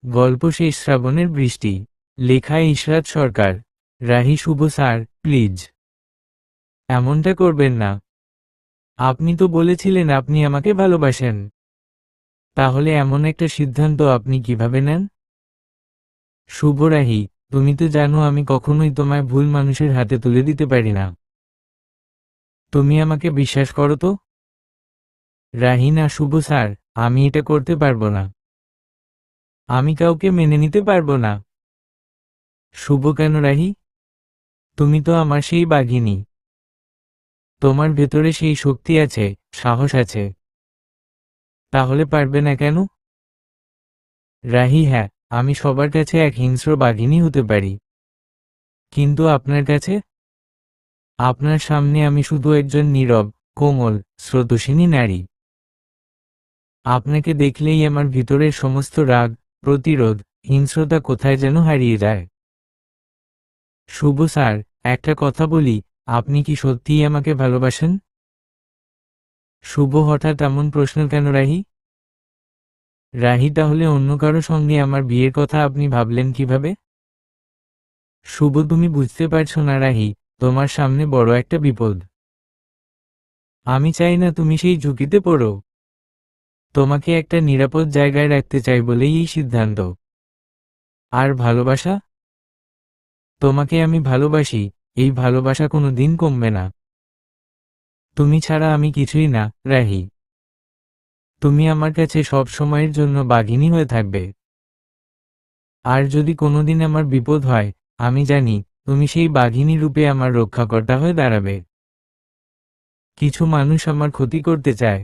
গল্প শেষ শ্রাবণের বৃষ্টি। লেখায় ইশরাত সরকার। রাহি শুভ স্যার, প্লিজ এমনটা করবেন না। আপনি তো বলেছিলেন আপনি আমাকে ভালোবাসেন। তাহলে এমন একটা সিদ্ধান্ত আপনি কিভাবে নেন? শুভ রাহি, তুমি তো জানো আমি কখনোই তোমায় ভুল মানুষের হাতে তুলে দিতে পারি না। তুমি আমাকে বিশ্বাস করো তো? রাহি না শুভ স্যার, আমি এটা করতে পারবো না। আমি কাউকে মেনে নিতে পারবো না। শুভ কেন রাহি? তুমি তো আমার সেই বাঘিনী। তোমার ভেতরে সেই শক্তি আছে, সাহস আছে। তাহলে পারবে না কেন? রাহি হ্যাঁ, আমি সবার কাছে এক হিংস্র বাঘিনী হতে পারি, কিন্তু আপনার কাছে? আপনার সামনে আমি শুধু একজন নীরব, কোমল, স্রোতস্বিনী নারী। আপনাকে দেখলেই আমার ভিতরের সমস্ত রাগ, প্রতিরোধ, হিংস্রতা কোথায় যেন হারিয়ে যায়। শুভ স্যার, একটা কথা বলি, আপনি কি সত্যিই আমাকে ভালোবাসেন? শুভ হঠাৎ এমন প্রশ্ন কেন রাহি? রাহি তাহলে অন্য কারো সঙ্গে আমার বিয়ের কথা আপনি ভাবলেন কিভাবে? শুভ তুমি বুঝতে পারছো না রাহি, তোমার সামনে বড় একটা বিপদ। আমি চাই না তুমি সেই ঝুঁকিতে পড়ো। তোমাকে একটা নিরাপদ জায়গায় রাখতে চাই বলেই এই সিদ্ধান্ত। আর ভালোবাসা? তোমাকে আমি ভালোবাসি, এই ভালোবাসা কোনো দিন কমবে না। তুমি ছাড়া আমি কিছুই না, রাহি। তুমি আমার কাছে সব সময়ের জন্য বাঘিনী হয়ে থাকবে। আর যদি কোনোদিন আমার বিপদ হয়, আমি জানি তুমি সেই বাঘিনী রূপে আমার রক্ষাকর্তা হয়ে দাঁড়াবে। কিছু মানুষ আমার ক্ষতি করতে চায়,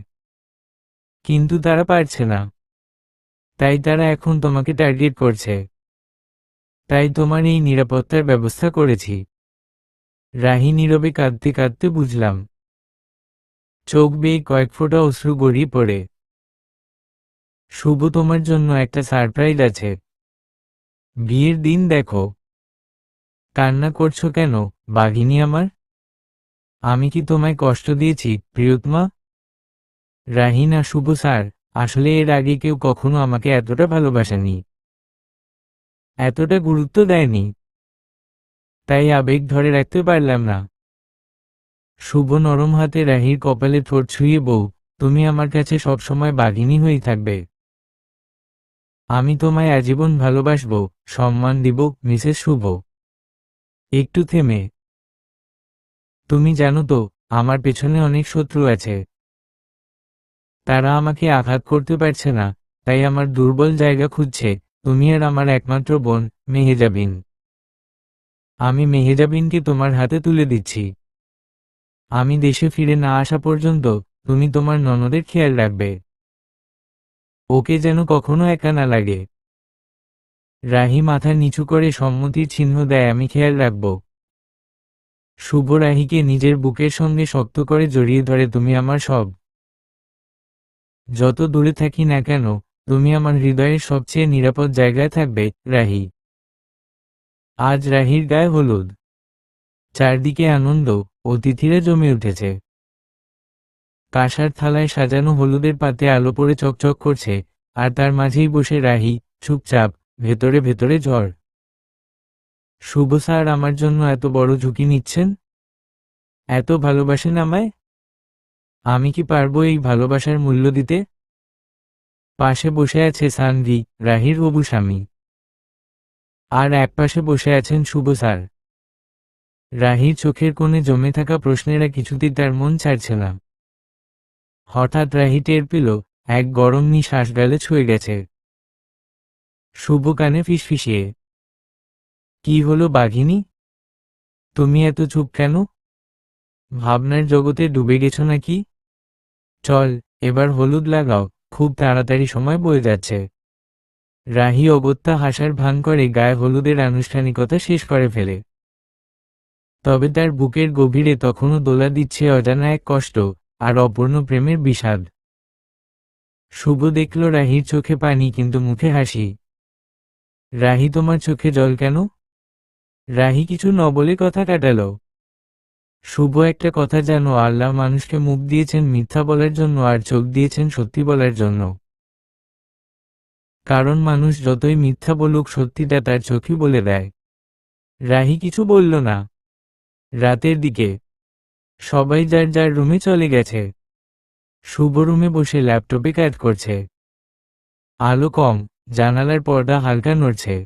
কিন্তু তারা পারছে না। তাই তারা এখন তোমাকে টার্গেট করছে। তাই তোমার এই নিরাপত্তার ব্যবস্থা করেছি। রাহি নীরবে কাঁদতে কাঁদতে বুঝলাম। চোখ বেয়ে কয়েক ফোঁটা অশ্রু গড়িয়ে পড়ে। শুভ তোমার জন্য একটা সারপ্রাইজ আছে। বিয়ের দিন দেখো। কান্না করছো কেন, বাঘিনী আমার? আমি কি তোমায় কষ্ট দিয়েছি, প্রিয়তমা? রাহি না শুভ স্যার, আসলে এর আগে কেউ কখনো আমাকে এতটা ভালোবাসেনি, এতটা গুরুত্ব দেয়নি। তাই আবেগ ধরে রাখতে পারলাম না। শুভ নরম হাতে রাহির কপালে ঠোঁট ছুঁয়ে বউ, তুমি আমার কাছে সবসময় বাঘিনী হয়েই থাকবে। আমি তোমায় আজীবন ভালোবাসবো, সম্মান দিব, মিসেস শুভ। একটু থেমে, তুমি জানো তো, আমার পেছনে অনেক শত্রু আছে। তারা আমাকে আঘাত করতে পারছে না, তাই আমার দুর্বল জায়গা খুঁজছে। তুমি আর আমার একমাত্র বোন, মেহেজাবিন। আমি মেহেজাবিনকে তোমার হাতে তুলে দিচ্ছি। আমি দেশে ফিরে না আসা পর্যন্ত তুমি তোমার ননদের খেয়াল রাখবে। ওকে যেন কখনো একা না লাগে। রাহি মাথা নিচু করে সম্মতির চিহ্ন দেয়, আমি খেয়াল রাখব। শুভ রাহিকে নিজের বুকের সঙ্গে শক্ত করে জড়িয়ে ধরে, তুমি আমার সব। যত দূরে থাকি না কেন, তুমি আমার হৃদয়ের সবচেয়ে নিরাপদ জায়গায় থাকবে, রাহি। আজ রাহির গায়ে হলুদ। চারদিকে আনন্দ, অতিথিরা জমে উঠেছে। কাঁসার থালায় সাজানো হলুদের পাতে আলো পড়ে চকচক করছে, আর তার মাঝেই বসে রাহি, চুপচাপ, ভেতরে ভেতরে ঝড়। শুভ স্যার আমার জন্য এত বড় ঝুঁকি নিচ্ছেন? এত ভালোবাসেন আমায়? আমি কি পারবো এই ভালোবাসার মূল্য দিতে? পাশে বসে আছে সানভি, রাহির হবু স্বামী। আর একপাশে বসে আছেন শুভ স্যার। রাহির চোখের কোণে জমে থাকা প্রশ্নেরা কিছুতেই তার মন ছাড়ছে না। হঠাৎ রাহি টের পেল, এক গরম নিঃশ্বাস গালে ছুঁয়ে গেছে। শুভ কানে ফিসফিসিয়ে, কি হলো বাঘিনী? তুমি এত চুপ কেন? ভাবনার জগতে ডুবে গেছো নাকি? চল, এবার হলুদ লাগাও, খুব তাড়াতাড়ি সময় বয়ে যাচ্ছে। রাহি অগত্যা হাসার ভান করে গায়ে হলুদের আনুষ্ঠানিকতা শেষ করে ফেলে। তবে তার বুকের গভীরে তখনও দোলা দিচ্ছে অজানা এক কষ্ট, আর অপূর্ণ প্রেমের বিষাদ। শুভ দেখল রাহির চোখে পানি কিন্তু মুখে হাসি। রাহি তোমার চোখে জল কেন? রাহি কিছু ন বলে কথা কাটালো। শুভ একটা কথা জানো, আল্লাহ মানুষকে মুখ দিয়েছেন মিথ্যা বলার জন্য আর চোখ দিয়েছেন সত্যি বলার জন্য। কারণ মানুষ যতই মিথ্যা বলুক সত্যিটা তার চোখই বলে দেয়। রাহি কিছু বলল না। রাতের দিকে সবাই যার যার রুমে চলে গেছে। শুভ রুমে বসে ল্যাপটপে কাজ করছে। আলো কম, জানালার পর্দা হালকা নড়ছে।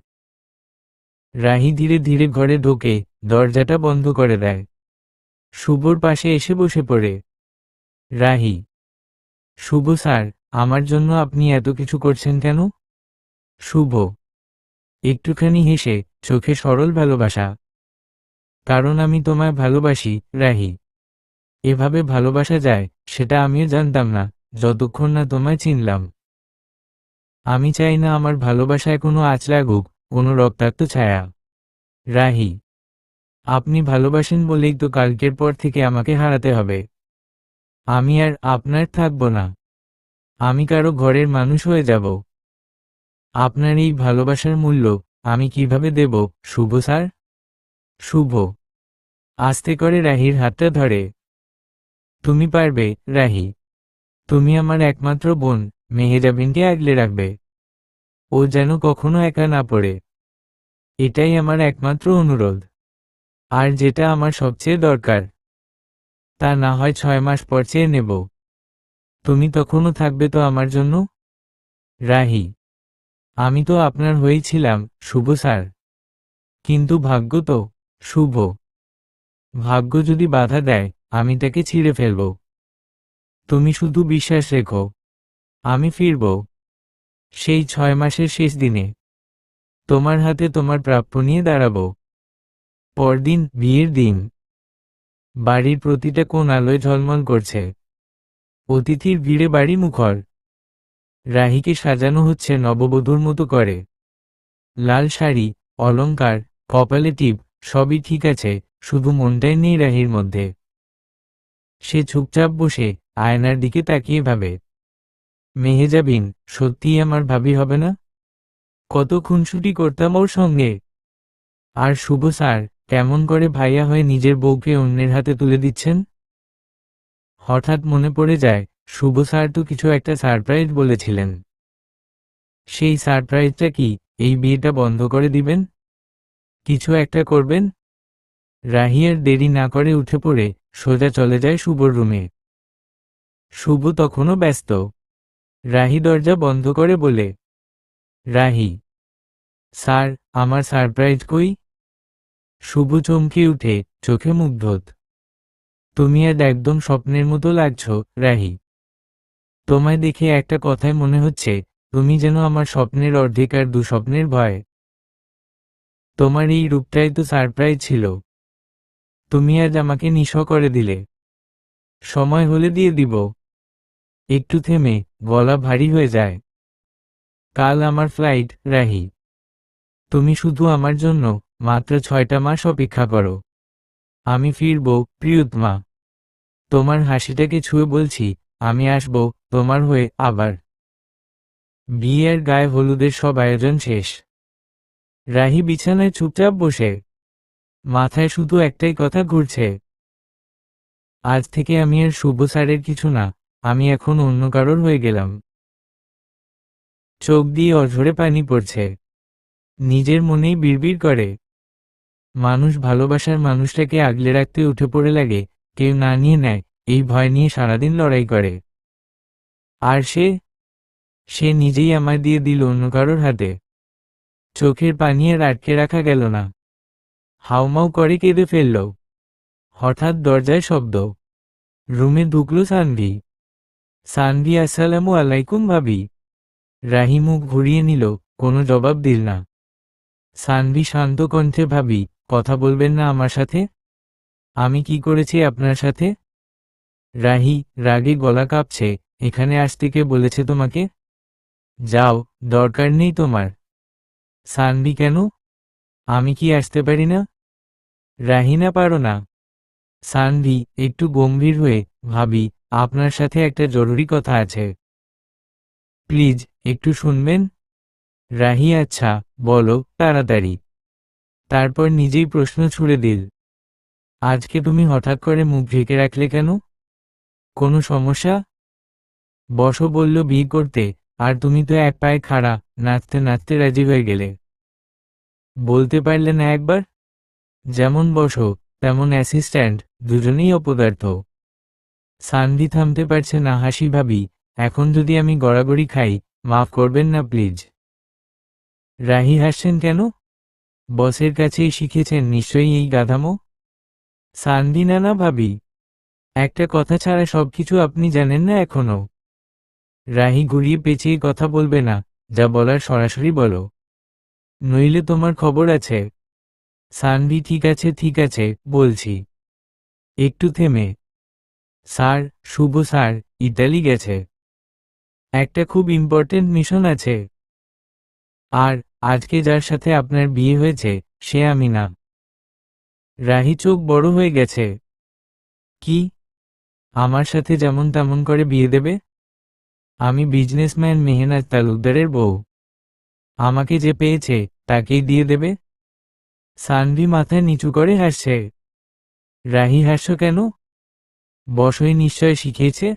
রাহি ধীরে ধীরে ঘরে ঢোকে, দরজাটা বন্ধ করে দেয়। শুভর পাশে এসে বসে পড়ে। রাহি: শুভ স্যার, আমার জন্য আপনি এত কিছু করছেন কেন? শুভ একটুখানি হেসে, চোখে সরল ভালোবাসা। কারণ আমি তোমায় ভালোবাসি, রাহি। এভাবে ভালোবাসা যায় সেটা আমিও জানতাম না যতক্ষণ না তোমায় চিনলাম। আমি চাই না আমার ভালোবাসায় কোনো আঁচ লাগুক, কোনো রক্তাক্ত ছায়া। রাহি: আপনি ভালোবাসেন বলেই তো কালকের পর থেকে আমাকে হারাতে হবে। আমি আর আপনার থাকব না। আমি কারো ঘরের মানুষ হয়ে যাব। আপনার এই ভালোবাসার মূল্য আমি কিভাবে দেব, শুভ স্যার? শুভ আস্তে করে রাহির হাতটা ধরে। তুমি পারবে, রাহি। তুমি আমার একমাত্র বোন, মেহেজাবিনকে আগলে রাখবে। ও যেন কখনো একা না পড়ে। এটাই আমার একমাত্র অনুরোধ। আর যেটা আমার সবচেয়ে দরকার, তা না হয় 6 মাস পর চেয়ে নেব। তুমি তখনও থাকবে তো আমার জন্য? রাহি: আমি তো আপনার হয়েই ছিলাম, শুভ স্যার। কিন্তু ভাগ্য তো। শুভ: ভাগ্য যদি বাধা দেয়, আমি তাকে ছিঁড়ে ফেলব। তুমি শুধু বিশ্বাস রেখো, আমি ফিরব। সেই 6 মাসের শেষ দিনে তোমার হাতে তোমার প্রাপ্য নিয়ে দাঁড়াবো। পরদিন, বিয়ের দিন। বাড়ির প্রতিটা কোণ আলোয় ঝলমল করছে। অতিথির ভিড়ে বাড়ি মুখর। রাহিকে সাজানো হচ্ছে নববধূর মতো করে। লাল শাড়ি, অলংকার, কপালে টিপ, সবই ঠিক আছে, শুধু মনটাই নেই রাহির মধ্যে। সে চুপচাপ বসে আয়নার দিকে তাকিয়ে ভাবে, মেহেজাবিন সত্যিই আমার ভাবি হবে না? কত খুনসুটি করতাম ওর সঙ্গে। আর শুভ স্যার কেমন করে ভাইয়া হয়ে নিজের বউকে অন্যের হাতে তুলে দিচ্ছেন? হঠাৎ মনে পড়ে যায়, শুভ স্যার তো কিছু একটা সারপ্রাইজ বলেছিলেন। সেই সারপ্রাইজটা কি এই বিয়েটা বন্ধ করে দিবেন? কিছু একটা করবেন? রাহি আর দেরি না করে উঠে পড়ে সোজা চলে যায় শুভর রুমে। শুভ তখনও ব্যস্ত। রাহি দরজা বন্ধ করে বলে, রাহি: স্যার, আমার সারপ্রাইজ কই? শুভ চমকে উঠে, চোখে মুগ্ধত। তুমি আজ একদম স্বপ্নের মতো লাগছো, রাহি। তোমায় দেখে একটা কথায় মনে হচ্ছে, তুমি যেন আমার স্বপ্নের অর্ধেক আর দুঃস্বপ্নের ভয়। তোমার এই রূপটাই তো সারপ্রাইজ ছিল। তুমি আজ আমাকে নিঃস্ব করে দিলে। সময় হলে দিয়ে দিব। একটু থেমে গলা ভারী হয়ে যায়। কাল আমার ফ্লাইট, রাহি। তুমি শুধু আমার জন্য মাত্র 6টা মাস অপেক্ষা করো। আমি ফিরব, প্রিয়তমা। তোমার হাসিটাকে ছুঁয়ে বলছি, আমি আসব তোমার হয়ে আবার। বিয়ের গায়ে হলুদের সব আয়োজন শেষ। রাহি বিছানায় চুপচাপ বসে। মাথায় শুধু একটাই কথা ঘুরছে, আজ থেকে আমি আর শুভ স্যারের কিছু না, আমি এখন অন্য কারোর হয়ে গেলাম। চোখ দিয়ে অঝরে পানি পড়ছে। নিজের মনেই বিড়বিড় করে, মানুষ ভালোবাসার মানুষটাকে আগলে রাখতে উঠে পড়ে লাগে, কেউ না নিয়ে নেয় এই ভয় নিয়ে সারাদিন লড়াই করে। আর সে সে নিজেই আমায় দিয়ে দিল অন্য কারোর হাতে। চোখের পানি আর আটকে রাখা গেল না। হাউমাউ করে কেঁদে ফেলল। হঠাৎ দরজায় শব্দ। রুমে ঢুকল সানভি। সানভি: আসসালামু আলাইকুম ভাবি। রাহি মুখ ঘুরিয়ে নিল, কোনো জবাব দিল না। সানভি শান্ত কণ্ঠে: ভাবি, কথা বলবেন না আমার সাথে? আমি কি করেছি আপনার সাথে? রাহি রাগে গলা কাঁপছে, এখানে আসতে কে বলেছে তোমাকে? যাও, দরকার নেই তোমার। সানভি: কেন? আমি কি আসতে পারি না? রাহি: না, পারো না। সানভি একটু গম্ভীর হয়ে: ভাবি, আপনার সাথে একটা জরুরি কথা আছে। প্লিজ, একটু শুনবেন? রাহি: আচ্ছা, বলো তাড়াতাড়ি। তারপর নিজেই প্রশ্ন ছুড়ে দিল, আজকে তুমি হঠাৎ করে মুখ ঢেকে রাখলে কেন? কোনো সমস্যা? বসো বলল বিয়ে করতে, আর তুমি তো এক পায়ে খাড়া, নাচতে নাচতে রাজি হয়ে গেলে। বলতে পারলে না একবার? যেমন বসো তেমন অ্যাসিস্ট্যান্ট, দুজনেই অপদার্থ। সানভি থামতে পারছে না। হাসি ভাবি, এখন যদি আমি গড়াগড়ি খাই, মাফ করবেন না প্লিজ। রাহি হাসছেন কেন? বসের কাছেই শিখেছেন নিশ্চয়ই এই গাধামো। সানভি, না না ভাবি, একটা কথা ছাড়া সবকিছু আপনি জানেন না এখনো। রাহি ঘুরিয়ে পেঁচিয়ে কথা বলবে না, যা বলার সরাসরি বলো, নইলে তোমার খবর আছে। সানভি, ঠিক আছে বলছি। একটু থেমে, স্যার, শুভ স্যার ইতালি গেছে, একটা খুব ইম্পর্টেন্ট মিশন আছে। আর আজকে যার সাথে আপনার বিয়ে হয়েছে সে আমি না। রাহি চোখ বড় হয়ে গেছে। কি? আমার সাথে যেমন তেমন করে বিয়ে দেবে? আমি বিজনেসম্যান মেহনাজ তালুকদারের বউ। আমাকে যে পেয়েছে তাকেই দিয়ে দেবে? সানভি মাথা নিচু করে হাসছে। রাহি, হাসছ কেন? বসই নিশ্চয় শিখিয়েছে।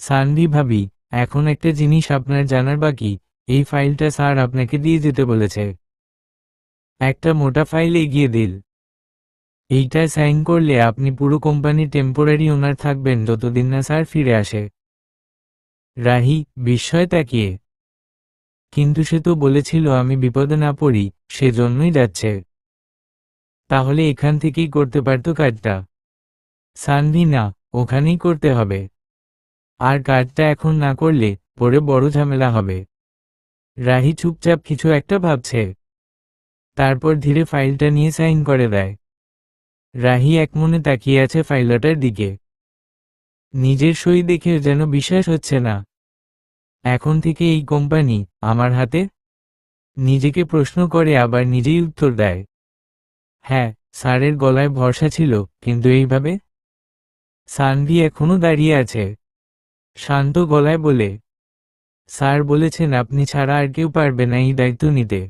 সানভি, ভাবি, এখন একটা জিনিস আপনার জানার বাকি, এই ফাইলটা স্যার আপনাকে দিয়ে যেতে বলেছে। একটা মোটা ফাইল এগিয়ে দিল। এইটায় সাইন করলে আপনি পুরো কোম্পানির টেম্পোরারি ওনার থাকবেন যতদিন না স্যার ফিরে আসে। রাহি বিস্ময়ে তাকিয়ে। কিন্তু সে তো বলেছিল আমি বিপদে না পড়ি, সেজন্যই যাচ্ছে। তাহলে এখান থেকেই করতে পারতো কাজটা। সানভি, না, ওখানেই করতে হবে। আর কাজটা এখন না করলে পরে বড় ঝামেলা হবে। রাহি চুপচাপ কিছু একটা ভাবছে, তারপর ধীরে ফাইলটা নিয়ে সাইন করে দেয়। রাহি একমনে তাকিয়ে আছে ফাইলটার দিকে। নিজের সই দেখে যেন বিশ্বাস হচ্ছে না। এখন থেকে এই কোম্পানি আমার হাতে? নিজেকে প্রশ্ন করে আবার নিজেই উত্তর দেয়। হ্যাঁ, স্যারের গলায় ভরসা ছিল, কিন্তু এইভাবে? সানভি এখনো দাঁড়িয়ে আছে, শান্ত গলায় বলে, স্যার বলেছেন আপনি ছাড়া আর কেউ পারবে না এই দায়িত্ব নিতে।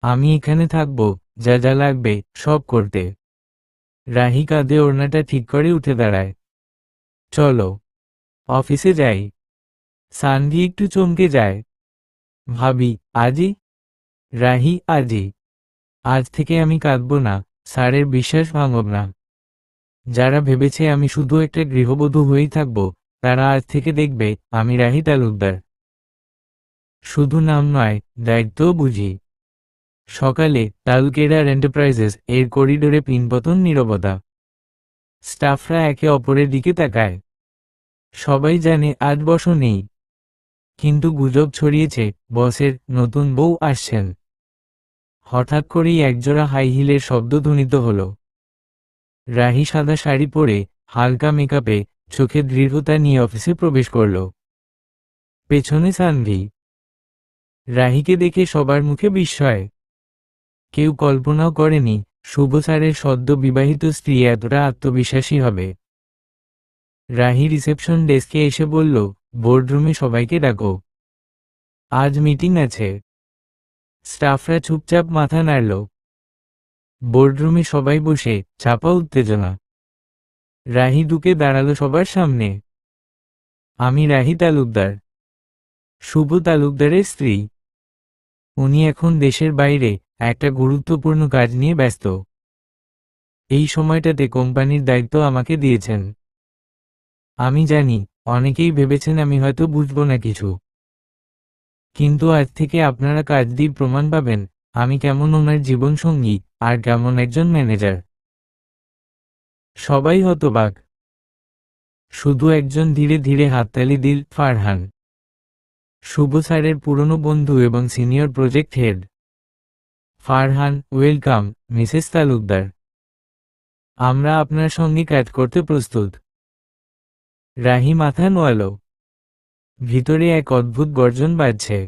আমি এখানে থাকব, যা যা লাগবে সব করতে। রাহি কাঁধে ওড়নাটা ঠিক করে উঠে দাঁড়ায়। চলো, অফিসে যাই। সানভি একটু চমকে যায়। ভাবি, আজই? রাহি, আজই। আজ থেকে আমি কাঁদব না, স্যারের বিশ্বাস ভাঙব না। যারা ভেবেছে আমি শুধু একটা গৃহবধূ হয়েই থাকব, তারা আজ থেকে দেখবে আমি রাহি তালুকদার। শুধু নাম নয়, দায়িত্বও বুঝি। সকালে তালুকেডার এন্টারপ্রাইজেস এর করিডোরে পিনপতন নীরবতা। স্টাফরা একে অপরের দিকে তাকায়। সবাই জানে আজ বস নেই, কিন্তু গুজব ছড়িয়েছে বসের নতুন বউ আসছেন। হঠাৎ করেই একজোড়া হাই হিলের শব্দ ধ্বনিত হল। রাহি সাদা শাড়ি পরে, হালকা মেকআপে, চোখে দৃঢ়তা নিয়ে অফিসে প্রবেশ করল। পেছনে সানভি। রাহিকে দেখে সবার মুখে বিস্ময়। কেউ কল্পনাও করেনি শুভ স্যারের সদ্য বিবাহিত স্ত্রী এতটা আত্মবিশ্বাসী হবে। রাহি রিসেপশন ডেস্কে এসে বলল, বোর্ডরুমে সবাইকে ডাকো, আজ মিটিং আছে। স্টাফরা চুপচাপ মাথা নাড়ল। বোর্ডরুমে সবাই বসে, চাপা উত্তেজনা। রাহি ঢুকে দাঁড়ালো সবার সামনে। আমি রাহি তালুকদার, শুভ তালুকদারের স্ত্রী। উনি এখন দেশের বাইরে একটা গুরুত্বপূর্ণ কাজ নিয়ে ব্যস্ত। এই সময়টাতে কোম্পানির দায়িত্ব আমাকে দিয়েছেন। আমি জানি অনেকেই ভেবেছেন আমি হয়তো বুঝবো না কিছু, কিন্তু আজ থেকে আপনারা কাজ দিয়ে প্রমাণ পাবেন আমি কেমন ওনার জীবনসঙ্গী আর কেমন একজন ম্যানেজার। সবাই হতবাক। শুধু একজন ধীরে ধীরে হাততালি দিল, ফারহান, শুভ স্যারের পুরনো বন্ধু এবং senior project head. Farhan, welcome Mrs Talukdar, আমরা আপনার সঙ্গে কাজ করতে প্রস্তুত। রাহি মাথা নোয়ালো। ভিতরে এক অদ্ভুত গর্জন বাজছে।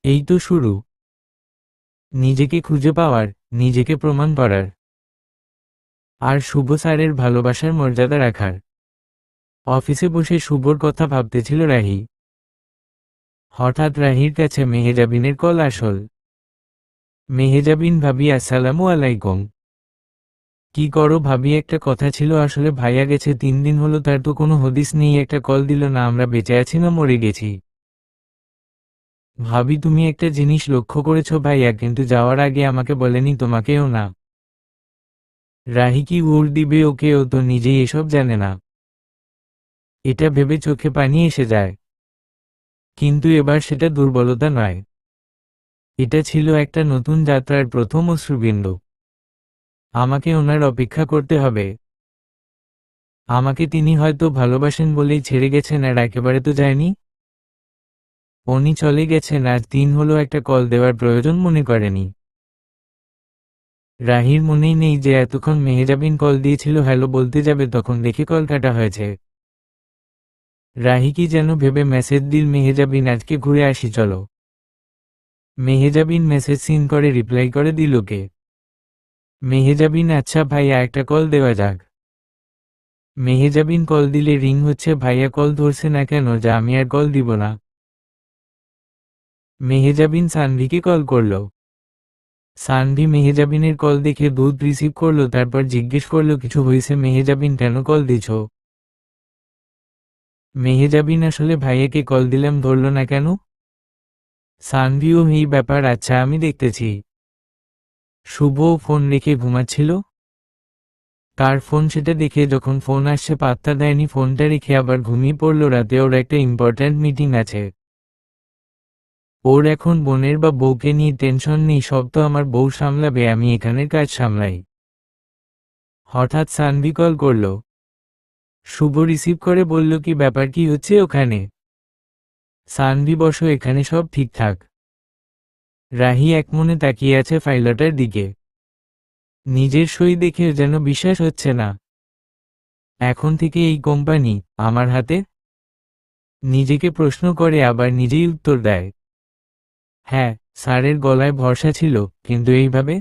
এই তো শুরু। নিজেকে খুঁজে পাওয়ার, নিজেকে প্রমাণ করার, আর শুভ স্যারের ভালোবাসার মর্যাদা রাখার। অফিসে বসে শুভর কথা ভাবতেছিল রাহি। হঠাৎ রাহির কাছে মেহেজাবিনের কল আসল। মেহেজাবিন, ভাবি আসসালামু আলাইকুম। কি করো ভাবি? একটা কথা ছিল, আসলে ভাইয়া গেছে 3 দিন হলো, তার তো কোনো হদিস নেই, একটা কল দিল না আমরা বেঁচে আছি না মরে গেছি। ভাবি তুমি একটা জিনিস লক্ষ্য করেছো ভাইয়া, কিন্তু যাওয়ার আগে আমাকে বলেনি তোমাকেও না। রাহি কি উড় দিবে ওকে, ও তো নিজেই এসব জানে না। এটা ভেবে চোখে পানি এসে যায়। কিন্তু এবার সেটা দুর্বলতা নয়, এটা ছিল একটা নতুন যাত্রার প্রথম অশ্রুবিন্দু। আমাকে ওনার অপেক্ষা করতে হবে। আমাকে তিনি হয়তো ভালোবাসেন বলেই ছেড়ে গেছেন, আর একেবারে তো যায়নি। উনি চলে গেছেন, আজ দিন হলো একটা কল দেওয়ার প্রয়োজন মনে করেনি। রাহির মনেই নেই যে এতক্ষণ মেহেজাবিন কল দিয়েছিল হ্যালো বলতে যাবে, তখন দেখে কল কাটা হয়েছে। রাহি কি যেন ভেবে মেসেজ দিল, মেহেজাবিন আজকে ঘুরে আসি চলো। মেহেজাবিন মেসেজ সিন করে রিপ্লাই করে দিল কে? মেহেজাবিন আচ্ছা ভাইয়া একটা কল দেওয়া যাক। মেহেজাবিন কল দিলে রিং হচ্ছে, ভাইয়া কল ধরছে না কেন, যা আমি আর কল দিব না। মেহেজাবিন সানভিকে কল করল। সানভি মেহেজাবিনের কল দেখে দুধ রিসিভ করলো, তারপর জিজ্ঞেস করলো কিছু হয়েছে মেহেজাবিন, কেন কল দিছ? মেহেজাবিন আসলে ভাইয়াকে কল দিলাম, ধরল না কেন? সানভিও এই ব্যাপার, আচ্ছা আমি দেখতেছি। শুভও ফোন রেখে ঘুমাচ্ছিল। কার ফোন সেটা দেখে যখন ফোন আসছে পাত্তা দেয়নি, ফোনটা রেখে আবার ঘুমিয়ে পড়লো। রাতে ওর একটা ইম্পর্ট্যান্ট মিটিং আছে। ওর এখন বোনের বা বউকে নিয়ে টেনশন নেই, সব তো আমার বউ সামলাবে, আমি এখানের কাজ সামলাই। হঠাৎ সানভি কল করল। শুভ রিসিভ করে বলল কি ব্যাপার, কি হচ্ছে ওখানে? সানভি বসো, এখানে সব ঠিকঠাক। রাহি একমনে তাকিয়ে আছে ফাইলটার দিকে। নিজের সই দেখে যেন বিশ্বাস হচ্ছে না। এখন থেকে এই কোম্পানি আমার হাতে? নিজেকে প্রশ্ন করে আবার নিজেই উত্তর দেয়। হ্যাঁ, স্যারের গলায় ভরসা ছিল, কিন্তু এইভাবে?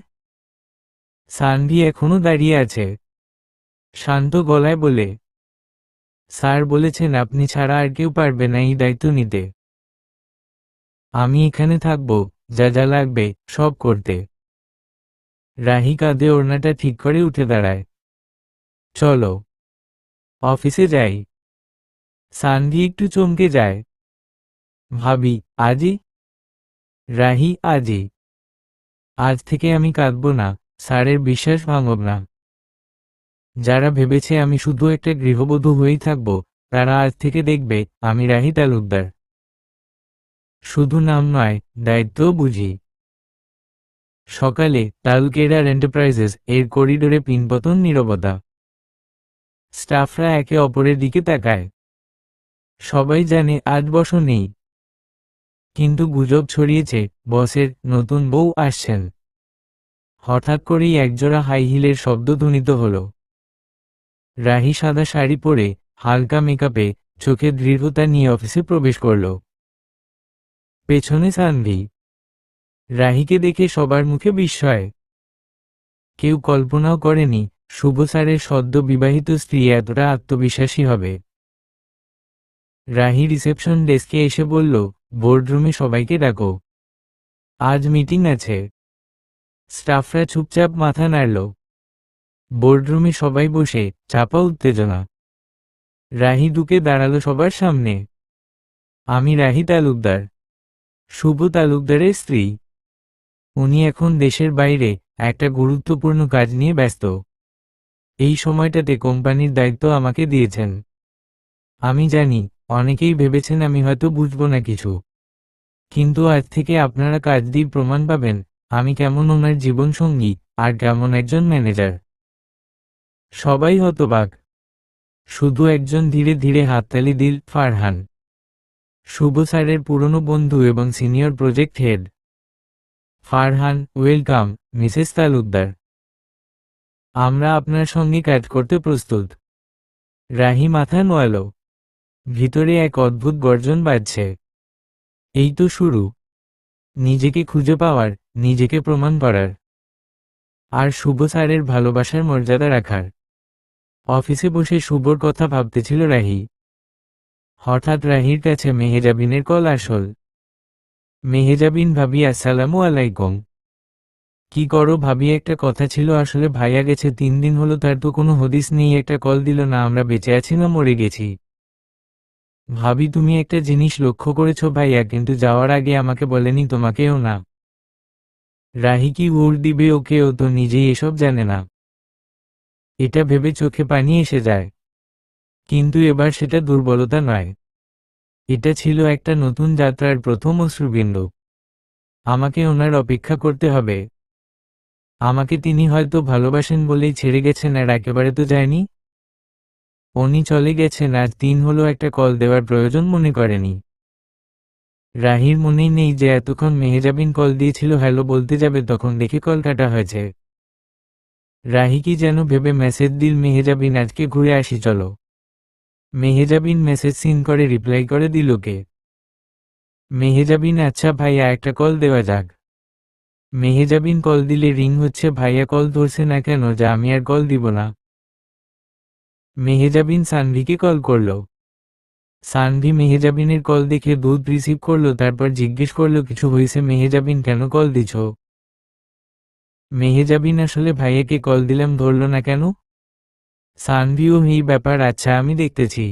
সানভি এখনো দাঁড়িয়ে আছে, শান্ত গলায় বলে, স্যার বলেছেন আপনি ছাড়া আর কেউ পারবে না এই দায়িত্ব নিতে। আমি এখানে থাকব, যা যা লাগবে সব করতে। রাহি কাঁধে ওড়নাটা ঠিক করে উঠে দাঁড়ায়। চলো অফিসে যাই। সানভি একটু চমকে যায়। ভাবি আজই? রাহি আজই। আজ থেকে আমি কাঁদব না, স্যারের বিশ্বাস ভাঙব না। যারা ভেবেছে আমি শুধু একটা গৃহবধূ হয়েই থাকব, তারা আজ থেকে দেখবে আমি রাহি তালুকদার। শুধু নাম নয়, দায়িত্বও বুঝি। সকালে তালুকেরার এন্টারপ্রাইজেস এর করিডোরে পিনপতন নীরবতা। স্টাফরা একে অপরের দিকে তাকায়। সবাই জানে আজ বস নেই, কিন্তু গুজব ছড়িয়েছে বসের নতুন বউ আসছেন। হঠাৎ করেই একজোড়া হাই হিলের শব্দ ধ্বনিত হল। রাহি সাদা শাড়ি পরে হালকা মেকআপে চোখে দৃঢ়তা নিয়ে অফিসে প্রবেশ করল। পেছনে সানভি। রাহিকে দেখে সবার মুখে বিস্ময়। কেউ কল্পনাও করেনি শুভ স্যারের সদ্য বিবাহিত স্ত্রী এতটা আত্মবিশ্বাসী হবে। রাহি রিসেপশন ডেস্কে এসে বলল, বোর্ডরুমে সবাইকে ডাকো, আজ মিটিং আছে। স্টাফরা চুপচাপ মাথা নাড়ল। বোর্ডরুমে সবাই বসে, চাপা উত্তেজনা। রাহি ঢুকে দাঁড়ালো সবার সামনে। আমি রাহি তালুকদার, শুভ তালুকদারের স্ত্রী। উনি এখন দেশের বাইরে একটা গুরুত্বপূর্ণ কাজ নিয়ে ব্যস্ত। এই সময়টাতে কোম্পানির দায়িত্ব আমাকে দিয়েছেন। আমি জানি অনেকেই ভেবেছেন আমি হয়তো বুঝবো না কিছু, কিন্তু আজ থেকে আপনারা কাজ দিয়ে প্রমাণ পাবেন আমি কেমন ওনার জীবনসঙ্গী আর কেমন একজন ম্যানেজার। সবাই হতবাক, শুধু একজন ধীরে ধীরে হাততালি দিল, ফারহান। শুভ স্যারের পুরনো বন্ধু এবং senior project head. Farhan, welcome Mrs Talukdar, আমরা আপনার সঙ্গে কাজ করতে প্রস্তুত। রাহি মাথা নোয়াল। ভিতরে এক অদ্ভুত গর্জন বাজছে। এই তো শুরু, নিজেকে খুঁজে পাওয়ার, নিজেকে প্রমাণ করার, আর শুভ স্যারের ভালোবাসার মর্যাদা রাখার। অফিসে বসে শুভর কথা ভাবতেছিল রাহি। হঠাৎ রাহির কাছে মেহেজাবিনের কল আসল। মেহেজাবিন, ভাবি আসসালামু আলাইকুম। কি করো ভাবি? একটা কথা ছিল আসলে, ভাইয়া গেছে 3 দিন হলো, তার তো কোনো হদিস নেই, একটা কল দিল না, আমরা বেঁচে আছি না মরে গেছি। ভাবি তুমি একটা জিনিস লক্ষ্য করেছো ভাইয়া, কিন্তু যাওয়ার আগে আমাকে বলেনি তোমাকেও না। রাহি কি উড় দিবে ওকে, ও তো নিজেই এসব জানে না। এটা ভেবে চোখে পানি এসে যায়। কিন্তু এবার সেটা দুর্বলতা নয়, এটা ছিল একটা নতুন যাত্রার প্রথম অশ্রুবিন্দু। আমাকে ওনার অপেক্ষা করতে হবে। আমাকে তিনি হয়তো ভালোবাসেন বলেই ছেড়ে গেছেন, আর একেবারে তো যায়নি। উনি চলে গেছেন, আর 3 হলো একটা কল দেওয়ার প্রয়োজন মনে করেনি। রাহির মনেই নেই যে এতক্ষণ মেহেজাবিন কল দিয়েছিল হ্যালো বলতে যাবে, তখন দেখে কল কাটা হয়েছে। রাহি কি যেন ভেবে মেসেজ দিল, মেহেজাবিন আজকে ঘুরে আসি চলো। মেহেজাবিন মেসেজ সিন করে রিপ্লাই করে দিল কে? মেহেজাবিন আচ্ছা ভাইয়া একটা কল দেওয়া যাক। মেহেজাবিন কল দিলে রিং হচ্ছে, ভাইয়া কল ধরছে না কেন, যা আমি আর কল দিব না। মেহেজাবিন সানভিকে কল করল। সানভি মেহেজাবিনের কল দেখে দুধ রিসিভ করলো, তারপর জিজ্ঞেস করলো কিছু হয়েছে মেহেজাবিন, কেন কল দিছ? মেহেজাবিন আসলে ভাইয়াকে কল দিলাম, ধরল না কেন? সানভিও এই ব্যাপার, আচ্ছা আমি দেখতেছি।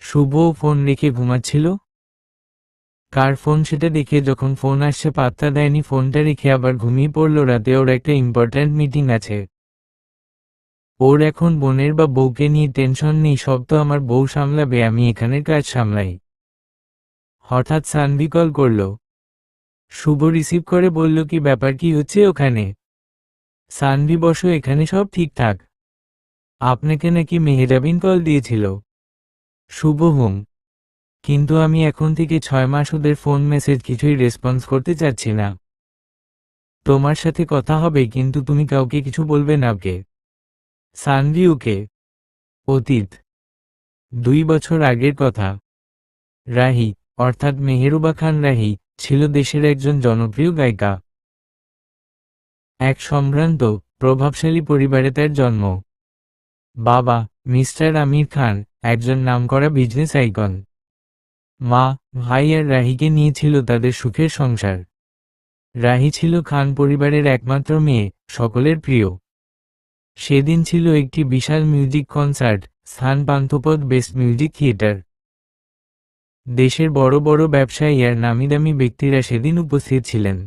শুভও ফোন রেখে ঘুমাচ্ছিল। কার ফোন সেটা দেখে যখন ফোন আসছে পাত্তা দেয়নি, ফোনটা রেখে আবার ঘুমিয়ে পড়ল। রাতে ওর একটা ইম্পর্ট্যান্ট মিটিং আছে। ওর এখন বোনের বা বউকে নিয়ে টেনশন নেই, সব তো আমার বউ সামলাবে, আমি এখানের কাজ সামলাই। হঠাৎ সানভি কল করল। শুভ রিসিভ করে বলল কি ব্যাপার, কি হচ্ছে ওখানে? সানভি বসো, এখানে সব ঠিকঠাক। আপনাকে নাকি মেহেজাবিন কল দিয়েছিল? শুভ হুম, কিন্তু আমি এখন থেকে 6 মাস ওদের ফোন মেসেজ কিছুই রেসপন্স করতে চাচ্ছি না। তোমার সাথে কথা হবে, কিন্তু তুমি কাউকে কিছু বলবে না। ওকে? সানভি ওকে। অতীত 2 বছর আগের কথা। রাহি, অর্থাৎ মেহেরুবা খান রাহি, ছিল দেশের একজন জনপ্রিয় গায়িকা। এক সম্ভ্রান্ত, প্রভাবশালী পরিবারে তার জন্ম। বাবা মিস্টার আমির খান, একজন নামকরা বিজনেস আইকন। মা, ভাই আর রাহিকে নিয়েছিল তাদের সুখের সংসার। রাহি ছিল খান পরিবারের একমাত্র মেয়ে, সকলের প্রিয়। সেদিন ছিল একটি বিশাল মিউজিক কনসার্ট, স্থান পান্থপথ বেস্ট মিউজিক থিয়েটার। দেশের বড় বড় ব্যবসায়ী আর নামিদামি ব্যক্তিরা সেদিন উপস্থিত ছিলেন।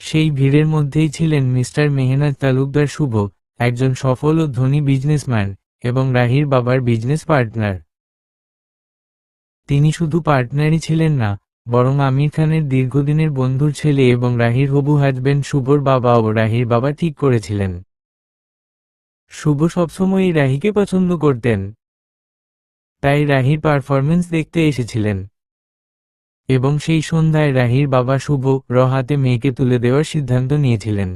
সেই ভিড়ের মধ্যেই ছিলেন মিস্টার মেহনাজ তালুকদার শুভ, একজন সফল ও ধনী বিজনেসম্যান, এবং রাহির বাবার বিজনেস পার্টনার। তিনি শুধু পার্টনারই ছিলেন না, বরং আমির খানের দীর্ঘদিনের বন্ধুর ছেলে এবং রাহির হবু হাজবেন্ড শুভর বাবাও। রাহির বাবা ঠিক করেছিলেন শুভ সবসময়ই রাহিকে পছন্দ করতেন, তাই রাহির পারফরমেন্স দেখতে এসেছিলেন। এবং সেই সন্ধ্যায় রাহির বাবা শুভ হাতে মেয়েকে তুলে দেওয়ার সিদ্ধান্ত নিয়েছিলেন।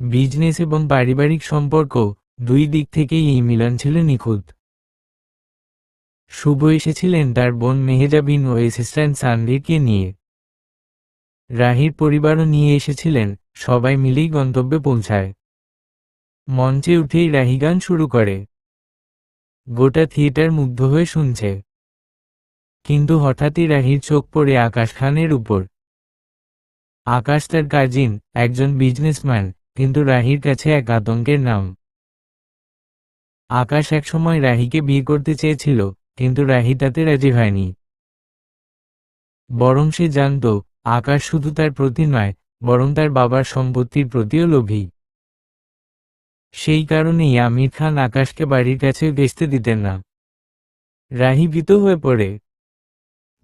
বিজনেস এবং পারিবারিক সম্পর্ক, দুই দিক থেকেই এই মিলন ছিল নিখুঁত। শুভ এসেছিলেন তার বোন মেহেজাবিন ও অ্যাসিস্ট্যান্ট সানভীরকে নিয়ে। রাহির পরিবারও নিয়ে এসেছিলেন, সবাই মিলেই গন্তব্যে পৌঁছায়। মঞ্চে উঠেই রাহি গান শুরু করে। গোটা থিয়েটার মুগ্ধ হয়ে শুনছে। কিন্তু হঠাৎই রাহির চোখ পড়ে আকাশ খানের উপর। আকাশ তার কাজিন, একজন বিজনেসম্যান, কিন্তু রাহির কাছে এক আতঙ্কের নাম। আকাশ একসময় রাহিকে বিয়ে করতে চেয়েছিল, কিন্তু রাহি তাতে রাজি হয়নি। বরং সে জানত আকাশ শুধু তার প্রতি নয়, বরং তার বাবার সম্পত্তির প্রতিও লোভী। সেই কারণেই আমির খান আকাশকে বাড়ির কাছে ভেস্তে দিতেন না। রাহি ভীত হয়ে পড়ে,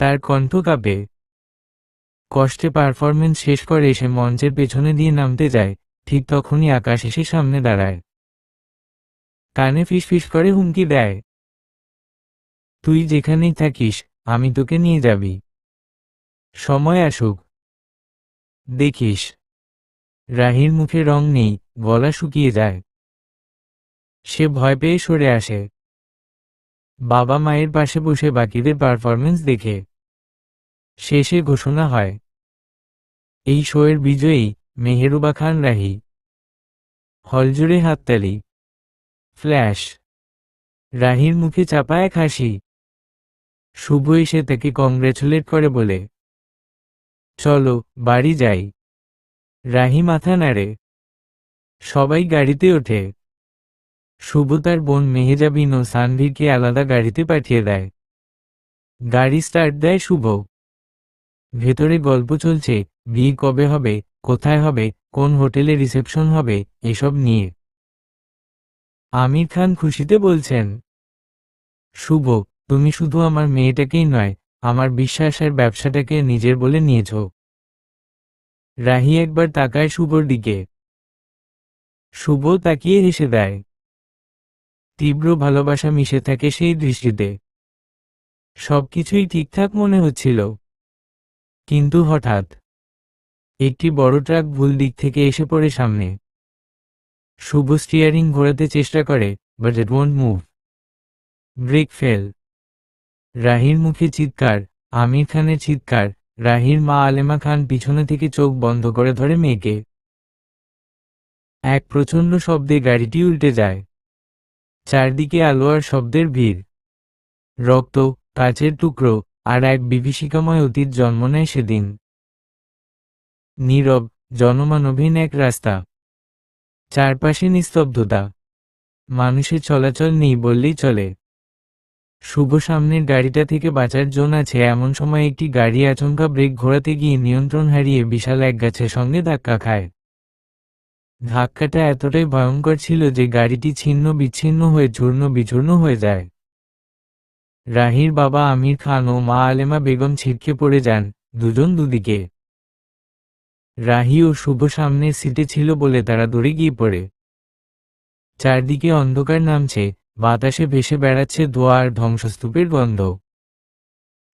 তার কণ্ঠ কাঁপে। কষ্টে পারফরমেন্স শেষ করে সে মঞ্চের পেছনে দিয়ে নামতে যায়, ঠিক তখনই আকাশ এসে সামনে দাঁড়ায়। কানে ফিসফিস করে হুমকি দেয়, তুই যেখানেই থাকিস, আমি তোকে নিয়ে যাবি। সময় আসুক, দেখিস। রাহির মুখে রং নেই, গলা শুকিয়ে যায়। সে ভয় পেয়ে সরে আসে। বাবা মায়ের পাশে বসে বাকিদের পারফরমেন্স দেখে। শেষে ঘোষণা হয়, এই শোয়ের বিজয়ী মেহেরুবা খান রাহি। হলজুড়ে হাততালি। ফ্ল্যাশ। রাহির মুখে চাপা এক হাসি। শুভ এসে তাকে কংগ্রেচুলেট করে বলে, চলো বাড়ি যাই। রাহি মাথা নাড়ে। সবাই গাড়িতে ওঠে। শুভ তার বোন মেহেজাবিন ও সানভীরকে আলাদা গাড়িতে পাঠিয়ে দেয়। গাড়ি স্টার্ট দেয় শুভ। ভেতরে গল্প চলছে, বিয়ে কবে হবে, কোথায় হবে, কোন হোটেলে রিসেপশন হবে, এসব নিয়ে। আমির খান খুশিতে বলছেন, শুভ, তুমি শুধু আমার মেয়েটাকেই নয়, আমার বিশ্বাসের ব্যবসাটাকে নিজের বলে নিয়েছ। রাহি একবার তাকায় শুভর দিকে। শুভ তাকিয়ে হেসে দেয়। তীব্র ভালোবাসা মিশে থাকে সেই দৃষ্টিতে। সবকিছুই ঠিকঠাক মনে হচ্ছিল, কিন্তু হঠাৎ একটি বড় ট্রাক ভুল দিক থেকে এসে পড়ে সামনে। শুভ স্টিয়ারিং ঘোরাতে চেষ্টা করে, but it won't move. Brake fail. রাহির মুখে চিৎকার, আমির খানের চিৎকার। রাহির মা আলেমা খান পিছনে থেকে চোখ বন্ধ করে ধরে মেয়েকে। এক প্রচণ্ড শব্দে গাড়িটি উল্টে যায়। চারদিকে আলো আর শব্দের ভিড়। রক্ত, কাচের টুকরো, আর এক বিভীষিকাময় অতীত জন্ম নেয় সেদিন। নীরব, জনমানবহীন এক রাস্তা। চারপাশে নিস্তব্ধতা। মানুষের চলাচল নেই বললেই চলে। শুভ সামনের গাড়িটা থেকে বাঁচার জন্য আছে এমন সময় একটি গাড়ি আচমকা ব্রেক ঘোরাতে গিয়ে নিয়ন্ত্রণ হারিয়ে বিশাল এক গাছের সঙ্গে ধাক্কা খায়। ধাক্কাটা এতটাই ভয়ঙ্কর ছিল যে গাড়িটি ছিন্ন বিচ্ছিন্ন হয়ে চূর্ণ বিচূর্ণ হয়ে যায়। রাহির বাবা আমির খান ও মা আলেমা বেগম ছিটকে পড়ে যান, দুজন দুদিকে। রাহি ও শুভ সামনের সিটে ছিল বলে তারা দৌড়ে গিয়ে পড়ে। চারদিকে অন্ধকার নামছে, বাতাসে ভেসে বেড়াচ্ছে ধোঁয়া আর ধ্বংসস্তূপের গন্ধ।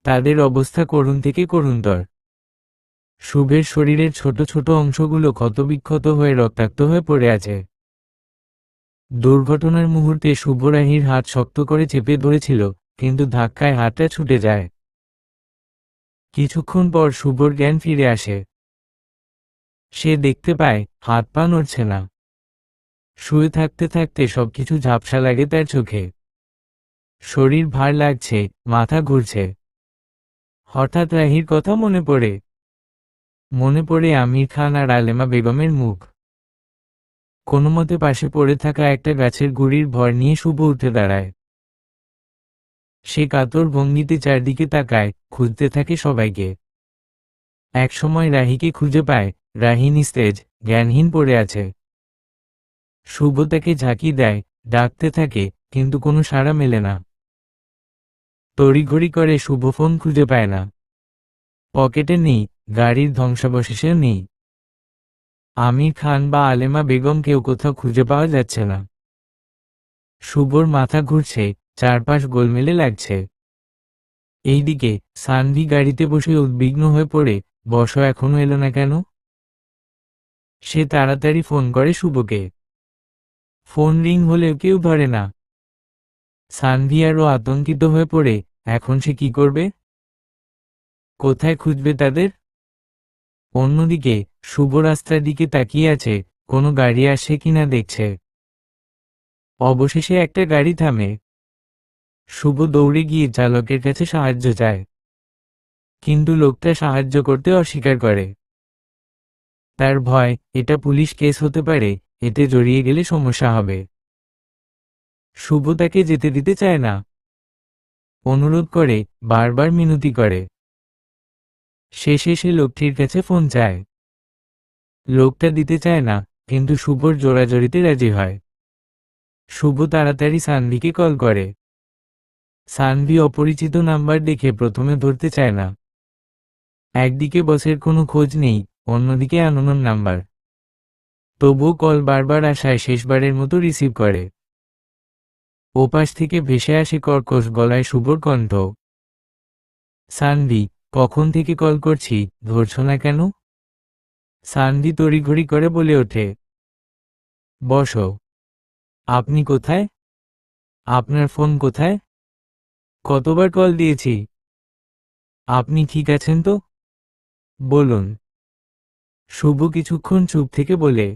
তাদের অবস্থা করুণ থেকে করুণতর। শুভের শরীরের ছোট ছোট অংশগুলো ক্ষতবিক্ষত হয়ে রক্তাক্ত হয়ে পড়ে আছে। দুর্ঘটনার মুহূর্তে শুভ রাহির হাত শক্ত করে চেপে ধরেছিল, কিন্তু ধাক্কায় হাতটা ছুটে যায়। কিছুক্ষণ পর শুভর জ্ঞান ফিরে আসে। সে দেখতে পায় হাত পা নড়ছে না। শুয়ে থাকতে থাকতে সবকিছু ঝাপসা লাগে তার চোখে। শরীর ভার লাগছে, মাথা ঘুরছে। হঠাৎ রাহির কথা মনে পড়ে। মনে পড়ে আমির খান আর আলেমা বেগমের মুখ। কোনোমতে পাশে পড়ে থাকা একটা গাছের গুঁড়ির ভর নিয়ে শুভ উঠে দাঁড়ায়। সে কাতর ভঙ্গিতে চারদিকে তাকায়, খুঁজতে থাকে সবাইকে। একসময় রাহিকে খুঁজে পায়। রাহি নিস্তেজ, জ্ঞানহীন পড়ে আছে। শুভ তাকে ঝাঁকি দেয়, ডাকতে থাকে, কিন্তু কোনো সাড়া মেলে না। তড়িঘড়ি করে শুভ ফোন খুঁজে পায় না। পকেটে নেই, গাড়ির ধ্বংসাবশেষেও নেই। আমির খান বা আলেমা বেগম কেউ কোথাও খুঁজে পাওয়া যাচ্ছে না। শুভর মাথা ঘুরছে, চারপাশ গোলমেলে লাগছে। এইদিকে সানভি গাড়িতে বসে উদ্বিগ্ন হয়ে পড়ে, বসো এখনো এলো না কেন? সে তাড়াতাড়ি ফোন করে শুভকে। ফোন রিং হলেও কেউ ধরে না। সানভি আরও আতঙ্কিত হয়ে পড়ে, এখন সে কি করবে? কোথায় খুঁজবে তাদের? অন্যদিকে শুভ রাস্তার দিকে তাকিয়ে আছে, কোনো গাড়ি আসে কিনা দেখছে। অবশেষে একটা গাড়ি থামে। শুভ দৌড়ে গিয়ে চালকের কাছে সাহায্য চায়, কিন্তু লোকটা সাহায্য করতে অস্বীকার করে। তার ভয়, এটা পুলিশ কেস হতে পারে, এতে জড়িয়ে গেলে সমস্যা হবে। শুভ তাকে যেতে দিতে চায় না। অনুরোধ করে, বারবার মিনতি করে। শেষে সে লোকটির কাছে ফোন চায়। লোকটা দিতে চায় না, কিন্তু শুভর জোড়াজড়িতে রাজি হয়। শুভ তাড়াতাড়ি সানভিকে কল করে। সানভি অপরিচিত নাম্বার দেখে প্রথমে ধরতে চায় না। একদিকে বসের কোনো খোঁজ নেই, অন্যদিকে আননোন নাম্বার। তবুও কল বারবার আসায় শেষবারের মতো রিসিভ করে। ওপাশ থেকে ভেসে আসে কর্কশ গলায় শুভর কণ্ঠ। সানভি, কখন থেকে কল করছি, ধরছ না কেন? সানভি তড়িঘড়ি করে বলে ওঠে, বসো। আপনি কোথায়? আপনার ফোন কোথায়? কতবার কল দিয়েছি? আপনি ঠিক আছেন তো? বলুন। শুভ কিছুক্ষণ চুপ থেকে বলে,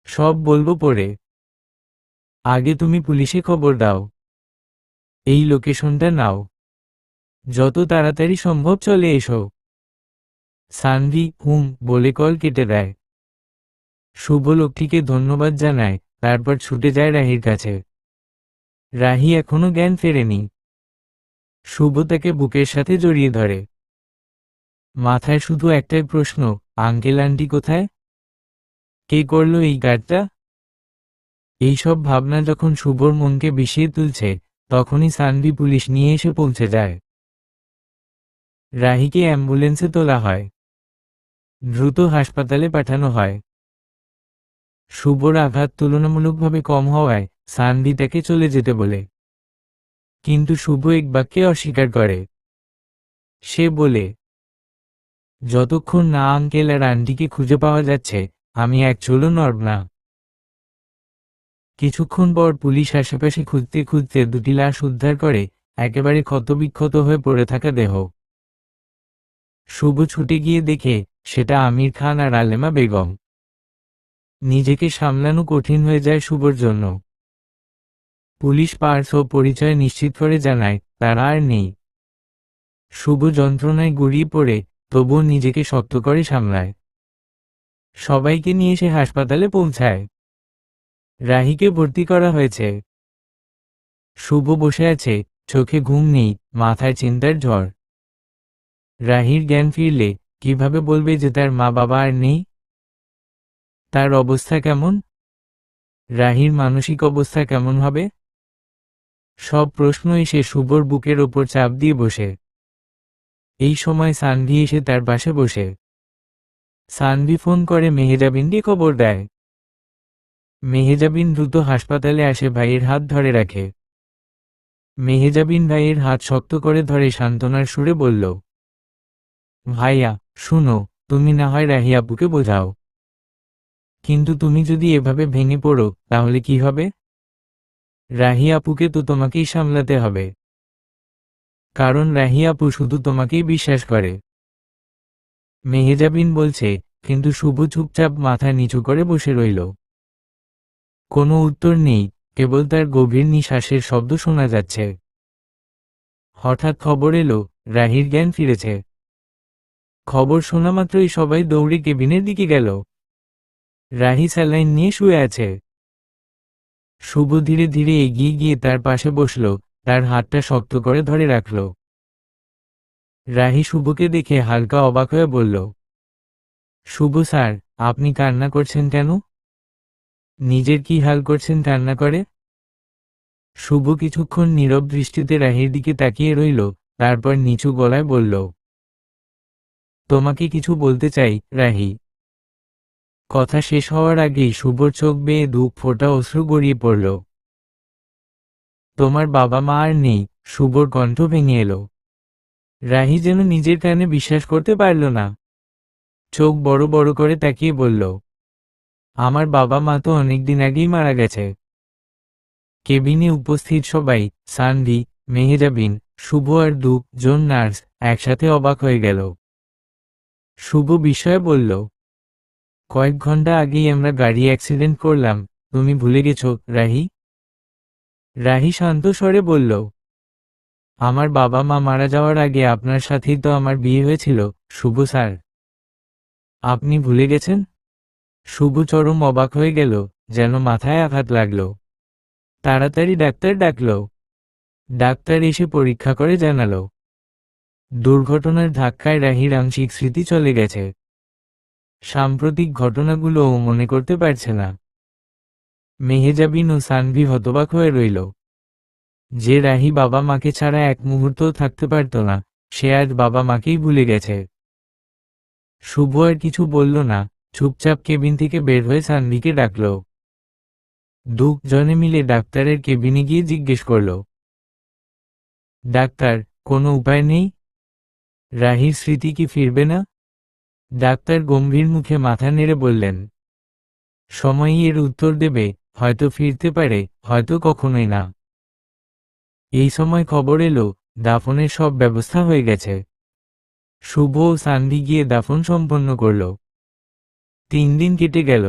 সব বলবো পরে। আগে তুমি পুলিশে খবর দাও। এই লোকেশনটা নাও। যত তাড়াতাড়ি সম্ভব চলে এসো। সানভি বলে কল কেটে দেয়। শুভ লোকটিকে ধন্যবাদ জানায়, তারপর ছুটে যায় রাহির কাছে। রাহি এখনো জ্ঞান ফেরেনি। শুভ তাকে বুকের সাথে জড়িয়ে ধরে। মাথায় শুধু একটাই প্রশ্ন, আঙ্কেল আন্টি কোথায়? কে করলো এই কাজটা? এইসব ভাবনা যখন শুভর মনকে বিষিয়ে তুলছে, তখনই সানভি পুলিশ নিয়ে এসে পৌঁছে যায়। রাহিকে অ্যাম্বুলেন্সে তোলা হয়, দ্রুত হাসপাতালে পাঠানো হয়। শুভর আঘাত তুলনামূলকভাবে কম হওয়ায় সানভি তাকে চলে যেতে বলে, কিন্তু শুভ এক বাক্যে অস্বীকার করে। সে বলে, যতক্ষণ না আঙ্কেল আর আন্টিকে খুঁজে পাওয়া যাচ্ছে, আমি এক চুলও নড়ব না। কিছুক্ষণ পর পুলিশ আশেপাশে খুঁজতে খুঁজতে দুটি লাশ উদ্ধার করে, একেবারে ক্ষতবিক্ষত হয়ে পড়ে থাকা দেহ। শুভ ছুটে গিয়ে দেখে সেটা আমির খান আর আলেমা বেগম। নিজেকে সামলানো কঠিন হয়ে যায় শুভর জন্য। পুলিশ পার্স ও পরিচয় নিশ্চিত করে জানায় তারা আর নেই। শুভ যন্ত্রণায় গড়িয়ে পড়ে, তবুও নিজেকে শক্ত করে সামলায়। সবাইকে নিয়ে সে হাসপাতালে পৌঁছায়। রাহিকে ভর্তি করা হয়েছে। শুভ বসে আছে, চোখে ঘুম নেই, মাথায় চিন্তার ঝড়। রাহির জ্ঞান ফিরলে কিভাবে বলবে যে তার মা বাবা আর নেই? তার অবস্থা কেমন? রাহির মানসিক অবস্থা কেমন হবে? সব প্রশ্ন এসে শুভর বুকের ওপর চাপ দিয়ে বসে। এই সময় সানভি এসে তার পাশে বসে। সানভি ফোন করে মেহেজাবিনকে খবর দেয়। মেহেজাবিন দ্রুত হাসপাতালে আসে, ভাইয়ের হাত ধরে রাখে। মেহেজাবিন ভাইয়ের হাত শক্ত করে ধরে সান্ত্বনার সুরে বলল, ভাইয়া শুনো, তুমি না হয় রাহি আপুকে বোঝাও, কিন্তু তুমি যদি এভাবে ভেঙে পড়ো তাহলে কি হবে? রাহি আপুকে তো তোমাকেই সামলাতে হবে, কারণ রাহি আপু শুধু তোমাকেই বিশ্বাস করে। মেহেজাবিন বলছে, কিন্তু শুভ চুপচাপ মাথা নিচু করে বসে রইল। কোনো উত্তর নেই, কেবল তার গভীর নিঃশ্বাসের শব্দ শোনা যাচ্ছে। হঠাৎ খবর এলো, রাহির জ্ঞান ফিরেছে। খবর শোনা মাত্রই সবাই দৌড়ে কেবিনের দিকে গেল। রাহি স্যালাইন নিয়ে শুয়ে আছে। শুভ ধীরে ধীরে এগিয়ে গিয়ে তার পাশে বসল, তার হাতটা শক্ত করে ধরে রাখল। রাহি শুভকে দেখে হালকা অবাক হয়ে বলল, শুভ স্যার, আপনি কান্না করছেন কেন? নিজের কি হাল করছেন কান্না করে? শুভ কিছুক্ষণ নীরব দৃষ্টিতে রাহির দিকে তাকিয়ে রইল, তারপর নিচু গলায় বলল, তোমাকে কিছু বলতে চাই রাহি। কথা শেষ হওয়ার আগেই শুভর চোখ বেয়ে দু ফোঁটা অশ্রু গড়িয়ে পড়ল। তোমার বাবা মা আর নেই, শুভর কণ্ঠ ভেঙে এলো। রাহি যেন নিজের কানে বিশ্বাস করতে পারল না। চোখ বড় বড় করে তাকিয়ে বলল, আমার বাবা মা তো অনেকদিন আগেই মারা গেছে। কেবিনে উপস্থিত সবাই, সানভি, মেহেজাবিন, শুভ আর জন নার্স, একসাথে অবাক হয়ে গেল। শুভ বিস্ময়ে বলল, কয়েক ঘন্টা আগেই আমরা গাড়ি অ্যাক্সিডেন্ট করলাম, তুমি ভুলে গেছো রাহি? রাহি শান্ত স্বরে বলল, আমার বাবা মা মারা যাওয়ার আগে আপনার সাথেই তো আমার বিয়ে হয়েছিল শুভ স্যার। আপনি ভুলে গেছেন? শুভ চরম অবাক হয়ে গেল, যেন মাথায় আঘাত লাগল। তাড়াতাড়ি ডাক্তার ডাকল। ডাক্তার এসে পরীক্ষা করে জানালো, দুর্ঘটনার ধাক্কায় রাহির আংশিক স্মৃতি চলে গেছে। সাম্প্রতিক ঘটনাগুলোও মনে করতে পারছে না। মেহেজাবিন ও সানভি হতবাক হয়ে রইল। যে রাহি বাবা মাকে ছাড়া এক মুহূর্তও থাকতে পারত না, সে আজ বাবা মাকেই ভুলে গেছে। শুভ আর কিছু বলল না, চুপচাপ কেবিন থেকে বের হয়ে সানভিকে ডাকল। জনে মিলে ডাক্তারের কেবিনে গিয়ে জিজ্ঞেস করল, ডাক্তার, কোনো উপায় নেই? রাহির স্মৃতি কি ফিরবে না? ডাক্তার গম্ভীর মুখে মাথা নেড়ে বললেন, সময়ই এর উত্তর দেবে, হয়তো ফিরতে পারে, হয়তো কখনোই না। এই সময় খবর এলো, দাফনের সব ব্যবস্থা হয়ে গেছে। শুভ ও সানভি গিয়ে দাফন সম্পন্ন করল। 3 দিন কেটে গেল।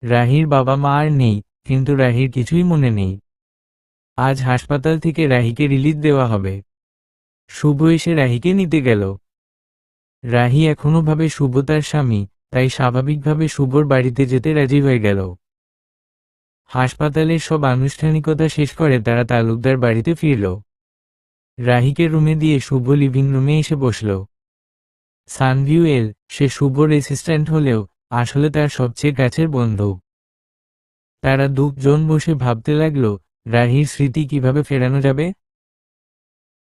রাহির বাবা মা আর নেই, কিন্তু রাহির কিছুই মনে নেই। আজ হাসপাতাল থেকে রাহিকে রিলিজ দেওয়া হবে। শুভ এসে রাহিকে নিতে গেল। রাহি এখনো ভাবে শুভ তার স্বামী, তাই স্বাভাবিকভাবে শুভর বাড়িতে যেতে রাজি হয়ে গেল। হাসপাতালের সব আনুষ্ঠানিকতা শেষ করে তারা তালুকদার বাড়িতে ফিরল। রাহিকে রুমে দিয়ে শুভ লিভিং রুমে এসে বসল। সানভিউ এল, সে শুভর অ্যাসিস্ট্যান্ট হলেও আসলে তার সবচেয়ে কাছের বন্ধু। তারা দুজন বসে ভাবতে লাগল রাহির স্মৃতি কিভাবে ফেরানো যাবে।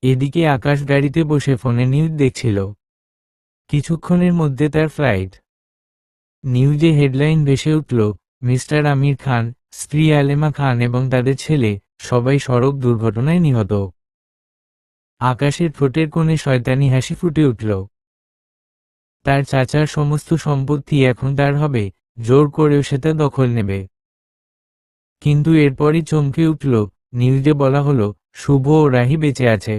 এদিকে আকাশ গাড়িতে বসে ফোনে নিউজ দেখছিল। কিছুক্ষণের মধ্যে তার ফ্লাইট। নিউজে হেডলাইন ভেসে উঠল, মিস্টার আমির খান, স্ত্রী আলেমা খান এবং তাদের ছেলে সবাই সড়ক দুর্ঘটনায় নিহত। আকাশের ঠোঁটের কোণে শয়তানি হাসি ফুটে উঠল। তার চাচার সমস্ত সম্পত্তি এখন তার হবে, জোর করেও সে তা দখল নেবে। কিন্তু এরপরই চমকে উঠল, নিউজে বলা হলো শুভ ও রাহি বেঁচে আছে।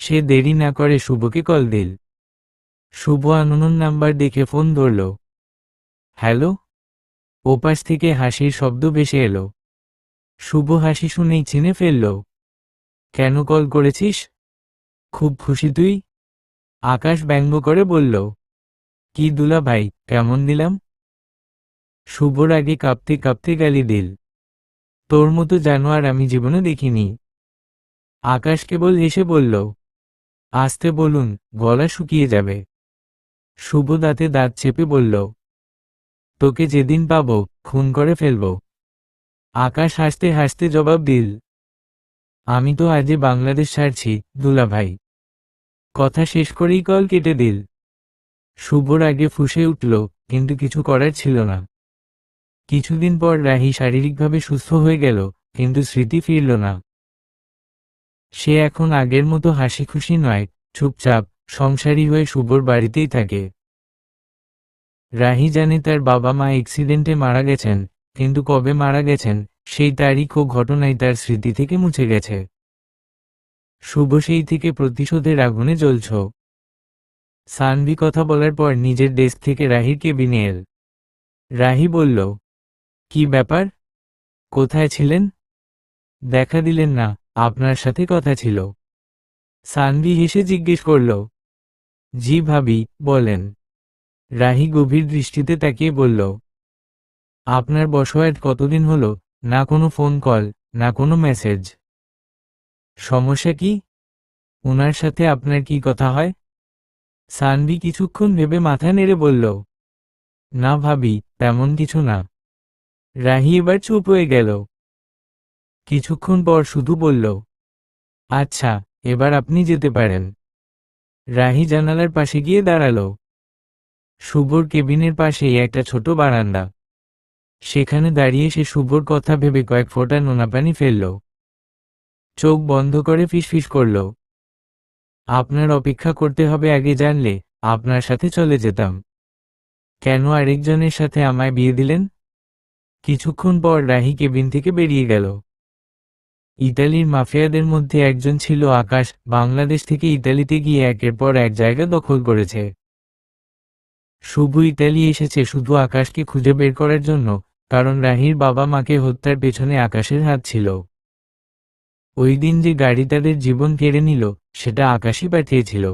সে দেরি না করে শুভকে কল দিল। শুভ আননোন নাম্বার দেখে ফোন ধরল। হ্যালো। ওপাশ থেকে হাসির শব্দ ভেসে এলো। শুভ হাসি শুনেই চিনে ফেলল। কেন কল করেছিস? খুব খুশি তুই? আকাশ ব্যঙ্গ করে বলল। কি দুলা ভাই, কেমন দিলাম? শুভর আগে কাঁপতে কাঁপতে গালি দিল। তোর মতো জানোয়ার আমি জীবনে দেখিনি। আকাশ কেবল হেসে বলল, আসতে বলুন, গলা শুকিয়ে যাবে। শুভ দাঁতে দাঁত চেপে বলল, তোকে যেদিন পাবো খুন করে ফেলব। আকাশ হাসতে হাসতে জবাব দিল, আমি তো আজই বাংলাদেশ ছাড়ছি দুলা ভাই। কথা শেষ করেই কল কেটে দিল। শুভর আগে ফুঁসে উঠল, কিন্তু কিছু করার ছিল না। কিছুদিন পর রাহি শারীরিকভাবে সুস্থ হয়ে গেল, কিন্তু স্মৃতি ফিরল না। সে এখন আগের মতো হাসি খুশি নয়, চুপচাপ সংসারী হয়ে শুভর বাড়িতেই থাকে। রাহি জানে তার বাবা মা অ্যাক্সিডেন্টে মারা গেছেন, কিন্তু কবে মারা গেছেন সেই তারিখ ও ঘটনাই তার স্মৃতি থেকে মুছে গেছে। শুভ সেই থেকে প্রতিশোধের আগুনে জ্বলছ। সানভি কথা বলার পর নিজের ডেস্ক থেকে রাহির কেবিনে এল। রাহি বলল, কি ব্যাপার? কোথায় ছিলেন? দেখা দিলেন না, আপনার সাথে কথা ছিল। সানভি হেসে জিজ্ঞেস করল, জি ভাবি, বলেন। রাহি গভীর দৃষ্টিতে তাকিয়ে বলল, আপনার বসওয়ার্ড কতদিন হলো, না কোনো ফোন কল, না কোনো মেসেজ। সমস্যা কি? ওনার সাথে আপনার কি কথা হয়? সানভি কিছুক্ষণ ভেবে মাথা নেড়ে বলল, না ভাবি, তেমন কিছু না। রাহি এবার চুপ হয়ে গেল। কিছুক্ষণ পর শুধু বলল, আচ্ছা, এবার আপনি যেতে পারেন। রাহি জানালার পাশে গিয়ে দাঁড়ালো। শুভর কেবিনের পাশেই একটা ছোট বারান্দা। সেখানে দাঁড়িয়ে সে শুভর কথা ভেবে কয়েক ফোঁটা নোনা পানি ফেলল। চোখ বন্ধ করে ফিসফিস করল, আপনার অপেক্ষা করতে হবে আগে জানলে আপনার সাথে চলে যেতাম। কেন আরেকজনের সাথে আমায় বিয়ে দিলেন? কিছুক্ষণ পর রাহি কেবিন থেকে বেরিয়ে গেল। ইতালির মাফিয়াদের মধ্যে একজন ছিল আকাশ, বাংলাদেশ থেকে ইতালিতে গিয়ে একের পর এক জায়গা দখল করেছে। শুভ ইতালি এসেছে শুধু আকাশকে খুঁজে বের করার জন্য, কারণ রাহির বাবা মাকে হত্যার পেছনে আকাশের হাত ছিল। ওই দিন যে গাড়ি তাদের জীবন কেড়ে নিল সেটা আকাশই পাঠিয়েছিল।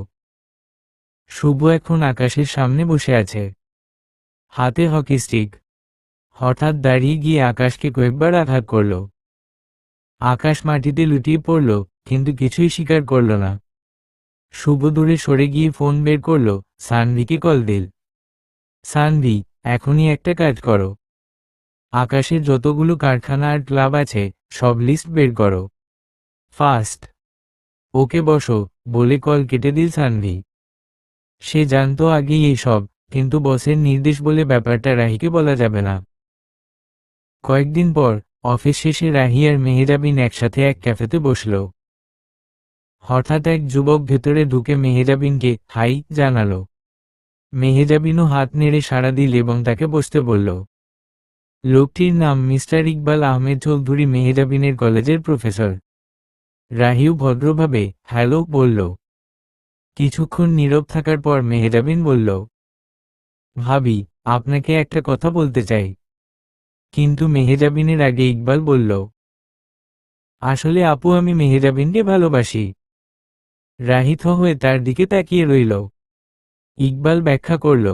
শুভ এখন আকাশের সামনে বসে আছে, হাতে হকি স্টিক। হঠাৎ দাঁড়িয়ে গিয়ে আকাশকে কয়েকবার আঘাত করল। আকাশ মাটিতে লুটিয়ে পড়ল, কিন্তু কিছুই স্বীকার করল না। শুভ দূরে সরে গিয়ে ফোন বের করল, সানভিকে কল দিল। সানভি, এখনই একটা কাজ করো। আকাশের যতগুলো কারখানা আর ক্লাব আছে সব লিস্ট বের করো, ফাস্ট। ওকে বসো, বলে কল কেটে দিল সানভি। সে জানতো আগেই এসব, কিন্তু বসের নির্দেশ বলে ব্যাপারটা রাহিকে বলা যাবে না। কয়েকদিন পর অফিস শেষে রাহি আর মেহেরাবিন একসাথে এক ক্যাফেতে বসল। হঠাৎ এক যুবক ভেতরে ঢুকে মেহেরাবিনকে হাই জানালো। মেহেরাবিনও হাত নেড়ে সাড়া দিল এবং তাকে বসতে বলল। লোকটির নাম মিস্টার ইকবাল আহমেদ চৌধুরী, মেহেরাবিনের কলেজের প্রফেসর। রাহিও ভদ্রভাবে হ্যালো বলল। কিছুক্ষণ নীরব থাকার পর মেহেরাবিন বলল, ভাবি, আপনাকে একটা কথা বলতে চাই। কিন্তু মেহেরাবিনের আগে ইকবাল বলল, আসলে আপু আমি মেহেরাবিনকে ভালোবাসি। রাহি থ হয়ে তার দিকে তাকিয়ে রইল। ইকবাল ব্যাখ্যা করল,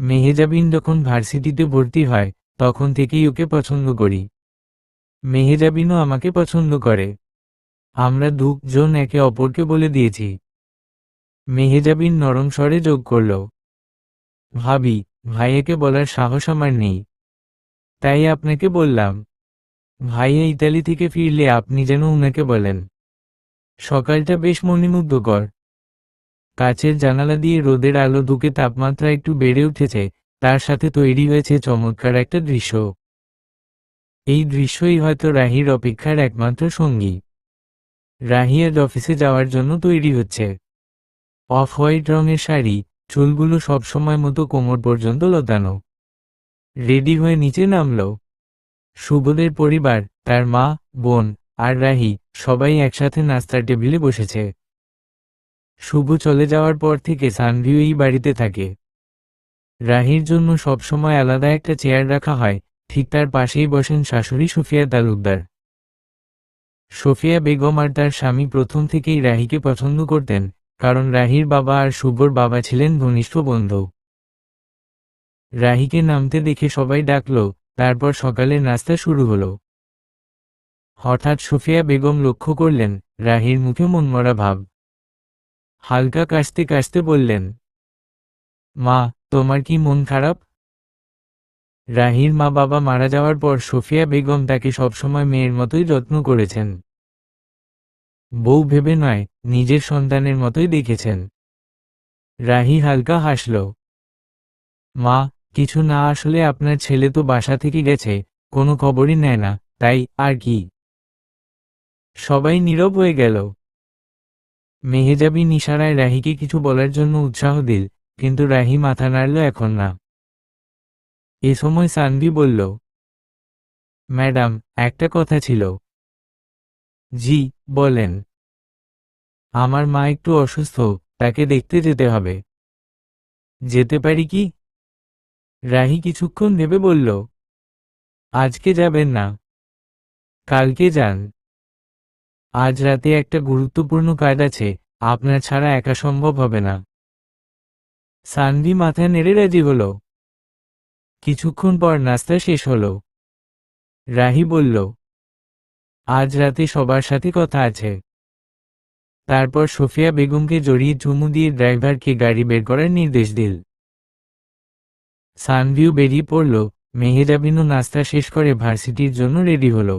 মেহেজাবিন যখন ভার্সিটিতে ভর্তি হয় তখন থেকেই ওকে পছন্দ করি। মেহেজাবিনও আমাকে পছন্দ করে। আমরা দুজন একে অপরকে বলে দিয়েছি। মেহেজাবিন নরম স্বরে যোগ করল, ভাবি, ভাইয়াকে বলার সাহস আমার নেই, তাই আপনাকে বললাম। ভাইয়া ইতালি থেকে ফিরলে আপনি যেন উনাকে বলেন। সকালটা বেশ মনোমুগ্ধকর। কাচের জানালা দিয়ে রোদের আলো ঢুকে তাপমাত্রা একটু বেড়ে উঠেছে, তার সাথে তৈরি হয়েছে চমৎকার একটা দৃশ্য। এই দৃশ্যই হয়তো রাহির অপেক্ষার একমাত্র সঙ্গী। রাহি আজ অফিসে যাওয়ার জন্য তৈরি হচ্ছে। অফ হোয়াইট রঙের শাড়ি, চুলগুলো সবসময় মতো কোমর পর্যন্ত লতানো। রেডি হয়ে নিচে নামল। শুভদের পরিবার, তার মা, বোন আর রাহি সবাই একসাথে নাস্তার টেবিলে বসেছে। শুভ চলে যাওয়ার পর থেকে সানভিউ এই বাড়িতে থাকে। রাহির জন্য সবসময় আলাদা একটা চেয়ার রাখা হয়, ঠিক তার পাশেই বসেন শাশুড়ি সুফিয়া তালুকদার। সুফিয়া বেগম আর তার স্বামী প্রথম থেকেই রাহিকে পছন্দ করতেন, কারণ রাহির বাবা আর শুভর বাবা ছিলেন ঘনিষ্ঠ বন্ধু। রাহিকে নামতে দেখে সবাই ডাকল, তারপর সকালের নাস্তা শুরু হলো। হঠাৎ সুফিয়া বেগম লক্ষ্য করলেন রাহির মুখে মনমরা ভাব। হালকা কাশতে কাশতে বললেন, মা, তোমার কি মন খারাপ? রাহির মা বাবা মারা যাওয়ার পর সুফিয়া বেগম তাকে সবসময় মেয়ের মতোই যত্ন করেছেন। বউ ভেবে নয়, নিজের সন্তানের মতোই দেখেছেন। রাহি হালকা হাসল। মা, কিছু না, আসলে আপনার ছেলে তো বাসা থেকে গেছে, কোনো খবরই নেয় না, তাই আর কি। সবাই নীরব হয়ে গেল। মেহেজাবিন ইশারায় রাহিকে কিছু বলার জন্য উৎসাহ দিল, কিন্তু রাহি মাথা নাড়ল এখন না। এ সময় সানভি বলল, ম্যাডাম, একটা কথা ছিল। জি, বলেন। আমার মা একটু অসুস্থ, তাকে দেখতে যেতে হবে। যেতে পারি কি? রাহি কিছুক্ষণ ভেবে বলল, আজকে যাবেন না, কালকে যান। আজ রাতে একটা গুরুত্বপূর্ণ কাজ আছে, আপনার ছাড়া একা সম্ভব হবে না। সানভি মাথা নেড়ে রাজি হল। কিছুক্ষণ পর নাস্তা শেষ হলো। রাহি বলল, আজ রাতে সবার সাথে কথা আছে। তারপর সুফিয়া বেগমকে জড়িয়ে চুমু দিয়ে ড্রাইভারকে গাড়ি বের করার নির্দেশ দিল। সানভিউ বেরিয়ে পড়ল। মেহেজাবিনও নাস্তা শেষ করে ভার্সিটির জন্য রেডি হলো।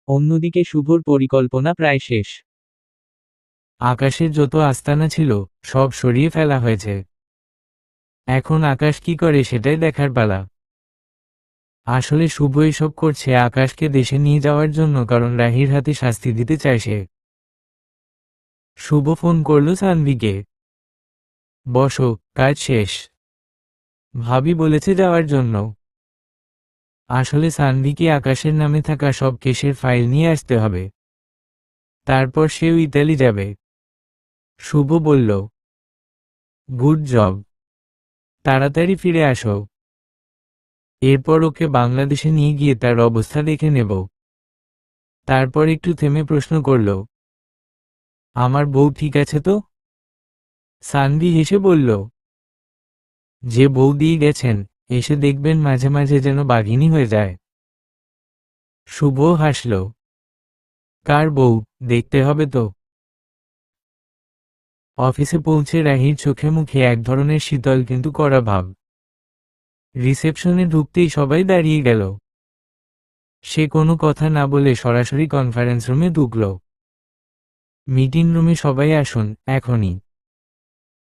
অন্যদিকে শুভর পরিকল্পনা প্রায় শেষ। আকাশের যত আস্তানা ছিল সব সরিয়ে ফেলা হয়েছে। এখন আকাশ কি করে সেটাই দেখার পালা। আসলে শুভ এসব করছে আকাশকে দেশে নিয়ে যাওয়ার জন্য, কারণ রাহির হাতে শাস্তি দিতে চায় সে। শুভ ফোন করল সানভিকে। বসো, কাজ শেষ। ভাবি বলেছে যাওয়ার জন্য। আসলে সানভিকে আকাশের নামে থাকা সব কেসের ফাইল নিয়ে আসতে হবে। তারপর সেও ইতালি যাবে। শুভ বলল, গুড জব, তাড়াতাড়ি ফিরে আসো। এরপর ওকে বাংলাদেশে নিয়ে গিয়ে তার অবস্থা দেখে নেব। তারপর একটু থেমে প্রশ্ন করল, আমার বউ ঠিক আছে তো? সানভি হেসে বলল, যে বউ দিয়ে গেছেন, এসে দেখবেন মাঝে মাঝে যেন বাঘিনী হয়ে যায়। শুভ হাসল। কার বউ, দেখতে হবে তো। অফিসে পৌঁছে রাহির চোখে মুখে এক ধরনের শীতল কিন্তু কড়া ভাব। রিসেপশনে ঢুকতেই সবাই দাঁড়িয়ে গেল। সে কোনো কথা না বলে সরাসরি কনফারেন্স রুমে ঢুকল। মিটিং রুমে সবাই আসুন, এখনই।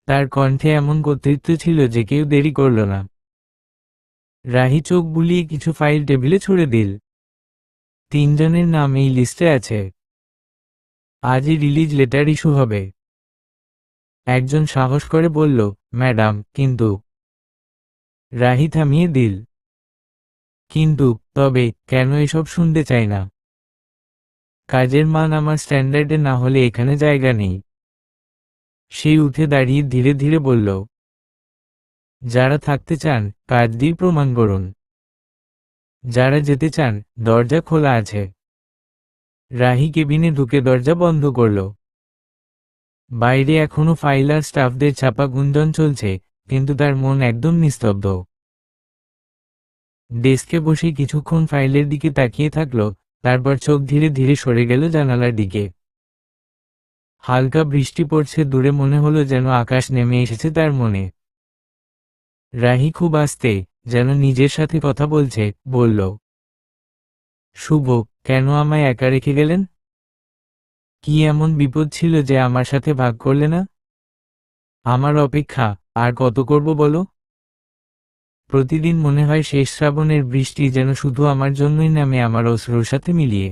তার কণ্ঠে এমন কর্তৃত্ব ছিল যে কেউ দেরি করল না। রাহি চোখ বুলিয়ে কিছু ফাইল টেবিলে ছুড়ে দিল। 3 জনের নাম এই লিস্টে আছে। আজই রিলিজ লেটার ইস্যু হবে। একজন সাহস করে বলল, ম্যাডাম, কিন্তু। রাহি থামিয়ে দিল। কিন্তু, তবে, কেন এসব শুনতে চাই না। কাজের মান আমার স্ট্যান্ডার্ডে না হলে এখানে জায়গা নেই। সে উঠে দাঁড়িয়ে ধীরে ধীরে বলল, যারা থাকতে চান কাজ দিয়ে প্রমাণ করুন। যারা যেতে চান, দরজা খোলা আছে। রাহি কেবিনে ঢুকে দরজা বন্ধ করল। বাইরে এখনো ফাইল আর স্টাফদের ছাপা গুঞ্জন চলছে, কিন্তু তার মন একদম নিস্তব্ধ। ডেস্কে বসে কিছুক্ষণ ফাইলের দিকে তাকিয়ে থাকলো, তারপর চোখ ধীরে ধীরে সরে গেল জানালার দিকে। হালকা বৃষ্টি পড়ছে দূরে, মনে হলো যেন আকাশ নেমে এসেছে তার মনে। রাহি খুব আস্তে, যেন নিজের সাথে কথা বলছে, বলল, শুভ, কেন আমায় একা রেখে গেলেন? কি এমন বিপদ ছিল যে আমার সাথে ভাগ করলে না? আমার অপেক্ষা আর কত করব বলো? প্রতিদিন মনে হয় শেষ শ্রাবণের বৃষ্টি যেন শুধু আমার জন্যই নামে, আমার অশ্রুর সাথে মিলিয়ে।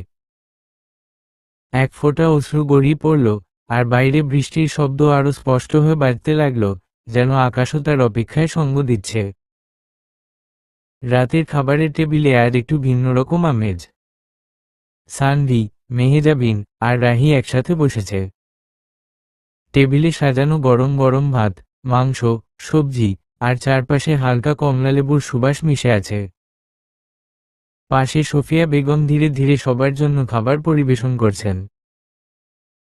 এক ফোঁটা অশ্রু গড়িয়ে পড়ল, আর বাইরে বৃষ্টির শব্দ আরো স্পষ্ট হয়ে বাজতে লাগলো, যেন আকাশও তার অপেক্ষায় সঙ্গ দিচ্ছে। রাতের খাবারের টেবিলে আর একটু ভিন্ন রকম আমেজ। সানভি, মেহেজাবিন আর রাহি একসাথে বসেছে। টেবিলে সাজানো গরম গরম ভাত, মাংস, সবজি, আর চারপাশে হালকা কমলালেবুর সুবাস মিশে আছে। পাশে সোফিয়া বেগম ধীরে ধীরে সবার জন্য খাবার পরিবেশন করছেন।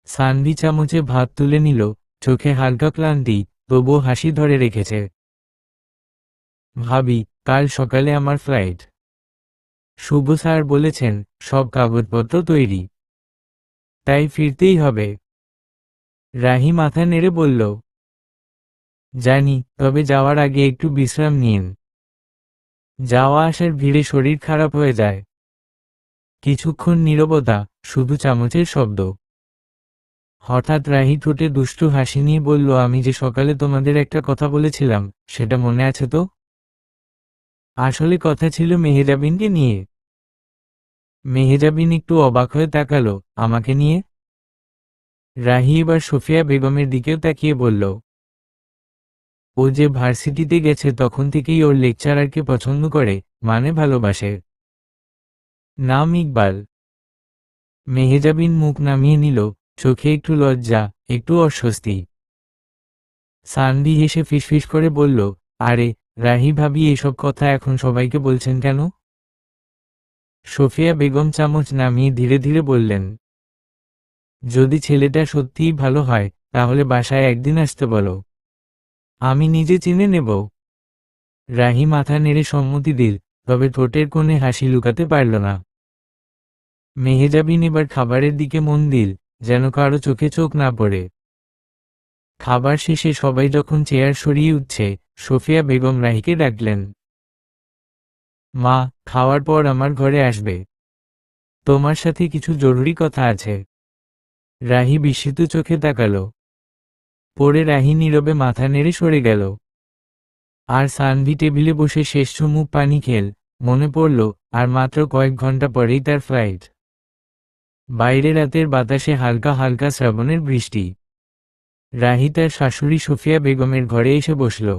সানভি চামচে ভাত তুলে নিল, চোখে হালকা ক্লান্তি, তবুও হাসি ধরে রেখেছে। ভাবি, কাল সকালে আমার ফ্লাইট। শুভ স্যার বলেছেন সব কাগজপত্র তৈরি, তাই ফিরতেই হবে। রাহি মাথা নেড়ে বলল, জানি, তবে যাওয়ার আগে একটু বিশ্রাম নিন। যাওয়া আসার ভিড়ে শরীর খারাপ হয়ে যায়। কিছুক্ষণ নীরবতা, শুধু চামচের শব্দ। হঠাৎ রাহি ঠোঁটে দুষ্টু হাসি নিয়ে বলল, আমি যে সকালে তোমাদের একটা কথা বলেছিলাম, সেটা মনে আছে তো? আসলে কথা ছিল মেহেজাবিনকে নিয়ে। মেহেজাবিন একটু অবাক হয়ে তাকালো, আমাকে নিয়ে? রাহি এবার সোফিয়া বেগমের দিকেও তাকিয়ে বলল, ও যে ভার্সিটিতে গেছে তখন থেকেই ওর লেকচারারকে পছন্দ করে, মানে ভালোবাসে। নাম ইকবাল। মেহেজাবিন মুখ নামিয়ে নিল, চোখে একটু লজ্জা, একটু অস্বস্তি। সানভি হেসে ফিসফিস করে বলল, আরে রাহি ভাবি, এসব কথা এখন সবাইকে বলছেন কেন? সোফিয়া বেগম চামচ নামিয়ে ধীরে ধীরে বললেন, যদি ছেলেটা সত্যিই ভালো হয়, তাহলে বাসায় একদিন আসতে বলো, আমি নিজে চিনে নেব। রাহি মাথা নেড়ে সম্মতি দিল, তবে ঠোঁটের কোণে হাসি লুকাতে পারল না। মেহেজাবিন এবার খাবারের দিকে মন দিল, যেন কারো চোখে চোখ না পড়ে। খাবার শেষে সবাই যখন চেয়ার সরিয়ে উঠছে, সোফিয়া বেগম রাহিকে ডাকলেন, মা, খাওয়ার পর আমার ঘরে আসবে, তোমার সাথে কিছু জরুরি কথা আছে। রাহি বিস্মিত চোখে তাকালো। পরে রাহি নীরবে মাথা নেড়ে সরে গেল। আর সানভি টেবিলে বসে শেষ চুমুক পানি খেল, মনে পড়ল আর মাত্র কয়েক ঘন্টা পরেই তার ফ্লাইট। বাইরে রাতের বাতাসে হালকা হালকা শ্রাবণের বৃষ্টি। রাহি তার শাশুড়ি সোফিয়া বেগমের ঘরে এসে বসল।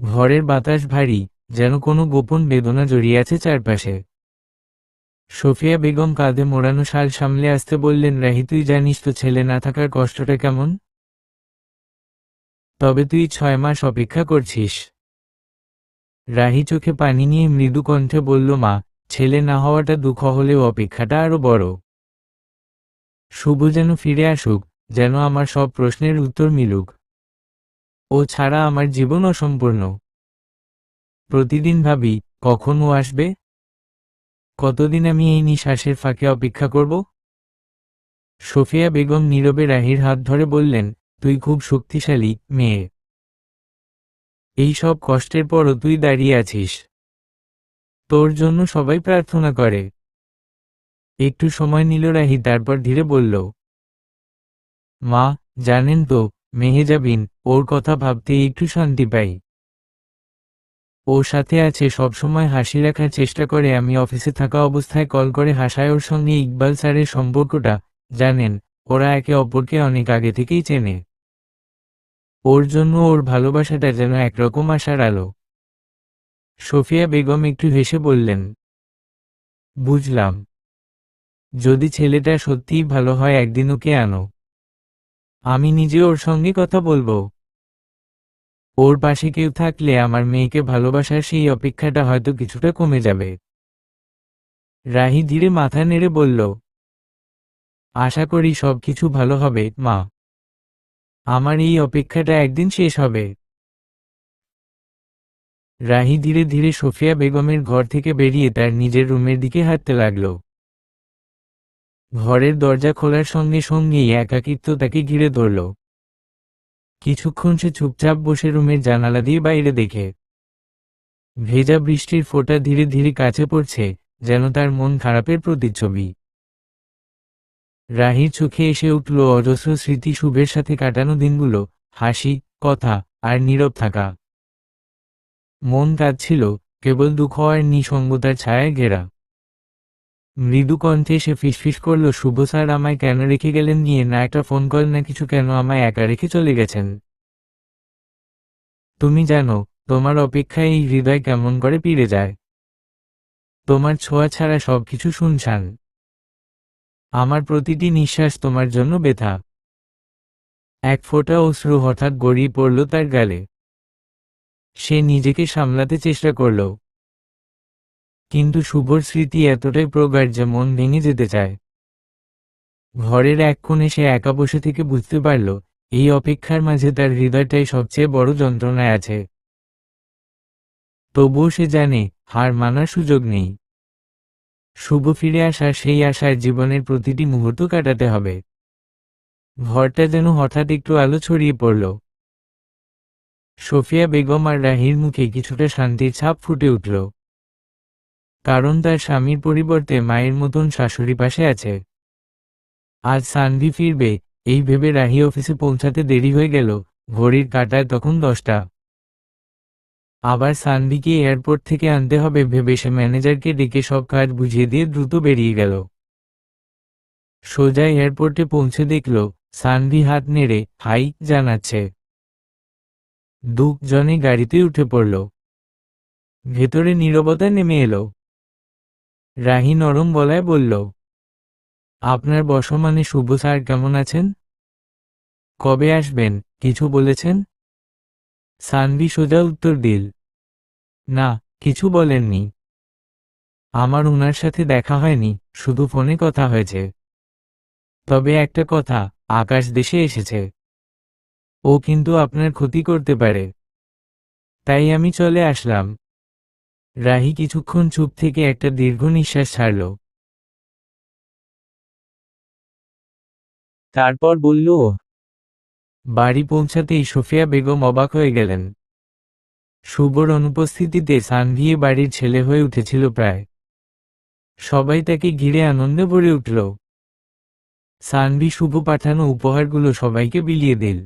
ঘরের বাতাস ভারী, যেন কোনো গোপন বেদনা জড়িয়ে আছে চারপাশে। সোফিয়া বেগম কাঁধে মোড়ানো শাল সামলে আসতে বললেন, রাহি, তুই জানিস তো ছেলে না থাকার কষ্টটা কেমন? তবে তুই 6 মাস অপেক্ষা করছিস। রাহি চোখে পানি নিয়ে মৃদু কণ্ঠে বলল, মা, ছেলে না হওয়াটা দুঃখ হলেও অপেক্ষাটা আরো বড়। শুভ যেন ফিরে আসুক, যেন আমার সব প্রশ্নের উত্তর মিলুক। ও ছাড়া আমার জীবন অসম্পূর্ণ। প্রতিদিন ভাবি, কখন ও আসবে? কতদিন আমি এই নিঃশ্বাসের ফাঁকে অপেক্ষা করব? সোফিয়া বেগম নীরবে রাহির হাত ধরে বললেন, তুই খুব শক্তিশালী মেয়ে। এই সব কষ্টের পরও তুই দাঁড়িয়ে আছিস। তোর জন্য সবাই প্রার্থনা করে। একটু সময় নিল রাহি, তারপর ধীরে বলল, মা, জানেন তো, মেহেজাবিন, ওর কথা ভাবতেই একটু শান্তি পাই। ওর সাথে আছে, সবসময় হাসি রাখার চেষ্টা করে। আমি অফিসে থাকা অবস্থায় কল করে হাসায়। ওর সঙ্গে ইকবাল স্যারের সম্পর্কটা, জানেন, ওরা একে অপরকে অনেক আগে থেকেই চেনে। ওর জন্য ওর ভালোবাসাটা যেন একরকম আশার আলো। সোফিয়া বেগম একটু হেসে বললেন, বুঝলাম। যদি ছেলেটা সত্যিই ভালো হয়, একদিন ওকে আনো। আমি নিজে ওর সঙ্গে কথা বলবো। ওর পাশে কেউ থাকলে আমার মেয়েকে ভালোবাসার সেই অপেক্ষাটা হয়তো কিছুটা কমে যাবে। রাহি ধীরে মাথা নেড়ে বলল, আশা করি সবকিছু ভালো হবে, মা। আমার এই অপেক্ষাটা একদিন শেষ হবে। রাহি ধীরে ধীরে সোফিয়া বেগমের ঘর থেকে বেরিয়ে তার নিজের রুমের দিকে হাঁটতে লাগল। ঘরের দরজা খোলার সঙ্গে সঙ্গেই একাকিত্ব তাকে ঘিরে ধরল। কিছুক্ষণ সে চুপচাপ বসে রুমের জানালা দিয়ে বাইরে দেখে। ভেজা বৃষ্টির ফোঁটা ধীরে ধীরে কাছে পড়ছে, যেন তার মন খারাপের প্রতিচ্ছবি। রাহির চোখে এসে উঠল অজস্র স্মৃতি, শুভের সাথে কাটানো দিনগুলো, হাসি, কথা, আর নীরব থাকা। মন কাঁদছিল, কেবল দুঃখ আর নিঃসঙ্গতার ছায়ায় ঘেরা। মৃদু কণ্ঠে সে ফিসফিস করল, শুভ স্যার আমায় কেন রেখে গেলেন, নিয়ে না একটা ফোন কল না কিছু, কেন আমায় একা রেখে চলে গেছেন? তুমি জানো, তোমার অপেক্ষায় এই হৃদয় কেমন করে পিড়ে যায়। তোমার ছোঁয়া ছাড়া সবকিছু শুনশান। আমার প্রতিটি নিঃশ্বাস তোমার জন্য ব্যথা। এক ফোঁটা অশ্রু হঠাৎ গড়িয়ে পড়ল তার গালে। সে নিজেকে সামলাতে চেষ্টা করল, কিন্তু শুভর স্মৃতি এতটাই প্রগাঢ় যে মন ভেঙে যেতে চায়। ঘরের এক কোণে সে একা বসে থেকে বুঝতে পারল, এই অপেক্ষার মাঝে তার হৃদয়টাই সবচেয়ে বড় যন্ত্রণায় আছে। তবুও সে জানে, হার মানার সুযোগ নেই। শুভ ফিরে আসার সেই আশায় জীবনের প্রতিটি মুহূর্ত কাটাতে হবে। ঘরটা যেন হঠাৎ একটু আলো ছড়িয়ে পড়ল। সোফিয়া বেগম আর রাহির মুখে কিছুটা শান্তির ছাপ ফুটে উঠল, কারণ তার স্বামীর পরিবর্তে মায়ের মতন শাশুড়ি পাশে আছে। আজ সানভি ফিরবে, এই ভেবে রাহি অফিসে পৌঁছাতে দেরি হয়ে গেল। ঘড়ির কাঁটায় তখন 10টা। আবার সানভিকে এয়ারপোর্ট থেকে আনতে হবে ভেবে সে ম্যানেজারকে ডেকে সব কাজ বুঝিয়ে দিয়ে দ্রুত বেরিয়ে গেল। সোজা এয়ারপোর্টে পৌঁছে দেখল, সানভি হাত নেড়ে হাই জানাচ্ছে। দুজনে গাড়িতে উঠে পড়ল। ভেতরে নীরবতা নেমে এলো। রাহি নরম গলায় বলল, আপনার বর্ষমানে শুভ স্যার কেমন আছেন? কবে আসবেন, কিছু বলেছেন? সানভি সোজা উত্তর দিল, না, কিছু বলেননি। আমার ওনার সাথে দেখা হয়নি, শুধু ফোনে কথা হয়েছে। তবে একটা কথা, আকাশ দেশে এসেছে। ও কিন্তু আপনার ক্ষতি করতে পারে। তাই আমি চলে আসলাম। রাহি কিছুক্ষণ চুপ থেকে একটা দীর্ঘ নিঃশ্বাস ছাড়ল। তারপর বলল, বাড়ি পৌঁছাতেই সোফিয়া বেগম অবাক হয়ে গেলেন। শুভর অনুপস্থিতিতে সানভি বাড়ির ছেলে হয়ে উঠেছিল প্রায়। সবাই তাকে ঘিরে আনন্দে ভরে উঠল। সানভি শুভ পাঠানো উপহারগুলো সবাইকে বিলিয়ে দিল।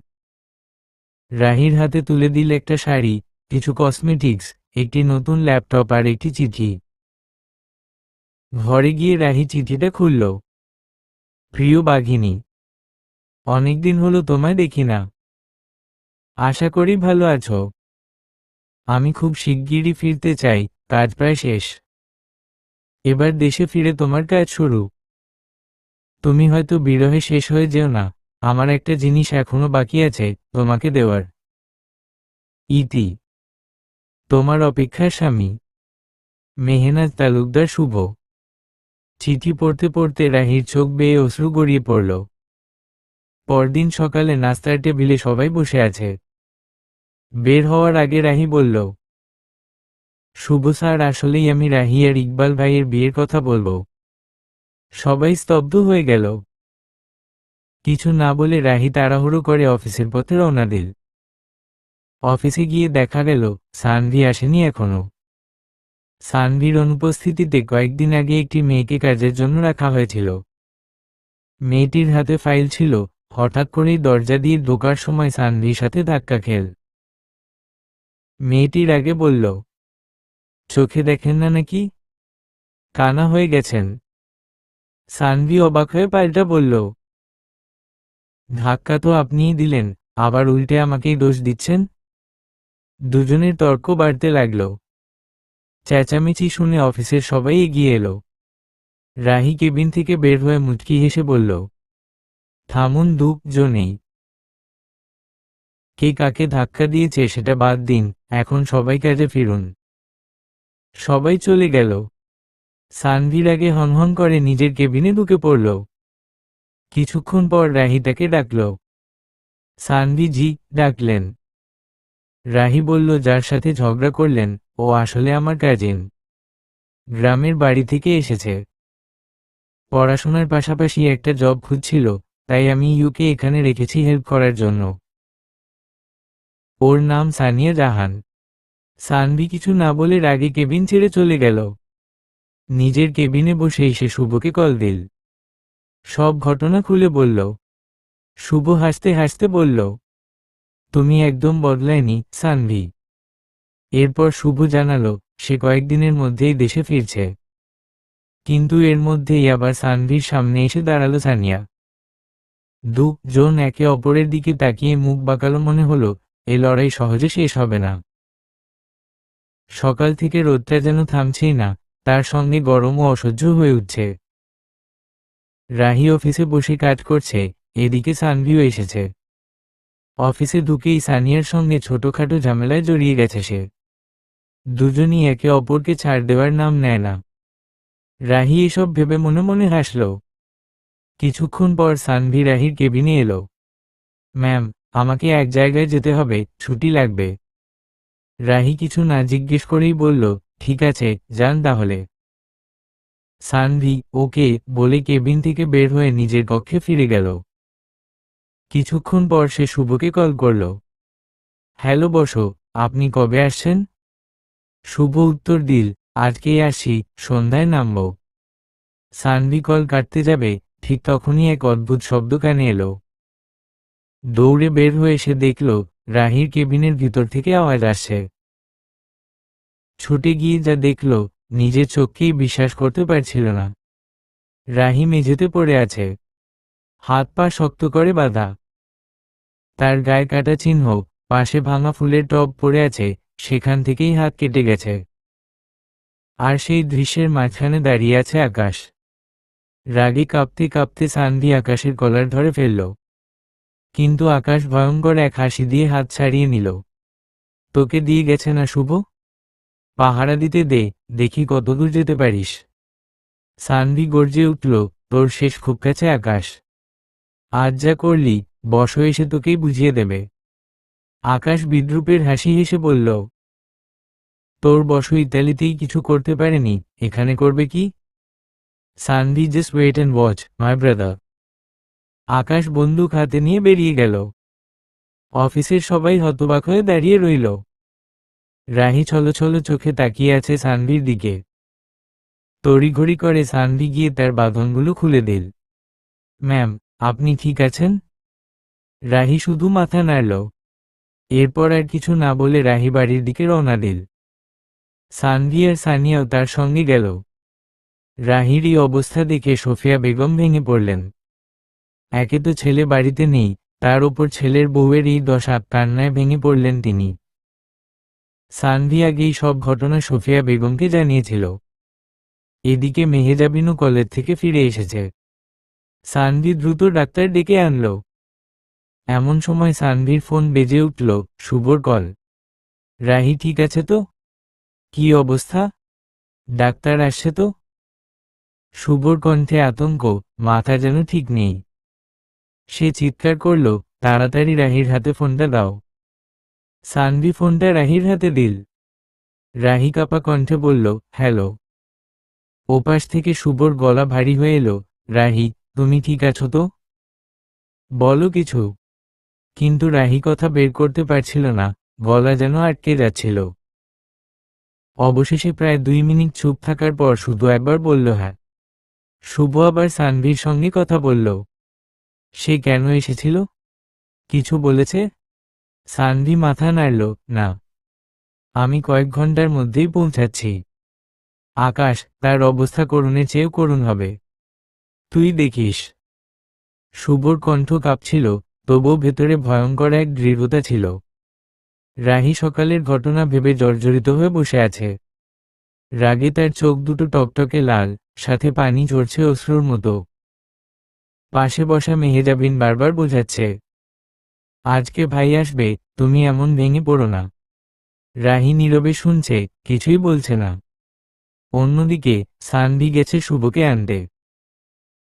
রাহির হাতে তুলে দিল একটা শাড়ি, কিছু কসমেটিক্স, একটি নতুন ল্যাপটপ আর একটি চিঠি। ঘরে গিয়ে রাহি চিঠিটা খুলল। প্রিয় বাঘিনী, অনেকদিন হলো তোমায় দেখি না। আশা করি ভালো আছো। আমি খুব শিগগিরই ফিরতে চাই, কাজ প্রায় শেষ। এবার দেশে ফিরে তোমার কাজ শুরু। তুমি হয়তো বিরহে শেষ হয়ে যেও না, আমার একটা জিনিস এখনো বাকি আছে তোমাকে দেওয়ার। ইতি, তোমার অপেক্ষার স্বামী, মেহনাজ তালুকদার শুভ। চিঠি পড়তে পড়তে রাহির চোখ বেয়ে অশ্রু গড়িয়ে পড়ল। পরদিন সকালে নাস্তার টেবিলে সবাই বসে আছে। বের হওয়ার আগে রাহি বলল, শুভ স্যার, আসলেই আমি রাহি আর ইকবাল ভাইয়ের বিয়ের কথা বলবো। সবাই স্তব্ধ হয়ে গেল। কিছু না বলে রাহি তাড়াহুড়ো করে অফিসের পথে রওনা দিল। অফিসে গিয়ে দেখা গেল, সানভি আসেনি এখনো। সানভির অনুপস্থিতিতে কয়েকদিন আগে একটি মেয়েকে কাজের জন্য রাখা হয়েছিল। মেয়েটির হাতে ফাইল ছিল। হঠাৎ করেই দরজা দিয়ে ঢোকার সময় সানভির সাথে ধাক্কা খেল। মেয়েটির আগে বলল, চোখে দেখেন না নাকি, কানা হয়ে গেছেন? সানভি অবাক হয়ে পাল্টা বলল, ধাক্কা তো আপনিই দিলেন, আবার উল্টে আমাকেই দোষ দিচ্ছেন। দুজনের তর্ক বাড়তে লাগল। চেঁচামেচি শুনে অফিসের সবাই এগিয়ে এলো। রাহি কেবিন থেকে বের হয়ে মুচকি হেসে বলল, থামুন দুজনেই। কে কাকে ধাক্কা দিয়েছে সেটা বাদ দিন, এখন সবাই কাজে ফিরুন। সবাই চলে গেল। সানভির আগে হনহন করে নিজের কেবিনে ঢুকে পড়ল। কিছুক্ষণ পর রাহি তাকে ডাকল। সানভি জি ডাকলেন। রাহি বলল, যার সাথে ঝগড়া করলেন ও আসলে আমার কাজিন, গ্রামের বাড়ি থেকে এসেছে। পড়াশোনার পাশাপাশি একটা জব খুঁজছিল, তাই আমি ইউকে এখানে রেখেছি হেল্প করার জন্য। ওর নাম সানিয়া জাহান। সানভি কিছু না বলে রাগে কেবিন ছেড়ে চলে গেল। নিজের কেবিনে বসেই সে শুভকে কল দিল। সব ঘটনা খুলে বলল। শুভ হাসতে হাসতে বলল, তুমি একদম বদলায়নি সানভি। এরপর শুভ জানালো সে কয়েকদিনের মধ্যেই দেশে ফিরছে। কিন্তু এর মধ্যেই আবার সানভির সামনে এসে দাঁড়ালো সানিয়া। দুজন একে অপরের দিকে তাকিয়ে মুখ বাঁকালো, মনে হলো এ লড়াই সহজে শেষ হবে না। সকাল থেকে রোদটা যেন থামছেই না, তার সঙ্গে গরমও অসহ্য হয়ে উঠছে। রাহি অফিসে বসে কাজ করছে, এদিকে সানভিও এসেছে। অফিসে ঢুকেই সানিয়ার সঙ্গে ছোটখাটো ঝামেলায় জড়িয়ে গেছে সে। দুজনই একে অপরকে ছাড় দেওয়ার নাম নেয় না। রাহি এসব ভেবে মনে মনে হাসল। কিছুক্ষণ পর সানভি রাহির কেবিনে এলো। ম্যাম, আমাকে এক জায়গায় যেতে হবে, ছুটি লাগবে। রাহি কিছু না জিজ্ঞেস করেই বলল, ঠিক আছে যান তাহলে। সানভি ওকে বলে কেবিন থেকে বের হয়ে নিজের কক্ষে ফিরে গেল। কিছুক্ষণ পর সে শুভকে কল করল। হ্যালো বসো, আপনি কবে আসছেন? শুভ উত্তর দিল, আজকেই আসি, সন্ধ্যায় নামব। সানভি কল কাটতে যাবে, ঠিক তখনই এক অদ্ভুত শব্দ কানে এলো। দৌড়ে বের হয়ে সে দেখল রাহির কেবিনের ভিতর থেকে আওয়াজ আসছে। ছুটে গিয়ে যা দেখল, নিজের চোখকেই বিশ্বাস করতে পারছিল না। রাহি মেঝেতে পড়ে আছে, হাত পা শক্ত করে বাঁধা। তার গায়ে কাটা চিহ্ন, পাশে ভাঙা ফুলের টব পড়ে আছে, সেখান থেকেই হাত কেটে গেছে। আর সেই দৃশ্যের মাঝখানে দাঁড়িয়ে আছে আকাশ। রাগে কাঁপতে কাঁপতে সানভি আকাশের কলার ধরে ফেলল। কিন্তু আকাশ ভয়ঙ্কর এক হাসি দিয়ে হাত ছাড়িয়ে নিল। তোকে দিয়ে গেছে না শুভ? পাহারা দিতে দে, দেখি কতদূর যেতে পারিস। সানভি গর্জে উঠল, তোর শেষ খুব কাছে আকাশ। আজ যা করলি, বস এসে তোকেই বুঝিয়ে দেবে। আকাশ বিদ্রূপের হাসি হেসে বলল, তোর বস ইতালিতেই কিছু করতে পারেনি, এখানে করবে কি? Sanvi just wait and watch my brother. Akash বন্দুক হাতে নিয়ে বেরিয়ে গেল। অফিসের সবাই হতবাক হয়ে দাঁড়িয়ে রইল। রাহি ছলছল চোখে তাকিয়ে আছে সানভির দিকে। তড়িঘড়ি করে সানভি গিয়ে তার বাঁধনগুলো খুলে দিল। ম্যাম, আপনি ঠিক আছেন? রাহি শুধু মাথা নাড়ল। এরপর আর কিছু না বলে রাহি বাড়ির দিকে রওনা দিল। সানভি আর সানিয়াও তার সঙ্গে গেল। রাহির এই অবস্থা দেখে সোফিয়া বেগম ভেঙে পড়লেন। একে তো ছেলে বাড়িতে নেই, তার ওপর ছেলের বউয়ের এই দশা, কান্নায় ভেঙে পড়লেন তিনি। সানভি আগেই সব ঘটনা সোফিয়া বেগমকে জানিয়েছিল। এদিকে মেহেজাবিনও কলেজ থেকে ফিরে এসেছে। সানভি দ্রুত ডাক্তার ডেকে আনল। এমন সময় সানভির ফোন বেজে উঠল, শুভর কল। রাহি ঠিক আছে তো? কি অবস্থা? ডাক্তার আসছে তো? শুভর কণ্ঠে আতঙ্ক, মাথা যেন ঠিক নেই। সে চিৎকার করল, তাড়াতাড়ি রাহির হাতে ফোনটা দাও। সানভি ফোনটা রাহির হাতে দিল। রাহি কাপা কণ্ঠে বলল, হ্যালো। ওপাশ থেকে শুভর গলা ভারী হয়ে এলো, রাহি, তুমি ঠিক আছো তো? বলো কিছু। কিন্তু রাহি কথা বের করতে পারছিল না, গলা যেন আটকে যাচ্ছিল। অবশেষে প্রায় 2 মিনিট চুপ থাকার পর শুধু একবার বলল, হ্যাঁ। শুভ আবার সানভির সঙ্গে কথা বলল। সে কেন এসেছিল? কিছু বলেছে? সানভি মাথা নাড়ল, না। আমি কয়েক ঘন্টার মধ্যেই পৌঁছাচ্ছি। আকাশ, তার অবস্থা করুণের চেয়েও করুণ হবে। তুই দেখিস। শুভর কণ্ঠ কাঁপছিল, তবুও ভেতরে ভয়ঙ্কর এক দৃঢ়তা ছিল। রাহি সকালের ঘটনা ভেবে জর্জরিত হয়ে বসে আছে। রাগে তার চোখ দুটো টকটকে লাল, সাথে পানি ঝরছে অশ্রুর মতো। পাশে বসা মেহেজাবিন বারবার বোঝাচ্ছে, আজকে ভাই আসবে, তুমি এমন ভেঙে পড়ো না। রাহি নীরবে শুনছে, কিছুই বলছে না। অন্যদিকে সানভি গেছে শুভকে আনতে।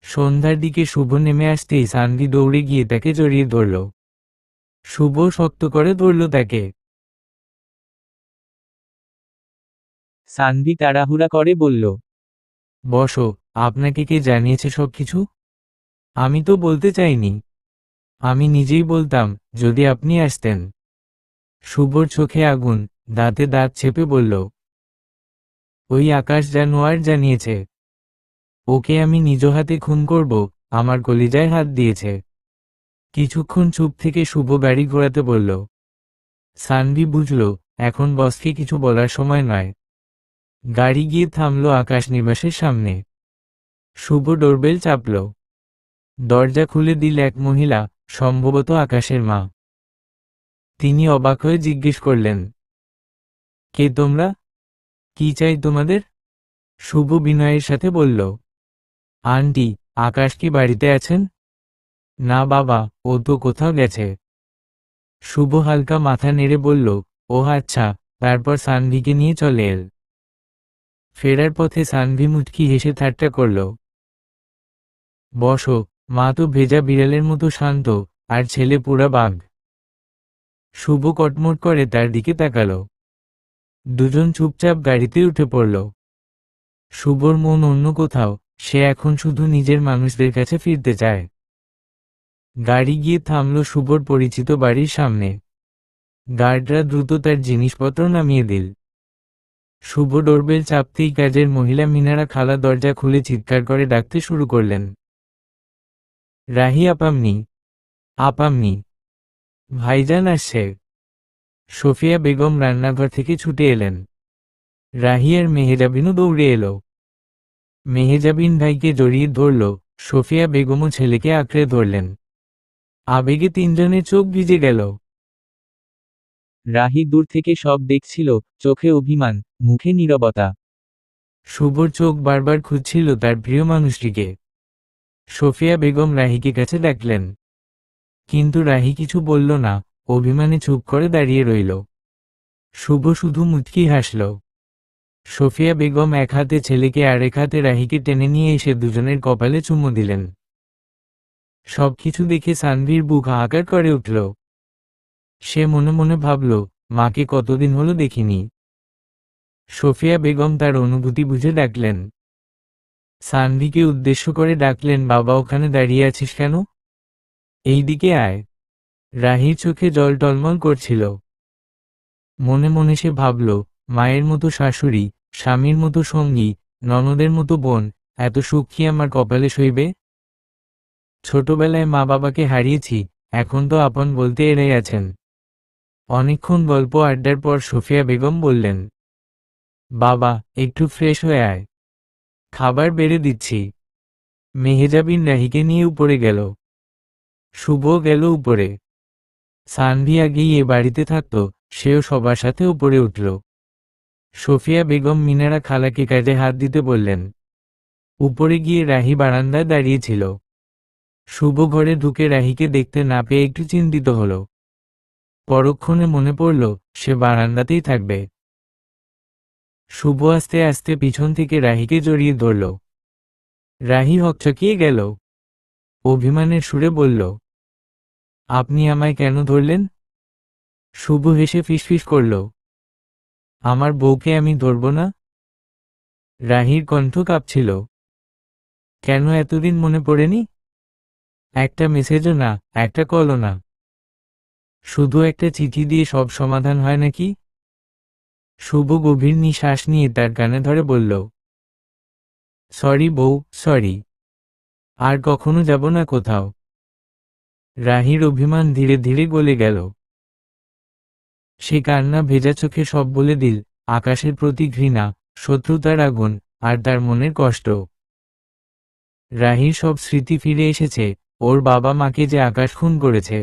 সন্ধ্যার দিকে শুভ নেমে আসতেই সানভি দৌড়ে গিয়ে তাকে জড়িয়ে ধরল। শুভ শক্ত করে ধরল তাকে। সানভি তাড়াহুড়া করে বলল, বসো, আপনাকে কে জানিয়েছে সবকিছু? আমি তো বলতে চাইনি। আমি নিজেই বলতাম যদি আপনি আসতেন। শুভর চোখে আগুন, দাঁতে দাঁত চেপে বলল, ওই আকাশ জানোয়ার জানিয়েছে। ওকে আমি নিজ হাতে খুন করব, আমার কলিজায় হাত দিয়েছে। কিছুক্ষণ চুপ থেকে শুভ গাড়ি ঘোরাতে বলল। সানভি বুঝল এখন বসকে কিছু বলার সময় নয়। গাড়ি গিয়ে থামল আকাশ নিবাসের সামনে। শুভ ডোরবেল চাপল। দরজা খুলে দিল এক মহিলা, সম্ভবত আকাশের মা। তিনি অবাক হয়ে জিজ্ঞেস করলেন, কে তোমরা? কি চাই তোমাদের? শুভ বিনয়ের সাথে বলল, আন্টি, আকাশ কি বাড়িতে আছেন? না বাবা, ও তো কোথাও গেছে। শুভ হালকা মাথা নেড়ে বলল, ও আচ্ছা। তারপর সানভিকে নিয়ে চলে এল। ফেরার পথে সানভি মুচকি হেসে ঠাট্টা করল। বসো, মা তো ভেজা বিড়ালের মতো শান্ত, আর ছেলে পুরা বাঘ। শুভ কটমট করে তার দিকে তাকাল। দুজন চুপচাপ গাড়িতে উঠে পড়ল। শুভর মন অন্য কোথাও, সে এখন শুধু নিজের মানুষদের কাছে ফিরতে চায়। গাড়ি গিয়ে থামল শুভর পরিচিত বাড়ির সামনে। গার্ডরা দ্রুত তার জিনিসপত্র নামিয়ে দিল। শুভ ডোরবেল চাপতেই কাজের মহিলা মিনারা খালা দরজা খুলে চিৎকার করে ডাকতে শুরু করলেন, রাহি আপামনি, আপামনি, ভাইজান আসছে। সোফিয়া বেগম রান্নাঘর থেকে ছুটে এলেন। রাহি আর মেহেজাবিনও দৌড়ে এলো। মেহেজাবিন ভাইকে জড়িয়ে ধরল, সোফিয়া বেগমও ছেলেকে আঁকড়ে ধরলেন। আবেগে তিনজনের চোখ ভিজে গেল। রাহি দূর থেকে সব দেখছিল, চোখে অভিমান, মুখে নীরবতা। শুভর চোখ বারবার খুঁজছিল তার প্রিয় মানুষটিকে। সোফিয়া বেগম রাহিকে কাছে ডাকলেন, কিন্তু রাহি কিছু বলল না, অভিমানে চুপ করে দাঁড়িয়ে রইল। শুভ শুধু মুচকি হাসল। সোফিয়া বেগম এক হাতে ছেলেকে আরেক হাতে রাহিকে টেনে নিয়ে এসে দুজনের কপালে চুমু দিলেন। সবকিছু দেখে সানভীর বুক হাহাকার করে উঠল। সে মনে মনে ভাবল, মাকে কতদিন হলো দেখিনি। সোফিয়া বেগম তার অনুভূতি বুঝে ডাকলেন। সানভীকে উদ্দেশ্য করে ডাকলেন, বাবা ওখানে দাঁড়িয়ে আছিস কেন? এই দিকে আয়। রাহির চোখে জল টলমল করছিল। মনে মনে সে ভাবল, মায়ের মতো শাশুড়ি, স্বামীর মতো সঙ্গী, ননদের মতো বোন, এত সুখ কি আমার কপালে সইবে? ছোটবেলায় মা বাবাকে হারিয়েছি, এখন তো আপন বলতে এরাই আছেন। অনেকক্ষণ গল্প আড্ডার পর সোফিয়া বেগম বললেন, বাবা একটু ফ্রেশ হয়ে আয়, খাবার বেড়ে দিচ্ছি। মেহেজাবিন রাহিকে নিয়ে উপরে গেল। শুভ গেল উপরে। সানভি আগেই এ বাড়িতে থাকত, সেও সবার সাথে উপরে উঠল। সোফিয়া বেগম মিনারা খালাকে কাজে হাত দিতে বললেন। উপরে গিয়ে রাহি বারান্দায় দাঁড়িয়েছিল। শুভ ঘরে ঢুকে রাহিকে দেখতে না পেয়ে একটু চিন্তিত হল। পরক্ষণে মনে পড়ল, সে বারান্দাতেই থাকবে। শুভ আস্তে আস্তে পিছন থেকে রাহিকে জড়িয়ে ধরল। রাহি হকচকিয়ে গেল। অভিমানের সুরে বলল, আপনি আমায় কেন ধরলেন? শুভ হেসে ফিসফিস করল, আমার বউকে আমি ধরব না? রাহির কণ্ঠ কাঁপছিল। কেন এতদিন মনে পড়েনি? একটা মেসেজও না, একটা কলও না। শুধু একটা চিঠি দিয়ে সব সমাধান হয় নাকি? শুভ গভীর নিঃশ্বাস নিয়ে তার কানে ধরে বলল, সরি বউ, সরি। আর কখনো যাব না কোথাও। রাহির অভিমান ধীরে ধীরে গলে গেল। সে কান্না ভেজা চোখে সব বলে দিল, আকাশের প্রতি ঘৃণা, শত্রুতার আগুন, আর তার মনের কষ্ট। রাহির সব স্মৃতি ফিরে এসেছে, ওর বাবা মাকে যে আকাশ খুন করেছে।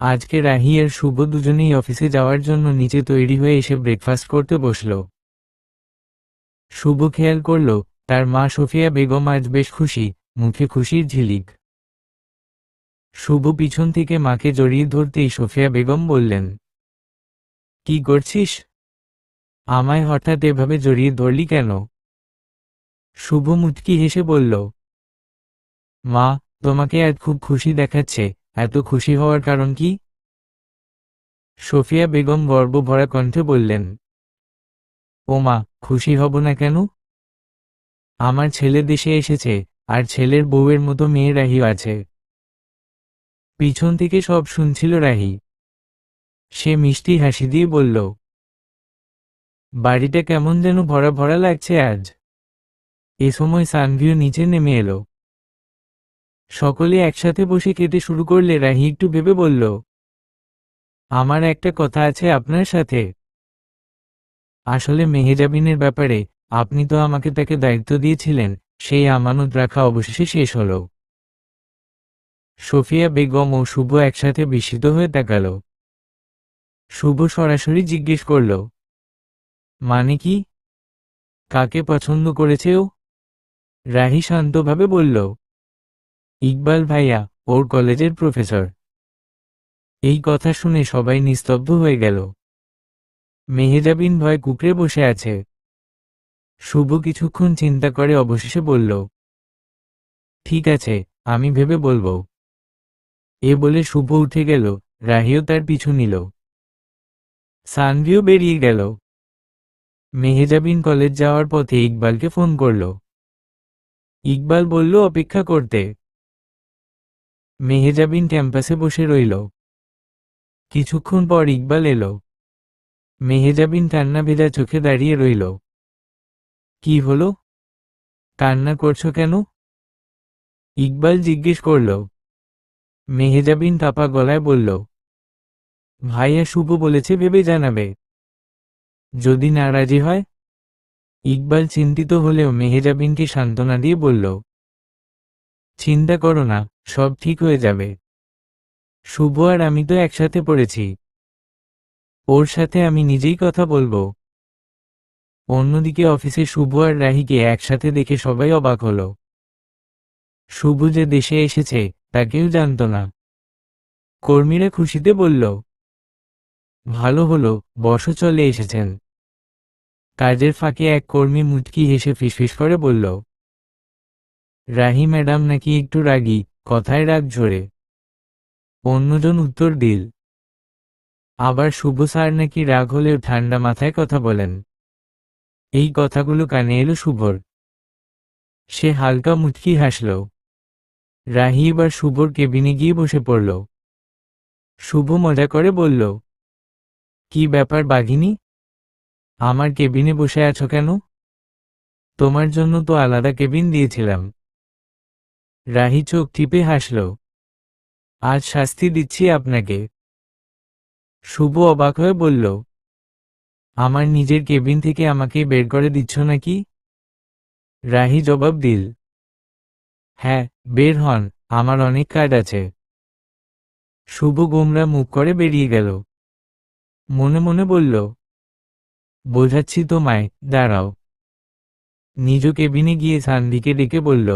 আজকে রাহি আর শুভ দুজনেই অফিসে যাওয়ার জন্য নিচে তৈরি হয়ে এসে ব্রেকফাস্ট করতে বসল। শুভ খেয়াল করল, তার মা সোফিয়া বেগম আজ বেশ খুশি, মুখে খুশির ঝিলিক। শুভ পিছন থেকে মাকে জড়িয়ে ধরতেই সোফিয়া বেগম বললেন, কি করছিস? আমায় হঠাৎ এভাবে জড়িয়ে ধরলি কেন? শুভ মুচকি হেসে বলল, মা, তোমাকে আজ খুব খুশি দেখাচ্ছে, এত খুশি হওয়ার কারণ কি? সোফিয়া বেগম গর্বভরা কণ্ঠে বললেন, ওমা, খুশি হব না কেন? আমার ছেলে দেশে এসেছে, আর ছেলের বউয়ের মতো মেয়ে রাহি আছে। পিছন থেকে সব শুনছিল রাহি। সে মিষ্টি হাসি দিয়ে বলল, বাড়িটা কেমন যেন ভরা ভরা লাগছে আজ। এ সময় সানভিও নিচে নেমে এলো। সকলে একসাথে বসে খেতে শুরু করলে রাহি একটু ভেবে বলল, আমার একটা কথা আছে আপনার সাথে। আসলে মেহেজাবিনের ব্যাপারে আপনি তো আমাকে তাকে দায়িত্ব দিয়েছিলেন, সেই আমানত রাখা অবশেষে শেষ হলো। সোফিয়া বেগম ও শুভ একসাথে বিস্মিত হয়ে তাকাল। শুভ সরাসরি জিজ্ঞেস করল, মানে কি? কাকে পছন্দ করেছে ও? রাহি শান্তভাবে বলল, ইকবাল ভাইয়া, ওর কলেজের প্রফেসর। এই কথা শুনে সবাই নিস্তব্ধ হয়ে গেল। মেহেজাবিন ভয় কুঁকড়ে বসে আছে। শুভ কিছুক্ষণ চিন্তা করে অবশেষে বলল, ঠিক আছে, আমি ভেবে বলবো। এ বলে শুভ উঠে গেল, রাহিও তার পিছু নিল। সানভিও বেরিয়ে গেল। মেহেজাবিন কলেজ যাওয়ার পথে ইকবালকে ফোন করল। ইকবাল বলল অপেক্ষা করতে। মেহেজাবিন ক্যাম্পাসে বসে রইল। কিছুক্ষণ পর ইকবাল এলো। মেহেজাবিন কান্না ভেজা চোখে দাঁড়িয়ে রইল। কি হলো? কান্না করছো কেন? ইকবাল জিজ্ঞেস করল। মেহেজাবিন কাঁপা গলায় বলল, ভাইয়া শুভ বলেছে ভেবে জানাবে। যদি না রাজি হয়? ইকবাল চিন্তিত হলেও মেহেজাবিনকে সান্ত্বনা দিয়ে বলল, চিন্তা করো না, সব ঠিক হয়ে যাবে। শুভ আর আমি তো একসাথে পড়েছি। ওর সাথে আমি নিজেই কথা বলবো। অন্যদিকে অফিসে শুভ আর রাহিকে একসাথে দেখে সবাই অবাক হলো। শুভ যে দেশে এসেছে তা কেউ জানত না। কর্মীরা খুশিতে বলল, ভালো হলো, বসও চলে এসেছেন। কাজের ফাঁকে এক কর্মী মুচকি হেসে ফিসফিস করে বলল, রাহি ম্যাডাম নাকি একটু রাগী, কথায় রাগ ঝরে। অন্যজন উত্তর দিল, আবার শুভ স্যার নাকি রাগ হলেও ঠান্ডা মাথায় কথা বলেন। এই কথাগুলো কানে এলো শুভর। সে হালকা মুচকি হাসল। রাহি এবার শুভর কেবিনে গিয়ে বসে পড়ল। শুভ মজা করে বলল, কি ব্যাপার বাঘিনী, আমার কেবিনে বসে আছো কেন? তোমার জন্য তো আলাদা কেবিন দিয়েছিলাম। রাহি চোখ টিপে হাসল, আজ শাস্তি দিচ্ছি আপনাকে। শুভ অবাক হয়ে বলল, আমার নিজের কেবিন থেকে আমাকে বের করে দিচ্ছ নাকি? রাহি জবাব দিল, হ্যাঁ, বের হন, আমার অনেক কাজ আছে। শুভ গোমরা মুখ করে বেরিয়ে গেল। মনে মনে বলল, বোঝাচ্ছি তোমায়, দাঁড়াও। নিজ কেবিনে গিয়ে সানভিকে ডেকে বলল,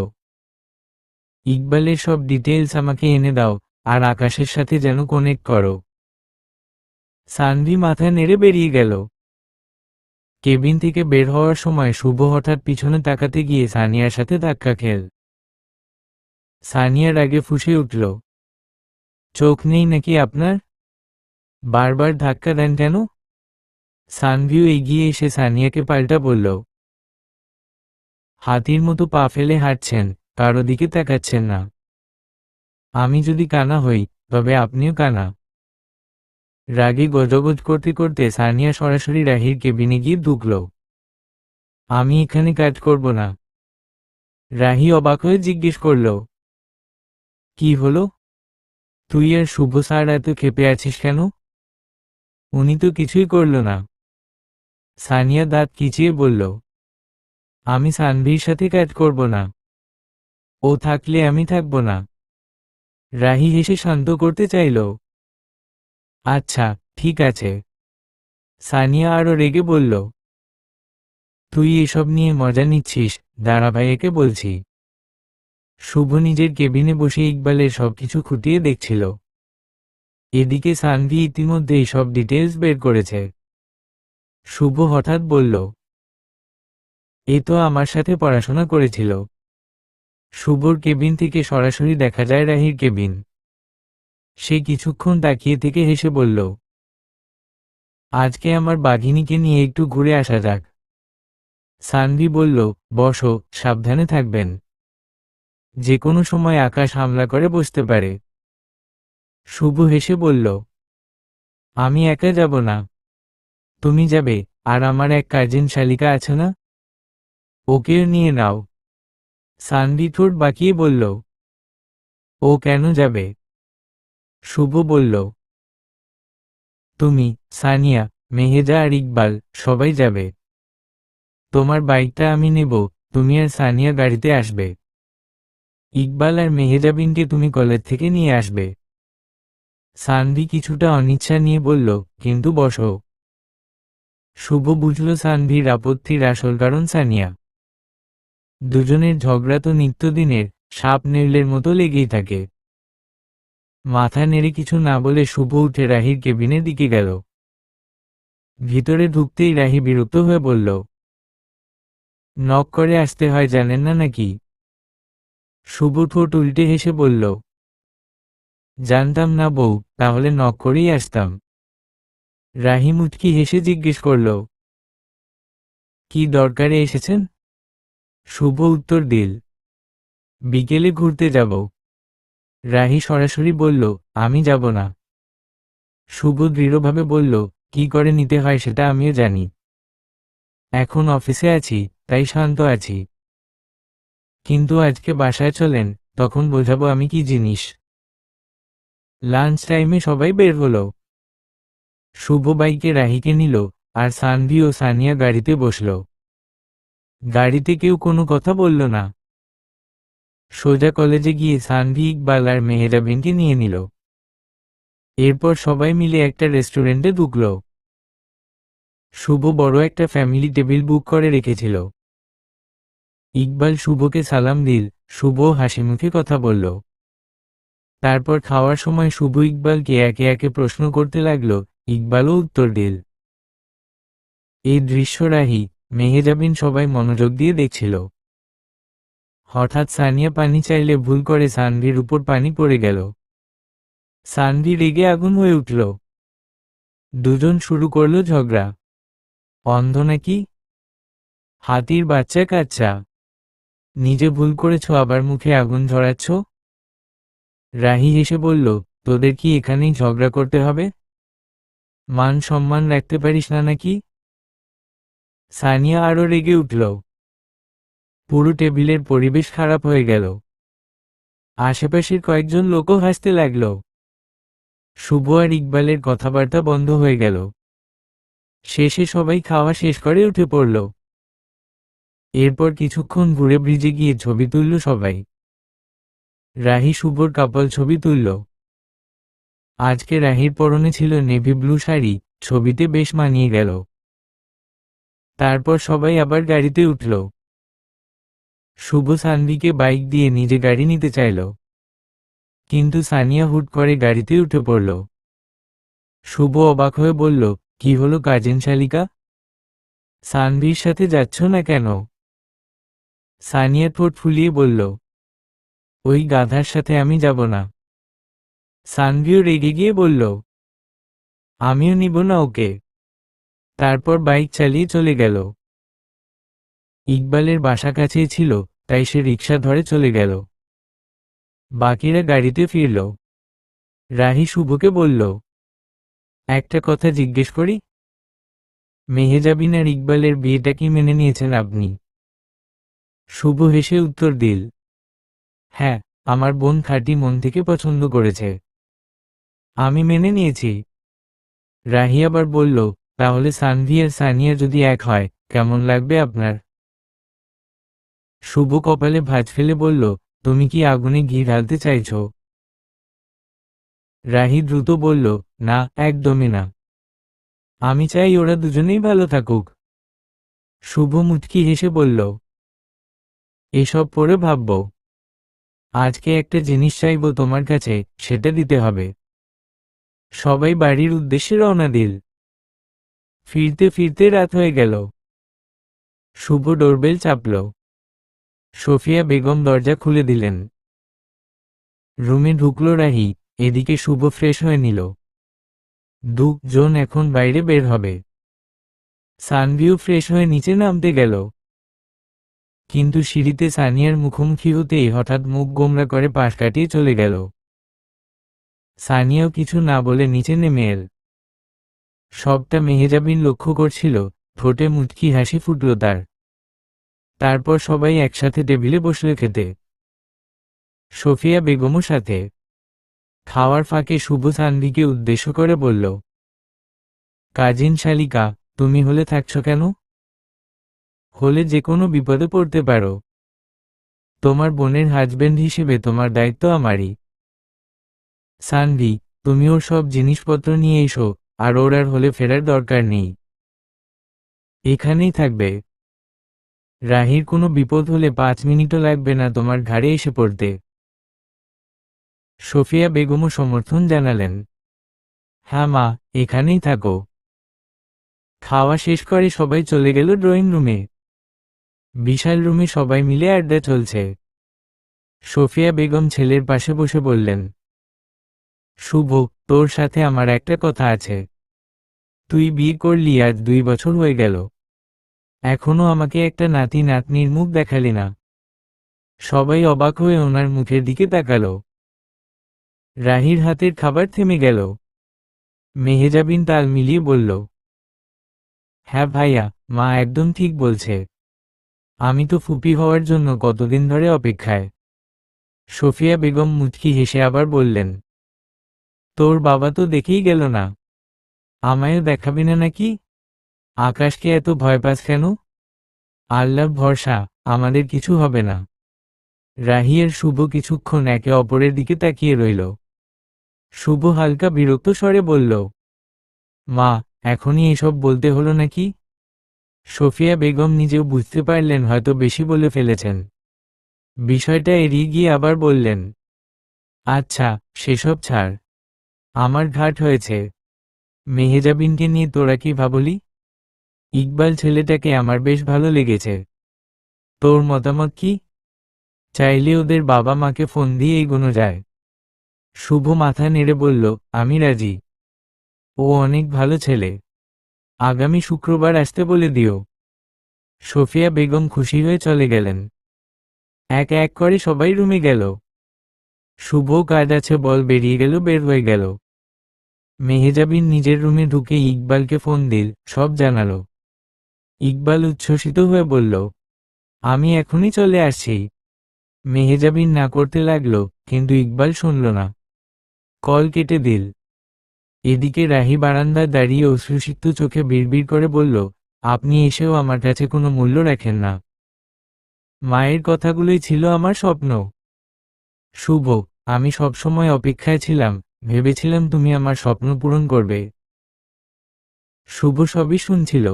ইকবালের সব ডিটেলস আমাকে এনে দাও, আর আকাশের সাথে যেন কানেক্ট করো। সানভি মাথা নেড়ে বেরিয়ে গেল। কেবিন থেকে বের হওয়ার সময় শুভ হঠাৎ পিছনে তাকাতে গিয়ে সানিয়ার সাথে ধাক্কা খেল। সানিয়ার আগে ফুঁসে উঠল, চোখ নেই নাকি আপনার? বারবার ধাক্কা দেন কেন? সানভিও এগিয়ে এসে সানিয়াকে পাল্টা বলল, হাতির মতো পা ফেলে হাঁটছেন, কারো দিকে তাকাচ্ছেন না। আমি যদি কানা হই, তবে আপনিও কানা। রাগে গজগজ করতে করতে সানিয়া সরাসরি রাহির কেবিনে গিয়ে ঢুকল। আমি এখানে কাজ করব না। রাহি অবাক হয়ে জিজ্ঞেস করল, কি হলো? তুই আর শুভ স্যার এত ক্ষেপে আছিস কেন? উনি তো কিছুই করল না। সানিয়া দাঁত কিচিয়ে বলল, আমি সানভির সাথে কাজ করব না। ও থাকলে আমি থাকব না। রাহি হেসে শান্ত করতে চাইল। আচ্ছা, ঠিক আছে। সানিয়া আরও রেগে বলল, তুই এসব নিয়ে মজা নিচ্ছিস, দাঁড়া ভাইয়াকে বলছি। শুভ নিজের কেবিনে বসে ইকবালের সবকিছু খুঁটিয়ে দেখছিল। এদিকে সানভি ইতিমধ্যেই সব ডিটেলস বের করেছে। শুভ হঠাৎ বলল, এ তো আমার সাথে পড়াশোনা করেছিল। শুভর কেবিন থেকে সরাসরি দেখা যায় রাহির কেবিন। সে কিছুক্ষণ তাকিয়ে থেকে হেসে বলল, আজকে আমার বাঘিনীকে নিয়ে একটু ঘুরে আসা যাক। সানভি বলল, বসো, সাবধানে থাকবেন। যে কোনো সময় আকাশ হামলা করে বসতে পারে। শুভ হেসে বলল, আমি একা যাব না, তুমি যাবে, আর আমার এক কাজিন শালিকা আছে না, ওকেও নিয়ে নাও। সানভি ঠোঁট বাঁকিয়ে বলল, ও কেন যাবে? শুভ বলল, তুমি, সানিয়া, মেহেজা আর ইকবাল সবাই যাবে। তোমার বাইকটা আমি নেব, তুমি আর সানিয়া গাড়িতে আসবে। ইকবাল আর মেহেজাবিনকে তুমি কলেজ থেকে নিয়ে আসবে। সানভি কিছুটা অনিচ্ছা নিয়ে বলল, কিন্তু বসো। শুভ বুঝল সানভির আপত্তির আসল কারণ সানিয়া। দুজনের ঝগড়া তো নিত্যদিনের, সাপ নেউলের মতো লেগেই থাকে। মাথা নেড়ে কিছু না বলে শুভ উঠে রাহির কেবিনের দিকে গেল। ভিতরে ঢুকতেই রাহি বিরক্ত হয়ে বলল, নক করে আসতে হয় জানেন না নাকি? শুভ ঠোঁট উল্টে হেসে বলল, জানতাম না বউ, তাহলে নক করেই আসতাম। রাহি মুচকি হেসে জিজ্ঞেস করল, কি দরকারে এসেছেন? শুভ উত্তর দিল, বিকেলে ঘুরতে যাব। রাহি সরাসরি বলল, আমি যাব না। শুভ দৃঢ়ভাবে বলল, কি করে নিতে হয় সেটা আমিও জানি। এখন অফিসে আছি, তাই শান্ত আছি। কিন্তু আজকে বাসায় চলেন, তখন বোঝাবো আমি কি জিনিস। লাঞ্চ টাইমে সবাই বের হলো। শুভ বাইকে রাহিকে নিল, আর সানভি ও সানিয়া গাড়িতে বসল। গাড়িতে কেউ কোনো কথা বলল না। সোজা কলেজে গিয়ে সানভি ইকবাল আর মেহেরাবিনকে নিয়ে নিল। এরপর সবাই মিলে একটা রেস্টুরেন্টে ঢুকল। শুভ বড় একটা ফ্যামিলি টেবিল বুক করে রেখেছিল। ইকবাল শুভকে সালাম দিল, শুভ হাসিমুখে কথা বলল। তারপর খাওয়ার সময় শুভ ইকবালকে একে একে প্রশ্ন করতে লাগলো, ইকবালও উত্তর দিল। এই দৃশ্য রাহি, মেহেজাবিন সবাই মনোযোগ দিয়ে দেখছিল। হঠাৎ সানিয়া পানি চাইলে ভুল করে সানভির উপর পানি পড়ে গেল। সানভি রেগে আগুন হয়ে উঠল। দুজন শুরু করল ঝগড়া। অন্ধ নাকি? হাতির বাচ্চা কাচ্চা, নিজে ভুল করেছ আবার মুখে আগুন ধরাচ্ছ? রাহি হেসে বলল, তোদের কি এখানেই ঝগড়া করতে হবে? মান সম্মান রাখতে পারিস না নাকি? সানিয়া আরও রেগে উঠল। পুরো টেবিলের পরিবেশ খারাপ হয়ে গেল। আশেপাশের কয়েকজন লোকও হাসতে লাগল। শুভ আর ইকবালের কথাবার্তা বন্ধ হয়ে গেল। শেষে সবাই খাওয়া শেষ করে উঠে পড়ল। এরপর কিছুক্ষণ ঘুরে ব্রিজে গিয়ে ছবি তুলল সবাই। রাহি শুভর কাপল ছবি তুলল। আজকে রাহির পরনে ছিল নেভি ব্লু শাড়ি, ছবিতে বেশ মানিয়ে গেল। তারপর সবাই আবার গাড়িতে উঠল। শুভ সানভিকে বাইক দিয়ে নিজে গাড়ি নিতে চাইল, কিন্তু সানিয়া হুট করে গাড়িতে উঠে পড়ল। শুভ অবাক হয়ে বলল, কি হলো কাজিন শালিকা? সানভির সাথে যাচ্ছ না কেন? সানিয়া ঠোঁট ফুলিয়ে বলল, ওই গাধার সাথে আমি যাব না। সানভিও রেগে গিয়ে বলল, আমিও নিব না ওকে। তারপর বাইক চালিয়ে চলে গেল। ইকবালের বাসা কাছেই ছিল, তাই সে রিকশা ধরে চলে গেল। বাকিরা গাড়িতে ফিরল। রাহি শুভকে বলল, একটা কথা জিজ্ঞেস করি, মেহেজাবিন আর ইকবালের বিয়েটা কি মেনে নিয়েছেন আপনি? শুভ হেসে উত্তর দিল, হ্যাঁ, আমার বোন খাঁটি মন থেকে পছন্দ করেছে, আমি মেনে নিয়েছি। রাহি আবার বলল, তাহলে সানভি আর সানিয়া যদি এক হয়, কেমন লাগবে আপনার? শুভ কপালে ভাঁজ ফেলে বলল, তুমি কি আগুনে ঘি ঢালতে চাইছ? রাহি দ্রুত বলল, না, একদমই না। আমি চাই ওরা দুজনেই ভালো থাকুক। শুভ মুচকি হেসে বলল, এসব পরে ভাবব। আজকে একটা জিনিস চাইব তোমার কাছে, সেটা দিতে হবে। সবাই বাড়ির উদ্দেশ্যে রওনা দিল। ফিরতে ফিরতে রাত হয়ে গেল। শুভ ডোরবেল চাপল। সোফিয়া বেগম দরজা খুলে দিলেন। রুমে ঢুকল রাহি, এদিকে শুভ ফ্রেশ হয়ে নিল। দুজন এখন বাইরে বের হবে। সানভিও ফ্রেশ হয়ে নিচে নামতে গেল, কিন্তু সিঁড়িতে সানিয়ার মুখোমুখি হতেই হঠাৎ মুখ গোমড়া করে পাশ কাটিয়ে চলে গেল। সানিয়াও কিছু না বলে নিচে নেমে এল। সবটা মেহেজাবিন লক্ষ্য করছিল, ঠোঁটে মুচকি হাসি ফুটল তার। তারপর সবাই একসাথে টেবিলে বসলে খেতে, সোফিয়া বেগমও সাথে। খাওয়ার ফাঁকে শুভ সানভিকে উদ্দেশ্য করে বলল, কাজিন শালিকা, তুমি হলে থাকছ কেন? হলে যে কোনো বিপদে পড়তে পারো। তোমার বোনের হাজবেন্ড হিসেবে তোমার দায়িত্ব আমারই। সানভি, তুমি ওর সব জিনিসপত্র নিয়ে এসো, আর ওর আর হলে ফেরার দরকার নেই, এখানেই থাকবে। রাহির কোনো বিপদ হলে 5 মিনিটও লাগবে না তোমার ঘাড়ে এসে পড়তে। সোফিয়া বেগমও সমর্থন জানালেন, হ্যাঁ মা, এখানেই থাকো। খাওয়া শেষ করে সবাই চলে গেল ড্রয়িং রুমে। বিশাল রুমে সবাই মিলে আড্ডা চলছে। সোফিয়া বেগম ছেলের পাশে বসে বললেন, শুভ, তোর সাথে আমার একটা কথা আছে। তুই বিয়ে করলি আজ 2 বছর হয়ে গেল, এখনো আমাকে একটা নাতি নাতনির মুখ দেখালি না। সবাই অবাক হয়ে ওনার মুখের দিকে তাকালো। রাহির হাতের খাবার থেমে গেল। মেহেজাবিন তাল মিলিয়ে বলল, হ্যাঁ ভাইয়া, মা একদম ঠিক বলছে। আমি তো ফুপি হওয়ার জন্য কতদিন ধরে অপেক্ষায়। সোফিয়া বেগম মুচকি হেসে আবার বললেন, তোর বাবা তো দেখেই গেল না, আমায়ও দেখাবি না নাকি? আকাশকে এত ভয় পাস কেন? আল্লাহর ভরসা, আমাদের কিছু হবে না। রাহি আর শুভ কিছুক্ষণ একে অপরের দিকে তাকিয়ে রইল। শুভ হালকা বিরক্ত স্বরে বলল, মা, এখনই এসব বলতে হলো নাকি? সোফিয়া বেগম নিজেও বুঝতে পারলেন হয়তো বেশি বলে ফেলেছেন। বিষয়টা এড়িয়ে গিয়ে আবার বললেন, আচ্ছা, সেসব ছাড়। আমার ঘাট হয়েছে। মেহেজাবিনকে নিয়ে তোরা কি ভাবলি? ইকবাল ছেলেটাকে আমার বেশ ভালো লেগেছে। তোর মতামত কি? চাইলে ওদের বাবা মাকে ফোন দিয়ে এগোনো যায়। শুভ মাথা নেড়ে বলল, আমি রাজি। ও অনেক ভালো ছেলে। আগামী শুক্রবার আসতে বলে দিও। সোফিয়া বেগম খুশি হয়ে চলে গেলেন। এক এক করে সবাই রুমে গেল। শুভ কাজ আছে বল বেরিয়ে গেল, বের হয়ে গেল। মেহেজাবিন নিজের রুমে ঢুকে ইকবালকে ফোন দিল, সব জানালো। ইকবাল উচ্ছ্বসিত হয়ে বলল, আমি এখনই চলে আসছি। মেহেজাবিন না করতে লাগলো, কিন্তু ইকবাল শুনল না। কল কেটে দিল। এদিকে রাহি বারান্দায় দাঁড়িয়ে অশ্রুসিক্ত চোখে বিড়বিড় করে বলল, আপনি এসেও আমার কাছে কোনো মূল্য রাখেন না। মায়ের কথাগুলোই ছিল আমার স্বপ্ন। শুভ, আমি সবসময় অপেক্ষায় ছিলাম, ভেবেছিলাম তুমি আমার স্বপ্ন পূরণ করবে। শুভ সবই শুনছিল।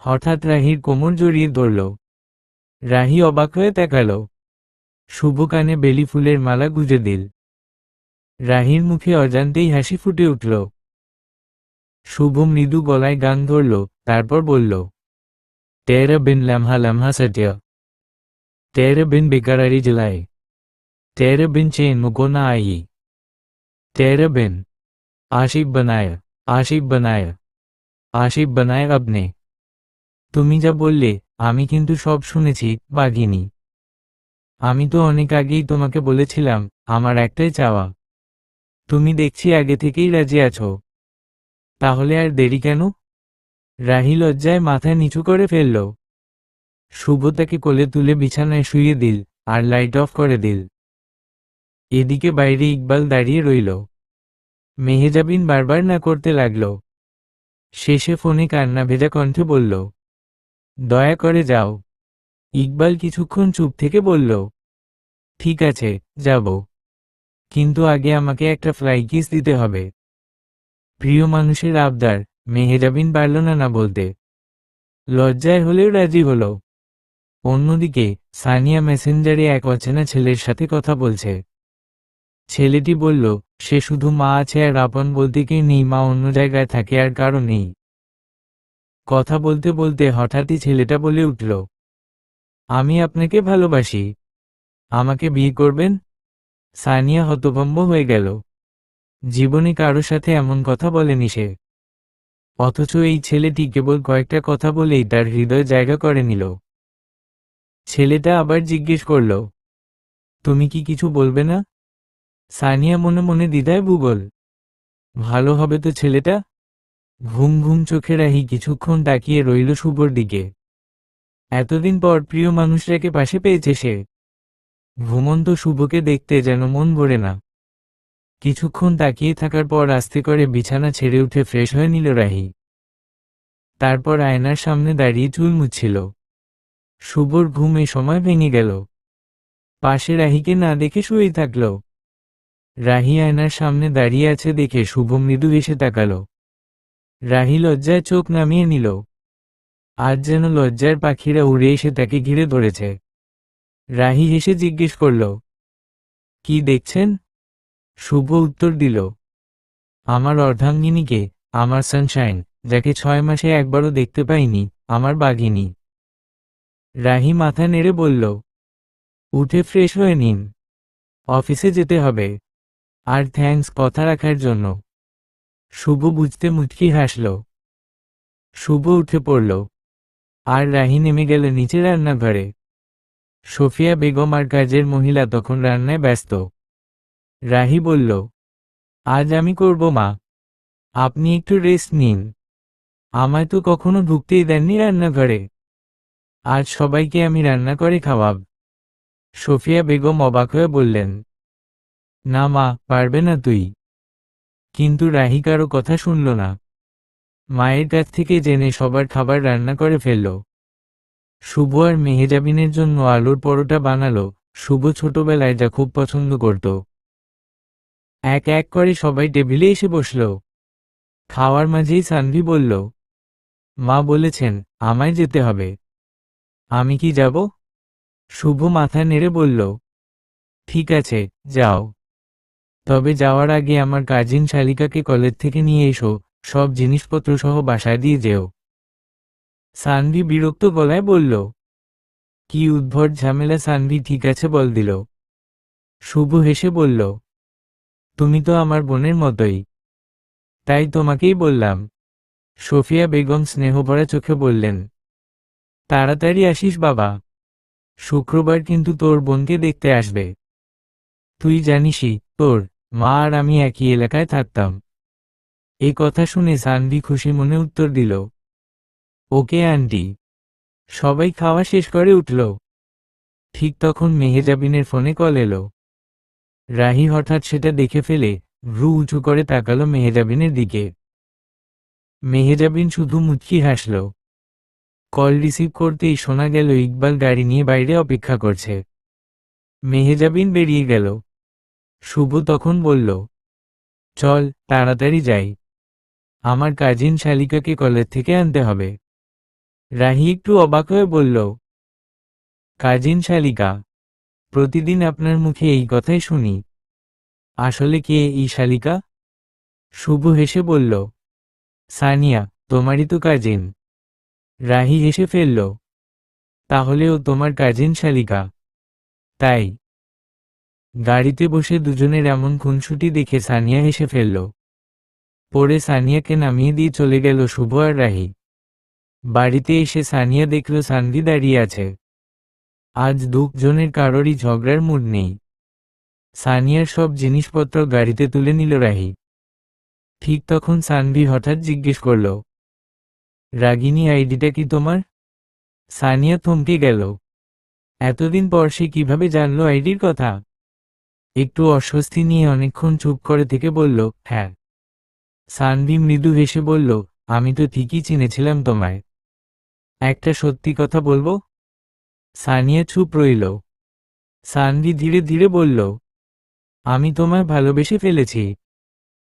হঠাৎ রাহির কোমর জড়িয়ে ধরল। রাহি অবাক হয়ে তাকাল। শুভ কানে বেলি ফুলের মালা গুঁজে দিল। রাহির মুখে অজান্তেই হাসি ফুটে উঠল। শুভ মৃদু গলায় গান ধরল, তারপর বলল, তেরা বিন লামহা লামহা সটিয়া, তেরা বিন বেকারারি জলায়, তেরা বিন চেন মুকো না আই, তেরা বিন আশিক বানায়, আশিক বানায়, আশিক বানায় আপনে। তুমি যা বললে আমি কিন্তু সব শুনেছি, বাঘিনী। আমি তো অনেক আগেই তোমাকে বলেছিলাম, আমার একটাই চাওয়া। তুমি দেখছি আগে থেকেই রাজি আছো। তাহলে আর দেরি কেন? রাহি লজ্জায় মাথা নিচু করে ফেলল। শুভ তাকে কোলে তুলে বিছানায় শুইয়ে দিল, আর লাইট অফ করে দিল। এদিকে বাইরে ইকবাল দাঁড়িয়ে রইল। মেহেজাবিন বারবার না করতে লাগল। শেষে ফোনে কান্না ভেজা কণ্ঠে বলল, দয়া করে যাও। ইকবাল কিছুক্ষণ চুপ থেকে বলল, ঠিক আছে, যাব। কিন্তু আগে আমাকে একটা ফ্লাই কিস দিতে হবে। প্রিয় মানুষের আবদার, মেহেজাবিন পারল না না বলতে। লজ্জায় হলেও রাজি হল। অন্যদিকে সানিয়া মেসেঞ্জারে এক অচেনা ছেলের সাথে কথা বলছে। ছেলেটি বলল, সে শুধু মা আছে আর আপন বলতে কেউ নেই, মা অন্য জায়গায় থাকে আর কারো নেই। কথা বলতে বলতে হঠাৎই ছেলেটা বলে উঠল, আমি আপনাকে ভালোবাসি। আমাকে বিয়ে করবেন? সানিয়া হতভম্ব হয়ে গেল। জীবনে কারো সাথে এমন কথা বলেনি সে, অথচ এই ছেলেটি কেবল কয়েকটা কথা বলেই তার হৃদয় জায়গা করে নিল। ছেলেটা আবার জিজ্ঞেস করল, তুমি কি কিছু বলবে না? সানিয়া মনে মনে দ্বিধায় ভূগোল। ভালো হবে তো ছেলেটা। ঘুম ঘুম চোখে রাহি কিছুক্ষণ তাকিয়ে রইল শুভর দিকে। এতদিন পর প্রিয় মানুষটাকে পাশে পেয়েছে সে। ঘুমন্ত শুভকে দেখতে যেন মন ভরে না। কিছুক্ষণ তাকিয়ে থাকার পর আস্তে করে বিছানা ছেড়ে উঠে ফ্রেশ হয়ে নিল রাহি। তারপর আয়নার সামনে দাঁড়িয়ে চুল মুছছিল। শুভর ঘুম এ সময় ভেঙে গেল। পাশে রাহিকে না দেখে শুয়েই থাকল। রাহি আয়নার সামনে দাঁড়িয়ে আছে দেখে শুভ মৃদু হেসে তাকাল। রাহি লজ্জায় চোখ নামিয়ে নিল। আজ যেন লজ্জার পাখিরা উড়ে এসে তাকে ঘিরে ধরেছে। রাহি হেসে জিজ্ঞেস করল, কি দেখছেন? শুভ উত্তর দিল, আমার অর্ধাঙ্গিনীকে, আমার সানশাইন, যাকে 6 মাসে একবারও দেখতে পাইনি, আমার বাঘিনী। রাহি মাথা নেড়ে বলল, উঠে ফ্রেশ হয়ে নিন, অফিসে যেতে হবে। আর থ্যাঙ্কস কথা রাখার জন্য। শুভ বুঝতে মুচকি হাসল। শুভ উঠে পড়ল, আর রাহি নেমে গেল নিচে রান্নাঘরে। সোফিয়া বেগম আর কাজের মহিলা তখন রান্নায় ব্যস্ত। রাহি বলল, আজ আমি করব মা, আপনি একটু রেস্ট নিন। আমায় তো কখনো ঢুকতেই দেননি রান্নাঘরে, আজ সবাইকে আমি রান্না করে খাওয়াব। সোফিয়া বেগম অবাক হয়ে বললেন, না মা, পারবে না তুই। কিন্তু রাহি কারো কথা শুনল না। মায়ের কাছ থেকে জেনে সবার খাবার রান্না করে ফেলল। শুভ আর মেহেজাবিনের জন্য আলুর পরোটা বানালো। শুভ ছোটবেলায় যা খুব পছন্দ করত। এক এক করে সবাই টেবিলে এসে বসল। খাওয়ার মাঝেই সানভি বলল, মা বলেছেন আমায় যেতে হবে। আমি কি যাব? শুভ মাথা নেড়ে বলল, ঠিক আছে, যাও। তবে যাওয়ার আগে আমার কাজিন শালিকাকে কলেজ থেকে নিয়ে এসো, সব জিনিসপত্র সহ বাসায় দিয়ে যেও। সানভি বিরক্ত গলায় বলল, কি উদ্ভট ঝামেলা। সানভি ঠিক আছে বল দিল। শুভ হেসে বলল, তুমি তো আমার বোনের মতোই, তাই তোমাকেই বললাম। সোফিয়া বেগম স্নেহভরা চোখে বললেন, তাড়াতাড়ি আসিস বাবা, শুক্রবার কিন্তু তোর বোনকে দেখতে আসবে। তুই জানিসই, তোর মা আর আমি একই এলাকায় থাকতাম। এই কথা শুনে সানভি খুশি মনে উত্তর দিল, ওকে আন্টি। সবাই খাওয়া শেষ করে উঠল। ঠিক তখন মেহেজাবিনের ফোনে কল এলো। রাহি হঠাৎ সেটা দেখে ফেলে ভ্রু উঁচু করে তাকালো মেহেজাবিনের দিকে। মেহেজাবিন শুধু মুচকি হাসল। কল রিসিভ করতেই শোনা গেল ইকবাল গাড়ি নিয়ে বাইরে অপেক্ষা করছে। মেহেজাবিন বেরিয়ে গেল। শুভ তখন বলল, চল তাড়াতাড়ি যাই, আমার কাজিন শালিকাকে কলেজ থেকে আনতে হবে। রাহি একটু অবাক হয়ে বলল, কাজিন শালিকা? প্রতিদিন আপনার মুখে এই কথাই শুনি। আসলে কে এই শালিকা? শুভ হেসে বলল, সানিয়া, তোমারই তো কাজিন। রাহি হেসে ফেলল, তাহলেও তোমার কাজিন শালিকা? তাই। গাড়িতে বসে দুজনের এমন খুনসুটি দেখে সানিয়া হেসে ফেলল। পরে সানিয়াকে নামিয়ে দিয়ে চলে গেল শুভ আর রাহি। বাড়িতে এসে সানিয়া দেখল সানভি দাঁড়িয়ে আছে। আজ দুজনের কারোরই ঝগড়ার মুড নেই। সানিয়ার সব জিনিসপত্র গাড়িতে তুলে নিল রাহি। ঠিক তখন সানভি হঠাৎ জিজ্ঞেস করল, রাগিনী আইডিটা কি তোমার? সানিয়া থমকে গেল। এতদিন পর সে কিভাবে জানলো আইডির কথা? একটু অস্বস্তি নিয়ে অনেকক্ষণ চুপ করে থেকে বলল, হ্যাঁ। সানভি মৃদু হেসে বলল, আমি তো ঠিকই চিনেছিলাম তোমায়। একটা সত্যি কথা বলবো? সানিয়া চুপ রইল। সানভি ধীরে ধীরে বলল, আমি তোমায় ভালোবেসে ফেলেছি।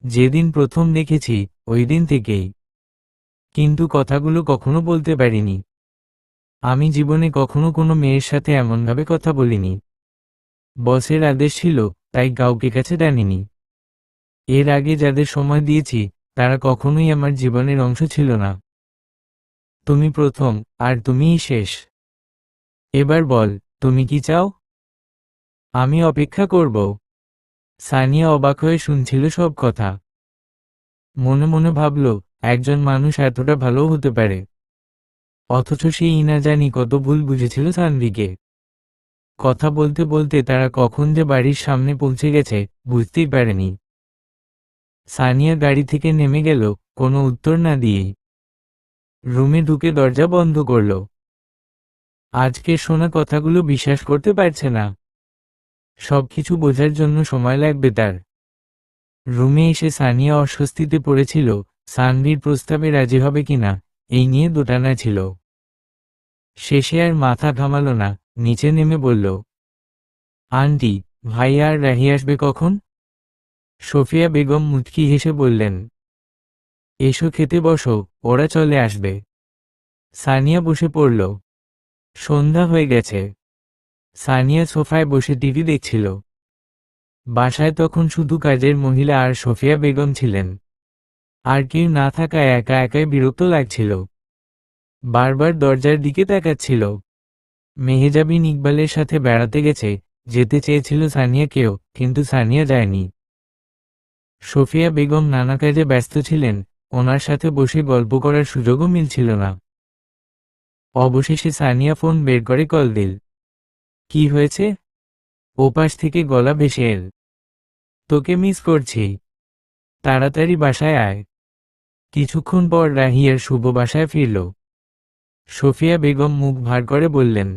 যেদিন প্রথম দেখেছি, ওই দিন থেকেই। কিন্তু কথাগুলো কখনো বলতে পারিনি। আমি জীবনে কখনো কোনো মেয়ের সাথে এমনভাবে কথা বলিনি। বসের আদেশ ছিল, তাই কাউকে কাছে টানিনি। এর আগে যাদের সময় দিয়েছি, তারা কখনোই আমার জীবনের অংশ ছিল না। তুমি প্রথম, আর তুমিই শেষ। এবার বল, তুমি কি চাও? আমি অপেক্ষা করব। সানিয়া অবাক হয়ে শুনছিল সব কথা। মনে মনে ভাবল, একজন মানুষ এতটা ভালো হতে পারে, অথচ সেই না জানি কত ভুল বুঝেছিল সানভিকে। কথা বলতে বলতে তারা কখন যে বাড়ির সামনে পৌঁছে গেছে বুঝতেই পারেনি। সানিয়া গাড়ি থেকে নেমে গেল, কোনো উত্তর না দিয়েই। রুমে ঢুকে দরজা বন্ধ করল। আজকের শোনা কথাগুলো বিশ্বাস করতে পারছে না। সবকিছু বোঝার জন্য সময় লাগবে তার। রুমে এসে সানিয়া অস্বস্তিতে পড়েছিল, সানভির প্রস্তাবে রাজি হবে কিনা এই নিয়ে দোটানা ছিল। শেষে আর মাথা ঘামালো না, নিচে নেমে বলল, আন্টি, ভাইয়া আর রাহি আসবে কখন? সোফিয়া বেগম মুচকি হেসে বললেন, এসো খেতে বসো, ওরা চলে আসবে। সানিয়া বসে পড়ল। সন্ধ্যা হয়ে গেছে। সানিয়া সোফায় বসে টিভি দেখছিল। বাসায় তখন শুধু কাজের মহিলা আর সোফিয়া বেগম ছিলেন। আর কেউ না থাকায় একা একাই বিরক্ত লাগছিল। বারবার দরজার দিকে তাকাচ্ছিল। মেহেজাবিন ইকবালের সাথে বেড়াতে গেছে, যেতে চেয়েছিল সানিয়াকেও, কিন্তু সানিয়া যায়নি। সোফিয়া বেগম নানা কাজে ব্যস্ত ছিলেন, ওনার সাথে বসে গল্প করার সুযোগও মিলছিল না। অবশেষে সানিয়া ফোন বের করে কল দিল। কি হয়েছে? ওপাশ থেকে গলা ভেসে এল, তোকে মিস করছি, তাড়াতাড়ি বাসায় আয়। কিছুক্ষণ পর রাহি আর শুভ বাসায় ফিরল। সোফিয়া বেগম মুখ ভার করে বললেন,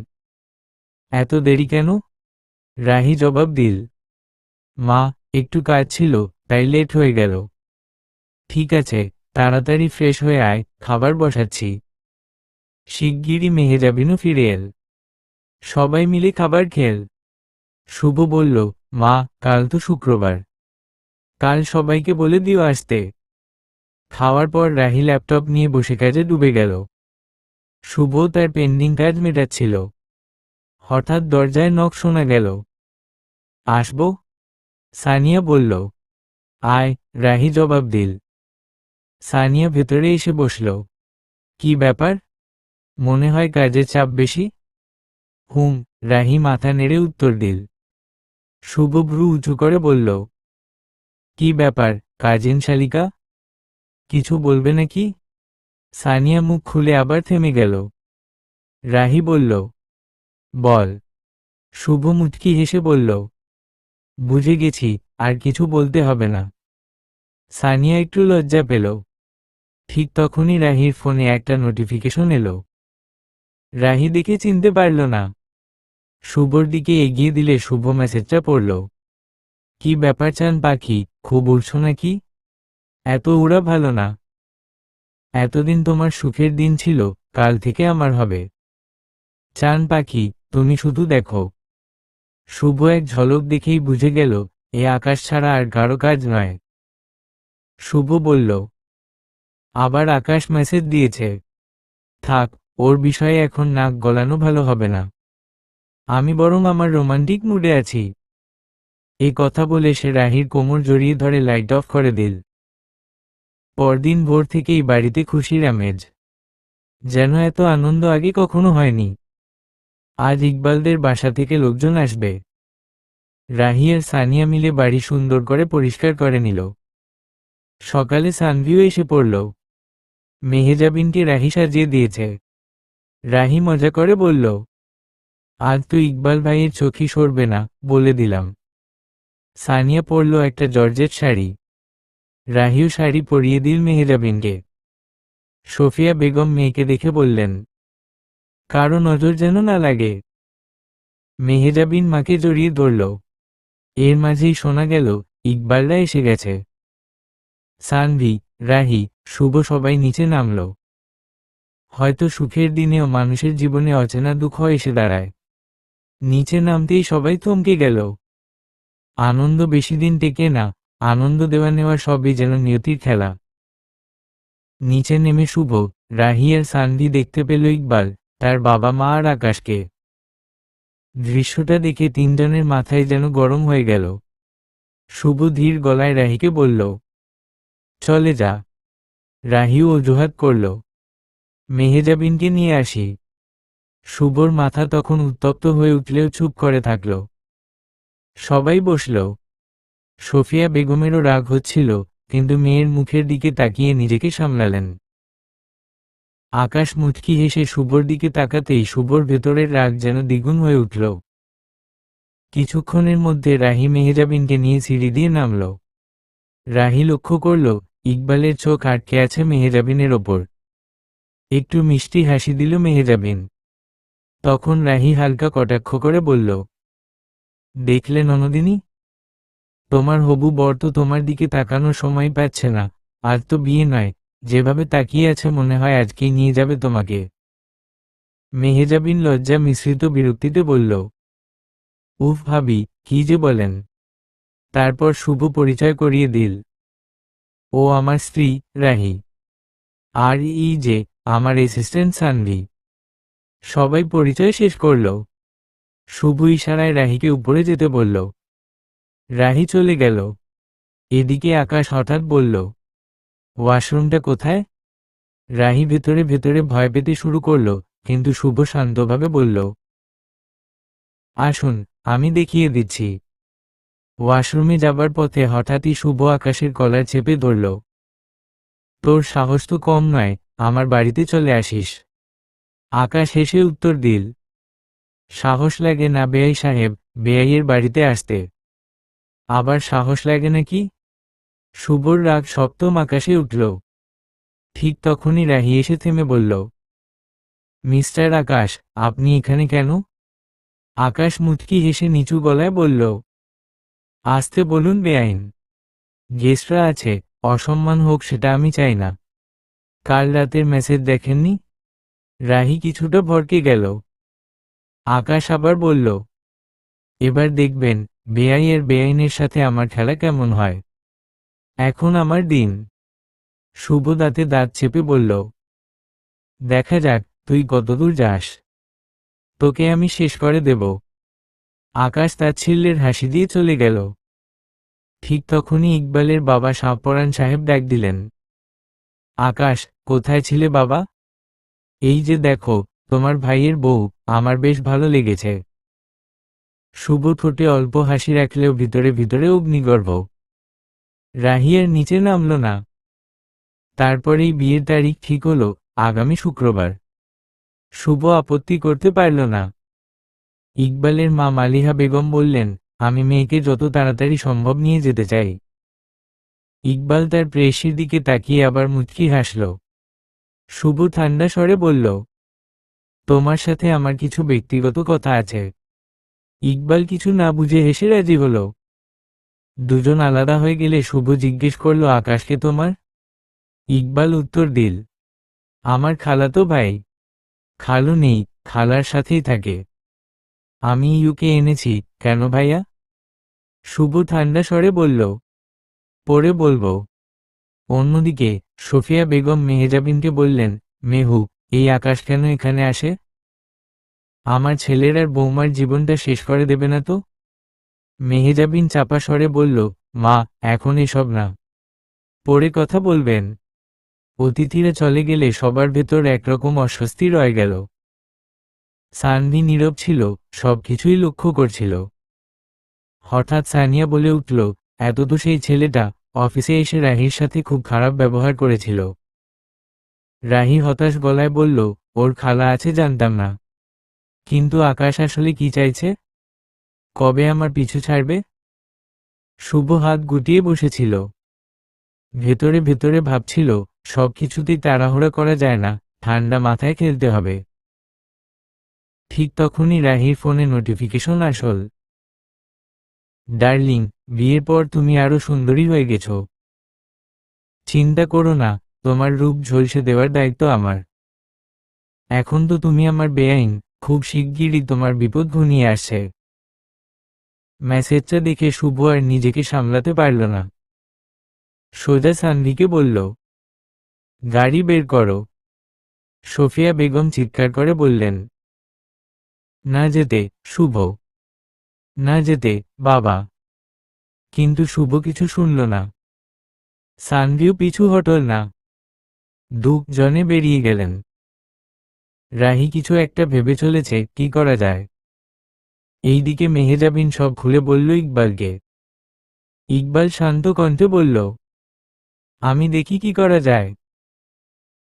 এত দেরি কেন? রাহি জবাব দিল, মা, একটু কাজ ছিল, তাই লেট হয়ে গেল। ঠিক আছে, তাড়াতাড়ি ফ্রেশ হয়ে আয়, খাবার বসাচ্ছি। শিগগিরই মেহেজাবিনও ফিরে এল। সবাই মিলে খাবার খেল। শুভ বলল, মা, কাল তো শুক্রবার, কাল সবাইকে বলে দিও আসতে। খাওয়ার পর রাহি ল্যাপটপ নিয়ে বসে কাজে ডুবে গেল। শুভ তার পেন্ডিং কাজ মেটাচ্ছিল। হঠাৎ দরজায় নক শোনা গেল। আসবো? সানিয়া বলল। আয়, রাহি জবাব দিল। সানিয়া ভেতরে এসে বসল। কি ব্যাপার? মনে হয় কাজের চাপ বেশি? হুম, রাহি মাথা নেড়ে উত্তর দিল। শুভ ভ্রু উঁচু করে বলল, কি ব্যাপার, কাজিন শালিকা? কিছু বলবে নাকি? সানিয়া মুখ খুলে আবার থেমে গেল। রাহি বলল, বল। শুভ মুচকি হেসে বলল, বুঝে গেছি, আর কিছু বলতে হবে না। সানিয়া একটু লজ্জা পেল। ঠিক তখনই রাহির ফোনে একটা নোটিফিকেশন এলো। রাহি দেখে চিনতে পারল না। শুভর দিকে এগিয়ে দিলে শুভ মেসেজটা পড়ল। কি ব্যাপার চান পাখি, খুব উড়ছো নাকি? এত উড়া ভালো না। এতদিন তোমার সুখের দিন ছিল, কাল থেকে আমার হবে। চান পাখি, তুমি শুধু দেখো। শুভ এক ঝলক দেখেই বুঝে গেল, এ আকাশ ছাড়া আর কারো কাজ নয়। শুভ বলল, আবার আকাশ মেসেজ দিয়েছে। থাক, ওর বিষয়ে এখন নাক গলানো ভালো হবে না। আমি বরং আমার রোমান্টিক মুডে আছি। এই কথা বলে সে রাহির কোমর জড়িয়ে ধরে লাইট অফ করে দিল। পরদিন ভোর থেকেই বাড়িতে খুশির আমেজ। যেন এত আনন্দ আগে কখনো হয়নি। আজ ইকবালদের বাসা থেকে লোকজন আসবে। রাহি আর সানিয়া মিলে বাড়ি সুন্দর করে পরিষ্কার করে নিল। সকালে সানভিও এসে পড়ল। মেহেজাবিনকে রাহি সাজিয়ে দিয়েছে। রাহি মজা করে বলল, আজ তো ইকবাল ভাইয়ের চোখই সরবে না, বলে দিলাম। সানিয়া পরল একটা জর্জেট শাড়ি। রাহিও শাড়ি পরিয়ে দিল মেহেজাবিনকে। সোফিয়া বেগম মেয়েকে দেখে বললেন, কারো নজর যেন না লাগে। মেহেজাবিন মাকে জড়িয়ে ধরল। এর মাঝেই শোনা গেল, ইকবালরা এসে গেছে। সানভি, রাহি, শুভ সবাই নিচে নামল। হয়তো সুখের দিনেও মানুষের জীবনে অচেনা দুঃখ এসে দাঁড়ায়। নিচে নামতেই সবাই থমকে গেল। আনন্দ বেশি দিন টেকে না, আনন্দ দেওয়া নেওয়া সবই যেন নিয়তির খেলা। নিচে নেমে শুভ, রাহি আর সানভি দেখতে পেল ইকবাল, তার বাবা মা আর আকাশকে। দৃশ্যটা দেখে তিনজনের মাথায় যেন গরম হয়ে গেল। শুভ ধীর গলায় রাহিকে বলল, চলে যা। রাহিও অজুহাত করল, মেহেজাবিনকে নিয়ে আসি। শুভর মাথা তখন উত্তপ্ত হয়ে উঠলেও চুপ করে থাকল। সবাই বসল। সোফিয়া বেগমেরও রাগ হচ্ছিল, কিন্তু মেয়ের মুখের দিকে তাকিয়ে নিজেকে সামলালেন। আকাশ মুচকি হেসে শুভর দিকে তাকাতেই শুভর ভেতরের রাগ যেন দ্বিগুণ হয়ে উঠল। কিছুক্ষণের মধ্যে রাহি মেহেজাবিনকে নিয়ে সিঁড়ি দিয়ে নামল। রাহি লক্ষ্য করল ইকবালের চোখ আটকে আছে মেহেজাবিনের ওপর। একটু মিষ্টি হাসি দিল মেহেজাবিন। তখন রাহি হালকা কটাক্ষ করে বলল, দেখলে ননদিনী, তোমার হবু বর তো তোমার দিকে তাকানোর সময় পাচ্ছে না। আর তো বিয়ে নয়, যেভাবে তাকিয়ে আছে মনে হয় আজকেই নিয়ে যাবে তোমাকে। মেহেজাবিন লজ্জা মিশ্রিত বিরক্তিতে বলল, উফ ভাবি, কি যে বলেন। তারপর শুভ পরিচয় করিয়ে দিল। ও আমার স্ত্রী রাহি, আর এই যে আমার অ্যাসিস্ট্যান্ট সানভি। সবাই পরিচয় শেষ করল। শুভ ইশারায় রাহিকে উপরে যেতে বলল। রাহি চলে গেল। এদিকে আকাশ হঠাৎ বলল, ওয়াশরুমটা কোথায়? রাহি ভেতরে ভেতরে ভয় পেতে শুরু করল, কিন্তু শুভ শান্তভাবে বলল, আসুন, আমি দেখিয়ে দিচ্ছি। ওয়াশরুমে যাবার পথে হঠাৎই শুভ আকাশের কলার চেপে ধরল। তোর সাহস তো কম নয়, আমার বাড়িতে চলে আসিস। আকাশ হেসে উত্তর দিল, সাহস লাগে না বেয়াই সাহেব, বেয়াইয়ের বাড়িতে আসতে। আবার সাহস লাগে নাকি? শুভর রাগ সপ্তম আকাশে উঠল। ঠিক তখনই রাহি এসে থেমে বলল, মিস্টার আকাশ, আপনি এখানে কেন? আকাশ মুচকি হেসে নিচু গলায় বলল, আসতে বলুন বেআইন। গেস্টরা আছে, অসম্মান হোক সেটা আমি চাই না। কাল রাতের মেসেজ দেখেননি? রাহি কিছুটা ভড়কে গেল। আকাশ আবার বলল, এবার দেখবেন বেআইয়ের বেআইনের সাথে আমার খেলা কেমন হয়। এখন আমার দিন। শুভ দাঁতে দাঁত চেপে বলল, দেখা যাক তুই কতদূর যাস। তোকে আমি শেষ করে দেব। আকাশ তাচ্ছিল্যের হাসি দিয়ে চলে গেল। ঠিক তখনই ইকবালের বাবা শাহপরান সাহেব ডাক দিলেন, আকাশ, কোথায় ছিলে বাবা? এই যে দেখো, তোমার ভাইয়ের বউ, আমার বেশ ভালো লেগেছে। শুভ ঠোঁটে অল্প হাসি রাখলেও ভিতরে ভিতরে অগ্নিগর্ভ। রাহি আর নিচে নামল না। তারপরেই বিয়ের তারিখ ঠিক হলো, আগামী শুক্রবার। শুভ আপত্তি করতে পারল না। ইকবালের মা মালিহা বেগম বললেন, আমি মেয়েকে যত তাড়াতাড়ি সম্ভব নিয়ে যেতে চাই। ইকবাল তার প্রেয়সীর দিকে তাকিয়ে আবার মুচকি হাসল। শুভ ঠান্ডা স্বরে বলল, তোমার সাথে আমার কিছু ব্যক্তিগত কথা আছে। ইকবাল কিছু না বুঝে হেসে রাজি হল। দুজন আলাদা হয়ে গেলে শুভ জিজ্ঞেস করল, আকাশকে তোমার? ইকবাল উত্তর দিল, আমার খালাতো ভাই। খালু নেই, খালার সাথেই থাকে। আমি ইউকে এনেছি। কেন ভাইয়া? শুভ ঠান্ডা স্বরে বলল, পরে বলবো। অন্যদিকে সোফিয়া বেগম মেহেজাবিনকে বললেন, মেহু, এই আকাশ কেন এখানে আসে? আমার ছেলের আর বৌমার জীবনটা শেষ করে দেবে না তো? মেহেজাবিন চাপা স্বরে বলল, মা, এখন এসব না, পরে কথা বলবেন। অতিথিরা চলে গেলে সবার ভেতর একরকম অস্বস্তি রয়ে গেল। সানভি নীরব ছিল, সবকিছুই লক্ষ্য করছিল। হঠাৎ সানিয়া বলে উঠল, এত তো সেই ছেলেটা অফিসে এসে রাহির সাথে খুব খারাপ ব্যবহার করেছিল। রাহি হতাশ গলায় বলল, ওর খালা আছে জানতাম না। কিন্তু আকাশ আসলে কি চাইছে? কবে আমার পিছু ছাড়বে? শুভ হাত গুটিয়ে বসেছিল। ভেতরে ভেতরে ভাবছিল, সবকিছুতেই তাড়াহুড়া করা যায় না, ঠান্ডা মাথায় খেলতে হবে। ঠিক তখনই রাহির ফোনে নোটিফিকেশন আসল। ডার্লিং, বিয়ের পর তুমি আরো সুন্দরী হয়ে গেছ। চিন্তা করো না, তোমার রূপ ঝলসে দেওয়ার দায়িত্ব আমার। এখন তো তুমি আমার বেআইন, খুব শিগগিরই তোমার বিপদ ঘনিয়ে আসছে। মেসেজটা দেখে শুভ আর নিজেকে সামলাতে পারল না। সোজা সানভিকে বলল, গাড়ি বের করো। সোফিয়া বেগম চিৎকার করে বললেন, না যেতে, শুভ। না যেতে, বাবা। কিন্তু শুভ কিছু শুনল না। সানভিও পিছু হটল না। দুজনে বেরিয়ে গেলেন। রাহি কিছু একটা ভেবে চলেছে, কি করা যায়। এইদিকে মেহেজাবিন সব খুলে বলল ইকবালকে। ইকবাল শান্ত কণ্ঠে বলল, আমি দেখি কি করা যায়।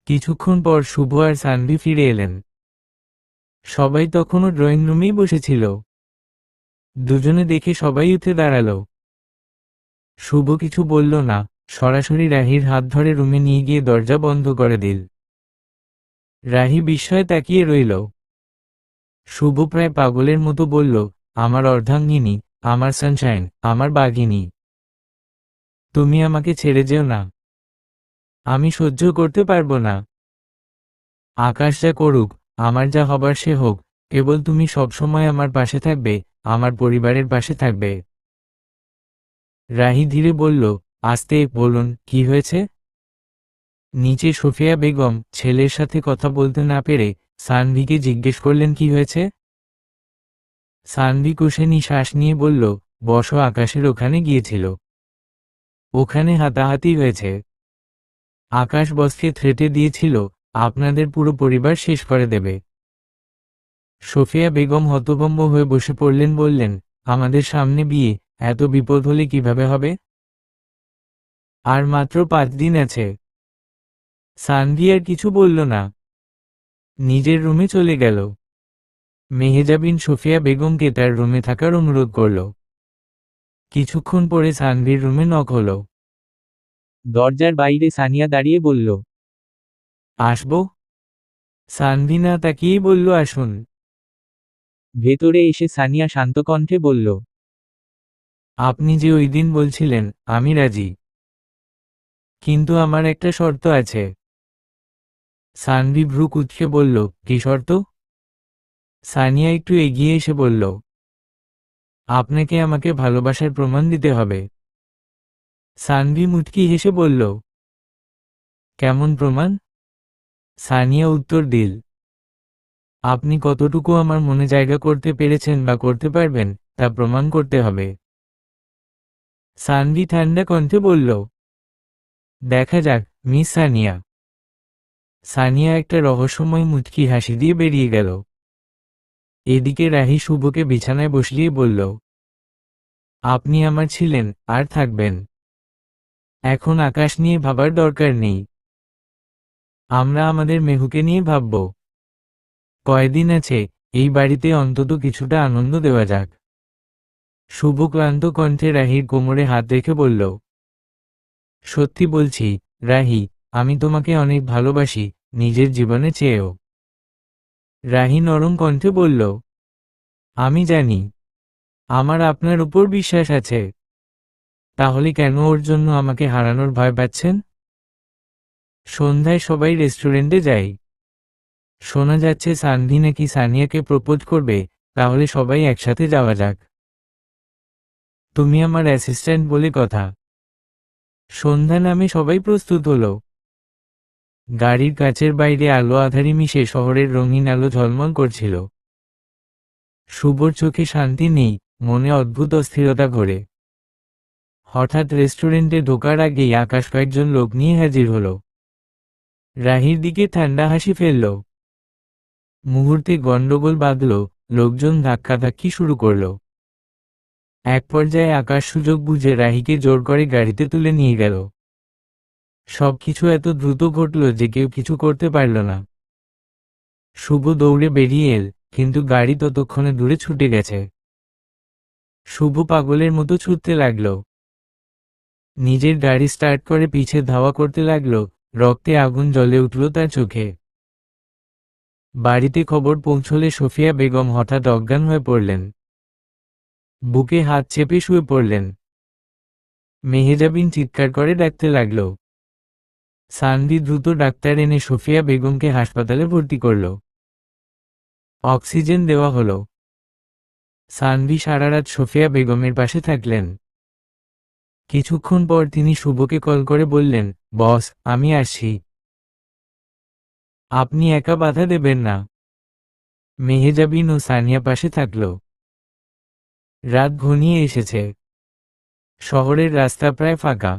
কিছুক্ষণ পর শুভ আর সানভি ফিরে এলেন। সবাই তখনও ড্রয়িং রুমেই বসেছিল। দুজনে দেখে সবাই উঠে দাঁড়ালো। শুভ কিছু বলল না, সরাসরি রাহির হাত ধরে রুমে নিয়ে গিয়ে দরজা বন্ধ করে দিল। রাহি বিস্ময়ে তাকিয়ে রইল। শুভ প্রায় পাগলের মতো বলল, আমার অর্ধাঙ্গিনী, আমার সানশাইন, আমার বাঘিনী, তুমি আমাকে ছেড়ে যেও না। আমি সহ্য করতে পারবো না। আকাশ যা করুক, আমার যা হবার সে হোক, কেবল তুমি সবসময় আমার পাশে থাকবে, আমার পরিবারের পাশে থাকবে। রাহি ধীরে বলল, আস্তে বলুন, কি হয়েছে? নিচে সোফিয়া বেগম ছেলের সাথে কথা বলতে না পেরে সানভিকে জিজ্ঞেস করলেন কি হয়েছে। সানভি কুশে শ্বাস নিয়ে বলল, বসো, আকাশের ওখানে গিয়েছিল। ওখানে হাতাহাতি হয়েছে। আকাশ বসকে থ্রেটে দিয়েছিল, আপনাদের পুরো পরিবার শেষ করে দেবে। সোফিয়া বেগম হতভম্ব হয়ে বসে পড়লেন, বললেন, আমাদের সামনে বিয়ে, এত বিপদ হলে কিভাবে হবে? আর মাত্র 5 দিন আছে। সানভি আর কিছু বলল না, নিজের রুমে চলে গেল। মেহেজাবিন সোফিয়া বেগমকে তার রুমে থাকার অনুরোধ করল। কিছুক্ষণ পরে সানভির রুমে নক হলো। দরজার বাইরে সানিয়া দাঁড়িয়ে বলল, আসবো? সানভি না তাকিয়েই বলল, আসুন। ভেতরে এসে সানিয়া শান্ত কণ্ঠে বলল, আপনি যে ওই দিন বলছিলেন, আমি রাজি। কিন্তু আমার একটা শর্ত আছে। সানভি ভ্রু কুঁচকে বলল, কি শর্ত? সানিয়া একটু এগিয়ে এসে বলল, আপনাকে আমাকে ভালোবাসার প্রমাণ দিতে হবে। সানভি মুচকি হেসে বলল, কেমন প্রমাণ? সানিয়া উত্তর দিল, আপনি কতটুকু আমার মনে জায়গা করতে পেরেছেন বা করতে পারবেন, তা প্রমাণ করতে হবে। সানভি ঠান্ডা কণ্ঠে বলল, দেখা যাক মিস সানিয়া। সানিয়া একটা রহস্যময় মুচকি হাসি দিয়ে বেরিয়ে গেল। এদিকে রাহি শুভকে বিছানায় বসিয়ে বলল, আপনি আমার ছিলেন, আর থাকবেন। এখন আকাশ নিয়ে ভাবার দরকার নেই। আমরা আমাদের মেহুকে নিয়ে ভাবব। কয়দিন আছে, এই বাড়িতে অন্তত কিছুটা আনন্দ দেওয়া যাক। শুভ ক্লান্ত কণ্ঠে রাহির কোমরে হাত রেখে বলল, সত্যি বলছি রাহি, আমি তোমাকে অনেক ভালোবাসি, নিজের জীবনে চেয়েও। রাহি নরম কণ্ঠে বলল, আমি জানি, আমার আপনার উপর বিশ্বাস আছে। তাহলে কেন ওর জন্য আমাকে হারানোর ভয় পাচ্ছেন? সন্ধ্যায় সবাই রেস্টুরেন্টে যাই। শোনা যাচ্ছে সানভি নাকি সানিয়াকে প্রপোজ করবে, তাহলে সবাই একসাথে যাওয়া যাক। তুমি আমার অ্যাসিস্ট্যান্ট বলে কথা। সন্ধ্যা নামে সবাই প্রস্তুত হলো। গাড়ির কাচের বাইরে আলো আঁধারি মিশে শহরের রঙিন আলো ঝলমল করছিল। শুভর চোখে শান্তি নেই, মনে অদ্ভুত অস্থিরতা ঘোরে। হঠাৎ রেস্টুরেন্টে ঢোকার আগেই আকাশ কয়েকজন লোক নিয়ে হাজির হলো। রাহির দিকে ঠান্ডা হাসি ফেলল। মুহূর্তে গন্ডগোল বাঁধল, লোকজন ধাক্কাধাক্কি শুরু করল। এক পর্যায়ে আকাশ সুযোগ বুঝে রাহিকে জোর করে গাড়িতে তুলে নিয়ে গেল। সবকিছু এত দ্রুত ঘটল যে কেউ কিছু করতে পারল না। শুভ দৌড়ে বেরিয়ে এল, কিন্তু গাড়ি ততক্ষণে দূরে ছুটে গেছে। শুভ পাগলের মতো ছুটতে লাগল। নিজের গাড়ি স্টার্ট করে পিছে ধাওয়া করতে লাগল, রক্তে আগুন জ্বলে উঠল তার চোখে। বাড়িতে খবর পৌঁছলে সোফিয়া বেগম হঠাৎ অজ্ঞান হয়ে পড়লেন। বুকে হাত চেপে শুয়ে পড়লেন। মেহেজাবিন চিৎকার করে ডাকতে লাগল। সানভি দ্রুত ডাক্তার এনে সোফিয়া বেগমকে হাসপাতালে ভর্তি করল। অক্সিজেন দেওয়া হলো। সানভি সারা রাত সোফিয়া বেগমের পাশে থাকলেন। কিছুক্ষণ পর তিনি শুভকে কল করে বললেন, বস, আমি আসছি। আপনি একা বাধা দেবেন না। মেহেজাবিন ও সানিয়া পাশে থাকল। রাত ঘনিয়ে এসেছে। শহরের রাস্তা প্রায় ফাঁকা।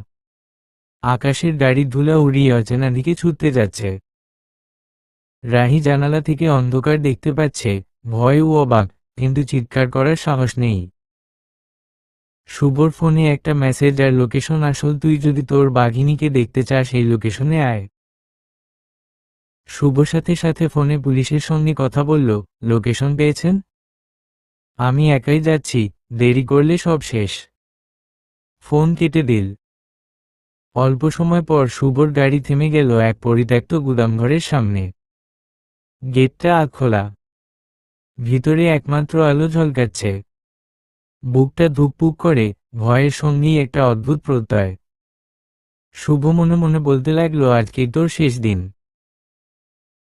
আকাশের গাড়ি ধুলা উড়িয়ে অচেনা দিকে ছুটতে যাচ্ছে। রাহি জানালা থেকে অন্ধকার দেখতে পাচ্ছে, ভয় ও অবাক, কিন্তু চিৎকার করার সাহস নেই। শুভর ফোনে একটা মেসেজ আর লোকেশন, আসল তুই যদি তোর বাঘিনীকে দেখতে চাস এই লোকেশনে আয়। শুভ সাথে সাথে ফোনে পুলিশের সঙ্গে কথা বলল, লোকেশন পেয়েছেন? আমি একাই যাচ্ছি, দেরি করলে সব শেষ। ফোন কেটে দিল। অল্প সময় পর শুভর গাড়ি থেমে গেল এক পরিত্যক্ত গুদামঘরের সামনে। গেটটা খোলা, ভিতরে একমাত্র আলো ঝলকাচ্ছে। বুকটা ধুকপুক করে, ভয়ের সঙ্গেই একটা অদ্ভুত প্রত্যয়। শুভ মনে মনে বলতে লাগলো, আজকেই তোর শেষ দিন।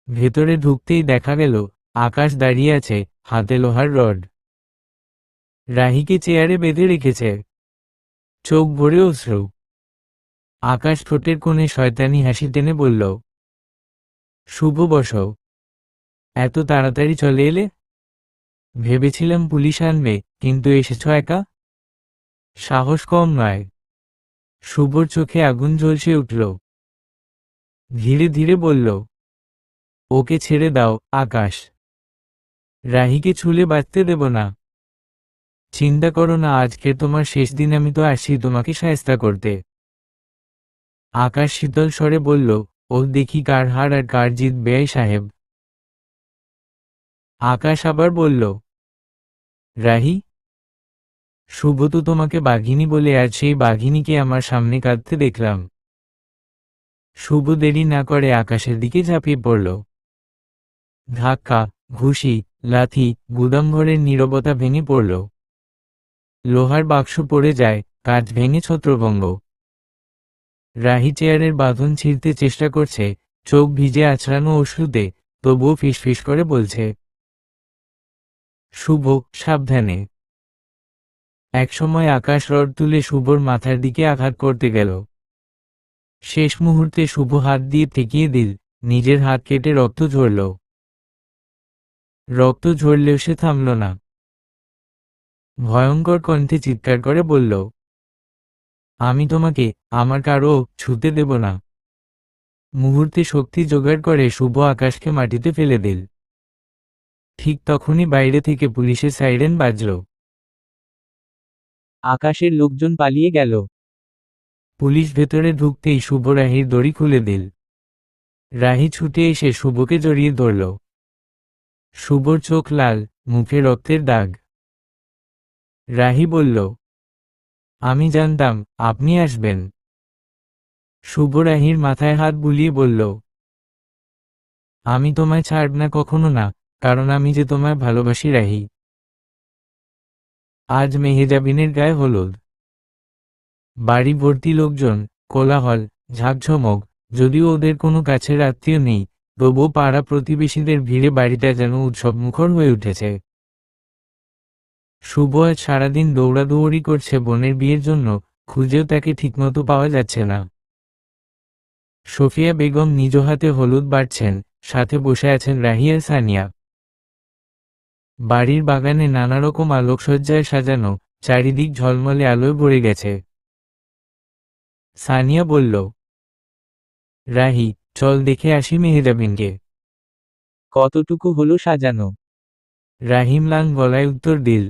ভেতরে ঢুকতেই দেখা গেল আকাশ দাঁড়িয়ে আছে, হাতে লোহার রড। রাহিকে চেয়ারে বেঁধে রেখেছে, চোখ ভরে অশ্রু। আকাশ ঠোঁটের কোণে শয়তানি হাসি টেনে বলল, শুভ বসো। এত তাড়াতাড়ি চলে এলে? ভেবেছিলাম পুলিশ আনবে, কিন্তু এসেছ একা। সাহস কম নয়। শুভর চোখে আগুন জ্বলসে উঠল। ধীরে ধীরে বলল, ওকে ছেড়ে দাও আকাশ। রাহিকে ছুলে বাঁচতে দেব না। চিন্তা করো না, আজকে তোমার শেষ দিন, আমি তো আসছি তোমাকে শায়েস্তা করতে। আকাশ শীতল স্বরে বলল, ও দেখি কার হার আর কার জিত বেআই সাহেব। আকাশ আবার বলল, রাহি, শুভ তো তোমাকে বাঘিনী বলে, আর সেই বাঘিনীকে আমার সামনে কাঁদতে দেখলাম। শুভ দেরি না করে আকাশের দিকে ঝাঁপিয়ে পড়ল। ধাক্কা, ঘুষি, লাথি, গুদামঘরের নীরবতা ভেঙে পড়ল। লোহার বাক্স পড়ে যায়, কাঁচ ভেঙে ছত্রভঙ্গ। রাহি চেয়ারের বাঁধন ছিঁড়তে চেষ্টা করছে, চোখ ভিজে আছড়ানো অশ্রুতে, তবুও ফিসফিস করে বলছে, শুভ, সাবধানে। একসময় আকাশ রড তুলে শুভর মাথার দিকে আঘাত করতে গেল। শেষ মুহূর্তে শুভ হাত দিয়ে ঠেকিয়ে দিল, নিজের হাত কেটে রক্ত ঝরল। রক্ত ঝরলেও সে থামল না। ভয়ঙ্কর কণ্ঠে চিৎকার করে বলল, আমি তোমাকে, আমার কারো ছুতে দেব না। মুহূর্তে শক্তি জোগাড় করে শুভ আকাশকে মাটিতে ফেলে দিল। ঠিক তখনই বাইরে থেকে পুলিশের সাইরেন বাজল। আকাশের লোকজন পালিয়ে গেল। পুলিশ ভেতরে ঢুকতেই শুভ রাহির দড়ি খুলে দিল। রাহি ছুটে এসে শুভকে জড়িয়ে ধরল। শুভর চোখ লাল, মুখে রক্তের দাগ। রাহি বলল, আমি জানতাম আপনি আসবেন। শুভ রাহির মাথায় হাত বুলিয়ে বলল, আমি তোমায় ছাড়ব না, কখনো না, কারণ আমি যে তোমায় ভালোবাসি রাহি। আজ মেহেজাবিনের গায়ে হলুদ। বাড়ি ভর্তি লোকজন, কোলাহল, ঝাঁকঝমক। যদিও ওদের কোনো কাছের আত্মীয় নেই, তবুও পাড়া প্রতিবেশীদের ভিড়ে বাড়িটা যেন উৎসবমুখর হয়ে উঠেছে। শুভ আজ সারাদিন দৌড়াদৌড়ি করছে বোনের বিয়ের জন্য, খুঁজেও তাকে ঠিকমতো পাওয়া যাচ্ছে না। সফিয়া বেগম নিজ হাতে হলুদ বাড়ছেন, সাথে বসে আছেন রাহি আর সানিয়া। বাড়ির বাগানে নানারকম আলোকসজ্জায় সাজানো, চারিদিক ঝলমলে আলোয় ভরে গেছে। সানিয়া বলল, রাহি, চল দেখে আসি মেহেজাবিনকে। কতটুকু হলো সাজানো? রাহিম লাং গলায় উত্তর দিল,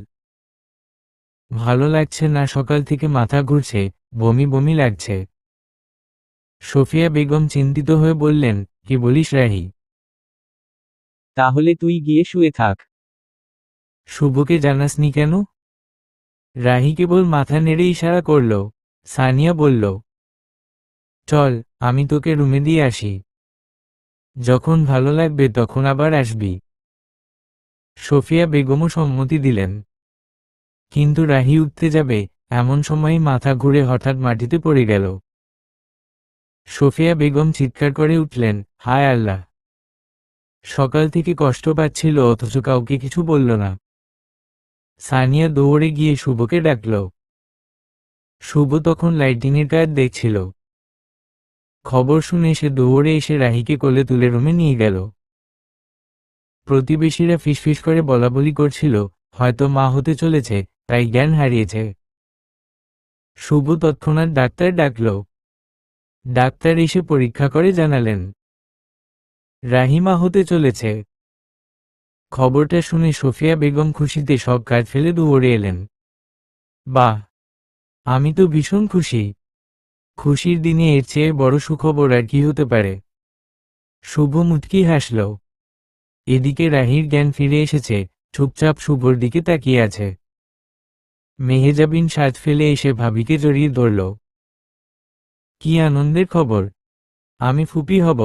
ভালো লাগছে না, সকাল থেকে মাথা ঘুরছে, বমি বমি লাগছে। সফিয়া বেগম চিন্তিত হয়ে বললেন, কি বলিস রাহি? তাহলে তুই গিয়ে শুয়ে থাক। শুভকে জানাসনি কেন? রাহি কেবল মাথা নেড়ে ইশারা করল। সানিয়া বলল, চল, আমি তোকে রুমে দিয়ে আসি। যখন ভালো লাগবে তখন আবার আসবি। সফিয়া বেগমও সম্মতি দিলেন। কিন্তু রাহি উঠতে যাবে, এমন সময়ই মাথা ঘুরে হঠাৎ মাটিতে পড়ে গেল। সফিয়া বেগম চিৎকার করে উঠলেন, হায় আল্লাহ! সকাল থেকে কষ্ট পাচ্ছিল, অথচ কাউকে কিছু বলল না। সানিয়া দৌড়ে গিয়ে শুভকে ডাকল। শুভ তখন লাইটিংয়ের কাজ দেখছিল। খবর শুনে সে দৌড়ে এসে রাহিকে কোলে তুলে রুমে নিয়ে গেল। প্রতিবেশীরা ফিসফিস করে বলাবলি করছিল, হয়তো মা হতে চলেছে, তাই জ্ঞান হারিয়েছে। শুভ তৎক্ষণাৎ ডাক্তার ডাকল। ডাক্তার এসে পরীক্ষা করে জানালেন, রাহিমা হতে চলেছে। খবরটা শুনে সফিয়া বেগম খুশিতে সব কাজ ফেলে দৌড়ে এলেন। বাহ! আমি তো ভীষণ খুশি। খুশির দিনে এর চেয়ে বড় সুখবর আর কি হতে পারে। শুভ মুচকি হাসল। এদিকে রাহির জ্ঞান ফিরে এসেছে, চুপচাপ শুভর দিকে তাকিয়ে আছে। মেহেজাবিন সাজ ফেলে এসে ভাবিকে জড়িয়ে ধরল। কি আনন্দের খবর! আমি ফুপি হব।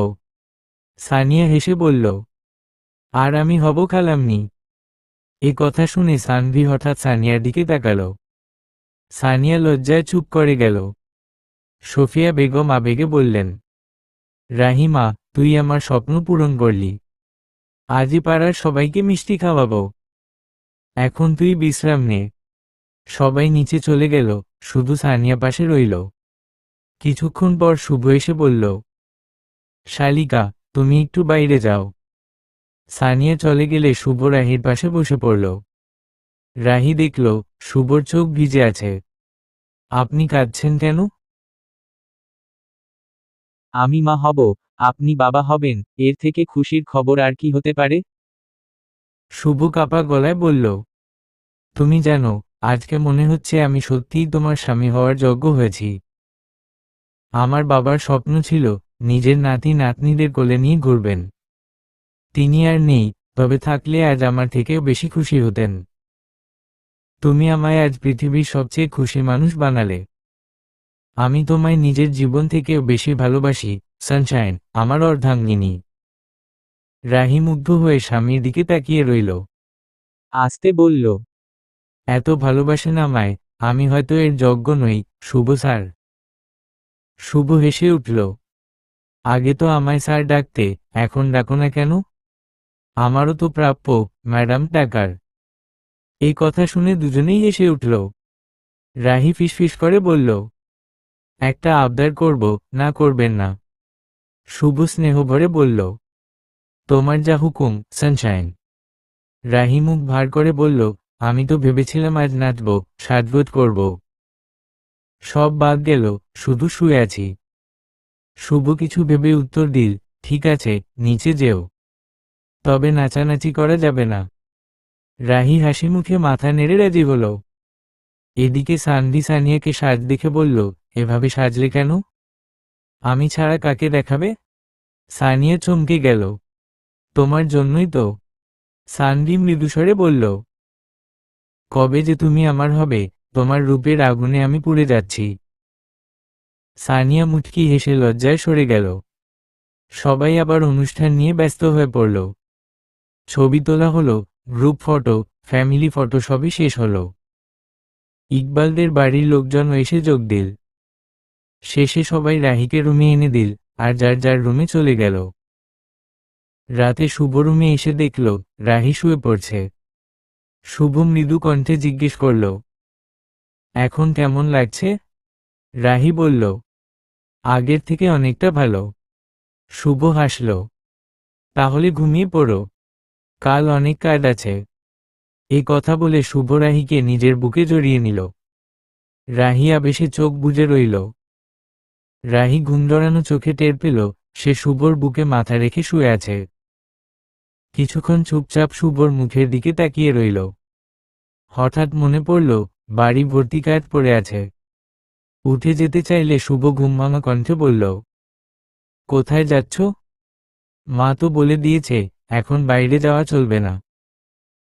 সানিয়া হেসে বলল। আর আমি হব খালাম্মি। এ কথা শুনে সানভি হঠাৎ সানিয়ার দিকে তাকাল। সানিয়া লজ্জায় চুপ করে গেল। সোফিয়া বেগম আবেগে বললেন, রাহিমা, তুই আমার স্বপ্ন পূরণ করলি। আজই পাড়ার সবাইকে মিষ্টি খাওয়াবো। এখন তুই বিশ্রাম নে। সবাই নিচে চলে গেল, শুধু সানিয়া পাশে রইল। কিছুক্ষণ পর শুভ এসে বলল, শালিকা, তুমি একটু বাইরে যাও। সানিয়া চলে গেলে শুভ রাহির পাশে বসে পড়ল। রাহি দেখল শুভর চোখ ভিজে আছে। আপনি কাঁদছেন কেন? আমি মা হব, আপনি বাবা হবেন, এর থেকে খুশির খবর আর কি হতে পারে? শুভ কাঁপা গলায় বলল, তুমি জানো, আজকে মনে হচ্ছে আমি সত্যিই তোমার স্বামী হওয়ার যোগ্য হয়েছি। আমার বাবার স্বপ্ন ছিল নিজের নাতি নাতনিদের কোলে নিয়ে ঘুরবেন। তিনি আর নেই, তবে থাকলে আজ আমার থেকেও বেশি খুশি হতেন। তুমি আমায় আজ পৃথিবীর সবচেয়ে খুশি মানুষ বানালে। আমি তোমায় নিজের জীবন থেকেও বেশি ভালোবাসি, সানশাইন, আমার অর্ধাঙ্গিনী। রাহি মুগ্ধ হয়ে স্বামীর দিকে তাকিয়ে রইল। আস্তে বলল, এত ভালোবাসেন আমায়, আমি হয়তো এর যোগ্য নই, শুভ স্যার। শুভ হেসে উঠল। আগে তো আমায় স্যার ডাকতে, এখন ডাকো না কেন? আমারও তো প্রাপ্য, ম্যাডাম টাকার। এই কথা শুনে দুজনেই হেসে উঠল। রাহি ফিসফিস করে বলল, একটা আবদার করব, না করবেন না? শুভ স্নেহ ভরে বলল, তোমার যা হুকুম, সানশাইন। রাহি মুখ ভার করে বলল, আমি তো ভেবেছিলাম আজ নাচব, সাজগোজ করব। সব বাদ গেল, শুধু শুয়ে আছি। শুভ কিছু ভেবে উত্তর দিল, ঠিক আছে, নিচে যেও। তবে নাচানাচি করা যাবে না। রাহি হাসি মুখে মাথা নেড়ে রাজি হল। এদিকে সানভি সানিয়াকে সাজ দেখে বলল, এভাবে সাজলে কেন? আমি ছাড়া কাকে দেখাবে? সানিয়া চমকে গেল। তোমার জন্যই তো। সানভি মৃদুস্বরে বলল, কবে যে তুমি আমার হবে, তোমার রূপের আগুনে আমি পুড়ে যাচ্ছি। সানিয়া মুচকি হেসে লজ্জায় সরে গেল। সবাই আবার অনুষ্ঠান নিয়ে ব্যস্ত হয়ে পড়ল। ছবি তোলা হলো, গ্রুপ ফটো, ফ্যামিলি ফটো সবই শেষ হলো। ইকবালদের বাড়ির লোকজন এসে যোগ দিল। শেষে সবাই রাহিকে রুমে এনে দিল, আর যার যার রুমে চলে গেল। রাতে শুভ রুমে এসে দেখল রাহি শুয়ে পড়ছে। শুভ মৃদু কণ্ঠে জিজ্ঞেস করল, এখন কেমন লাগছে? রাহি বলল, আগের থেকে অনেকটা ভালো। শুভ হাসল, তাহলে ঘুমিয়ে পড়ো, কাল অনেক কাজ আছে। এই কথা বলে শুভ রাহিকে নিজের বুকে জড়িয়ে নিল। রাহি আবেশে চোখ বুজে রইল। রাহি ঘুম জড়ানো চোখে টের পেল সে শুভর বুকে মাথা রেখে শুয়ে আছে। কিছুক্ষণ চুপচাপ শুভর মুখের দিকে তাকিয়ে রইল। হঠাৎ মনে পড়ল বাড়ি ভর্তি কাজ পড়ে আছে। উঠে যেতে চাইলে শুভ ঘুমভাঙা কণ্ঠে বলল, কোথায় যাচ্ছ? মা তো বলে দিয়েছে এখন বাইরে যাওয়া চলবে না।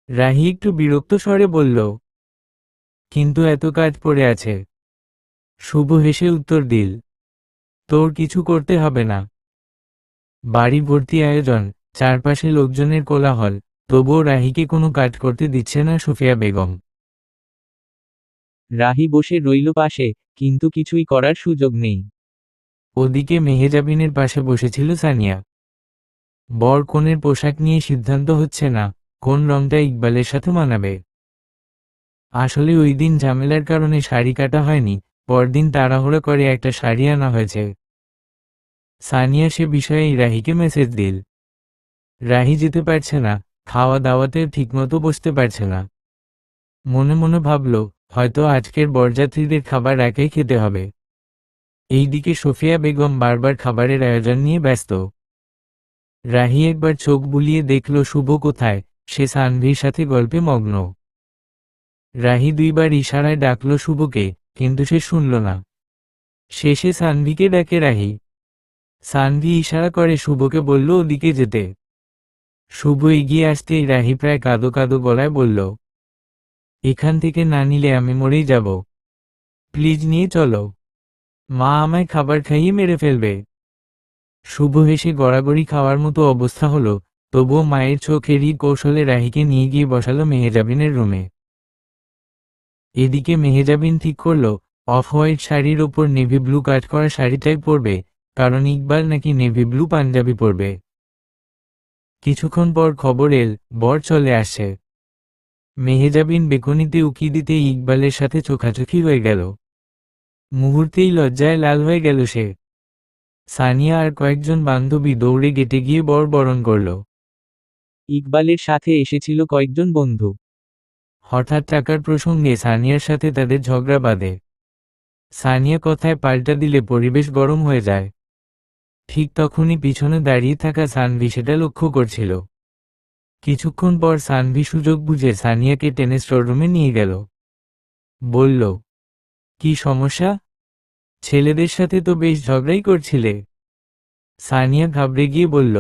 রাহি একটু বিরক্ত স্বরে বলল, কিন্তু এত কাজ পড়ে আছে। শুভ হেসে উত্তর দিল, তোর কিছু করতে হবে না। বাড়ি ভর্তি আয়োজন, চারপাশে লোকজনের কোলাহল, তবুও রাহিকে কোনো কাজ করতে দিচ্ছে না সুফিয়া বেগম। রাহি বসে রইল পাশে, কিন্তু কিছুই করার সুযোগ নেই। ওদিকে মেহেজাবিনের পাশে বসেছিল সানিয়া। বর কনের পোশাক নিয়ে সিদ্ধান্ত হচ্ছে না, কোন রংটা ইকবালের সাথে মানাবে। আসলে ওই দিন ঝামেলার কারণে শাড়ি কাটা হয়নি, পরদিন তাড়াহুড়ো করে একটা শাড়ি আনা হয়েছে। সানিয়া সে বিষয়ে রাহিকে মেসেজ দিল। রাহি যেতে পারছে না, খাওয়া দাওয়াতে ঠিকমতো বসতে পারছে না। মনে মনে ভাবল, হয়তো আজকের বরযাত্রীদের খাবার একাই খেতে হবে। এইদিকে সোফিয়া বেগম বারবার খাবারের আয়োজন নিয়ে ব্যস্ত। রাহি একবার চোখ বুলিয়ে দেখল শুভ কোথায়, সে সানভির সাথে গল্পে মগ্ন। রাহি দুইবার ইশারায় ডাকল শুভকে, কিন্তু সে শুনল না। শেষে সানভিকে ডাকে রাহি। সানভি ইশারা করে শুভকে বলল ওদিকে যেতে। শুভ এগিয়ে আসতেই রাহি প্রায় কাঁদো কাঁদো গলায় বলল, এখান থেকে না নিলে আমি মরেই যাব। প্লিজ নিয়ে চলো, মা আমায় খাবার খাইয়ে মেরে ফেলবে। শুভ হেসে গড়াগড়ি খাওয়ার মতো অবস্থা হলো, তবুও মায়ের চোখেরই কৌশলে রাহিকে নিয়ে গিয়ে বসালো মেহেজাবিনের রুমে। এদিকে মেহেজাবিন ঠিক করল অফ হোয়াইট শাড়ির ওপর নেভি ব্লু কাট করা শাড়িটাই পরবে, কারণ ইকবাল নাকি নেভি ব্লু পাঞ্জাবি পরবে। কিছুক্ষণ পর খবর এল বর চলে আসে। মেহেজাবিন বেকনিতে উকি দিতে ইকবালের সাথে চোখাচোখি হয়ে গেল। মুহূর্তেই লজ্জায় লাল হয়ে গেল সে। সানিয়া আর কয়েকজন বান্ধবী দৌড়ে গেটে গিয়ে বর বরণ করল। ইকবালের সাথে এসেছিল কয়েকজন বন্ধু। হঠাৎ টাকার প্রসঙ্গে সানিয়ার সাথে তাদের ঝগড়া বাঁধে। সানিয়া কথায় পাল্টা দিলে পরিবেশ গরম হয়ে যায়। ঠিক তখনই পিছনে দাঁড়িয়ে থাকা সানভি সেটা লক্ষ্য করছিল। কিছুক্ষণ পর সানভি সুযোগ বুঝে সানিয়াকে টেনে স্টোররুমে নিয়ে গেল। বলল, কি সমস্যা? ছেলেদের সাথে তো বেশ ঝগড়াই করছিলে। সানিয়া ঘাবড়ে গিয়ে বলল,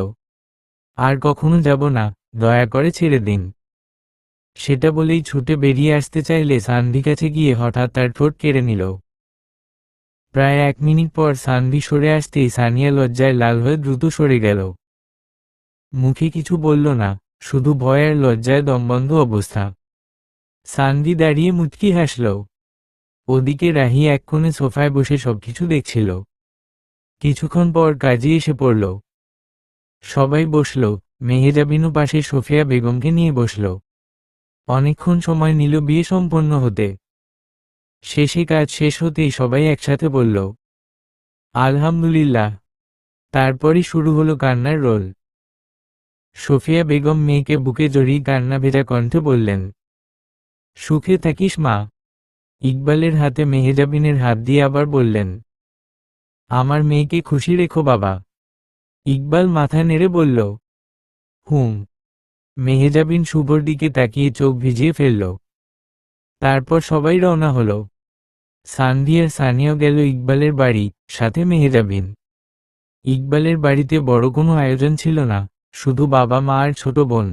আর কখনো যাব না, দয়া করে ছেড়ে দিন। সেটা বলেই ছুটে বেরিয়ে আসতে চাইলে সানভি কাছে গিয়ে হঠাৎ তার ঠোঁট কেড়ে নিল। প্রায় 1 মিনিট পর সানভি সরে আসতেই সানিয়া লজ্জায় লাল হয়ে দ্রুত সরে গেল। মুখে কিছু বলল না, শুধু ভয় আর লজ্জায় দমবন্ধ অবস্থা। সানভি দাঁড়িয়ে মুচকি হাসল। ওদিকে রাহি এক কোণে সোফায় বসে সবকিছু দেখছিল। কিছুক্ষণ পর কাজী এসে পড়ল। সবাই বসল। মেহেজাবিনও পাশে সোফিয়া বেগমকে নিয়ে বসল। অনেকক্ষণ সময় নিল বিয়ে সম্পন্ন হতে। শেষে কাজ শেষ হতেই সবাই একসাথে বলল, আলহামদুলিল্লাহ। তারপরই শুরু হলো কান্নার রোল। সোফিয়া বেগম মেয়েকে বুকে জড়িয়ে কান্না ভেজা কণ্ঠে বললেন, সুখে থাকিস মা। ইকবালের হাতে মেহেজাবিনের হাত দিয়ে আবার বললেন, আমার মেয়েকে খুশি রেখো বাবা। ইকবাল মাথা নেড়ে বলল, হুম। মেহেজাবিন শুভর দিকে তাকিয়ে চোখ ভিজিয়ে ফেলল। তারপর সবাই রওনা হলো। সানভি আর সানিয়াও গেল ইকবালের বাড়ি, সাথে মেহেজাবিন। ইকবালের বাড়িতে বড় কোনো আয়োজন ছিল না, শুধু বাবা মা আর ছোট বোন।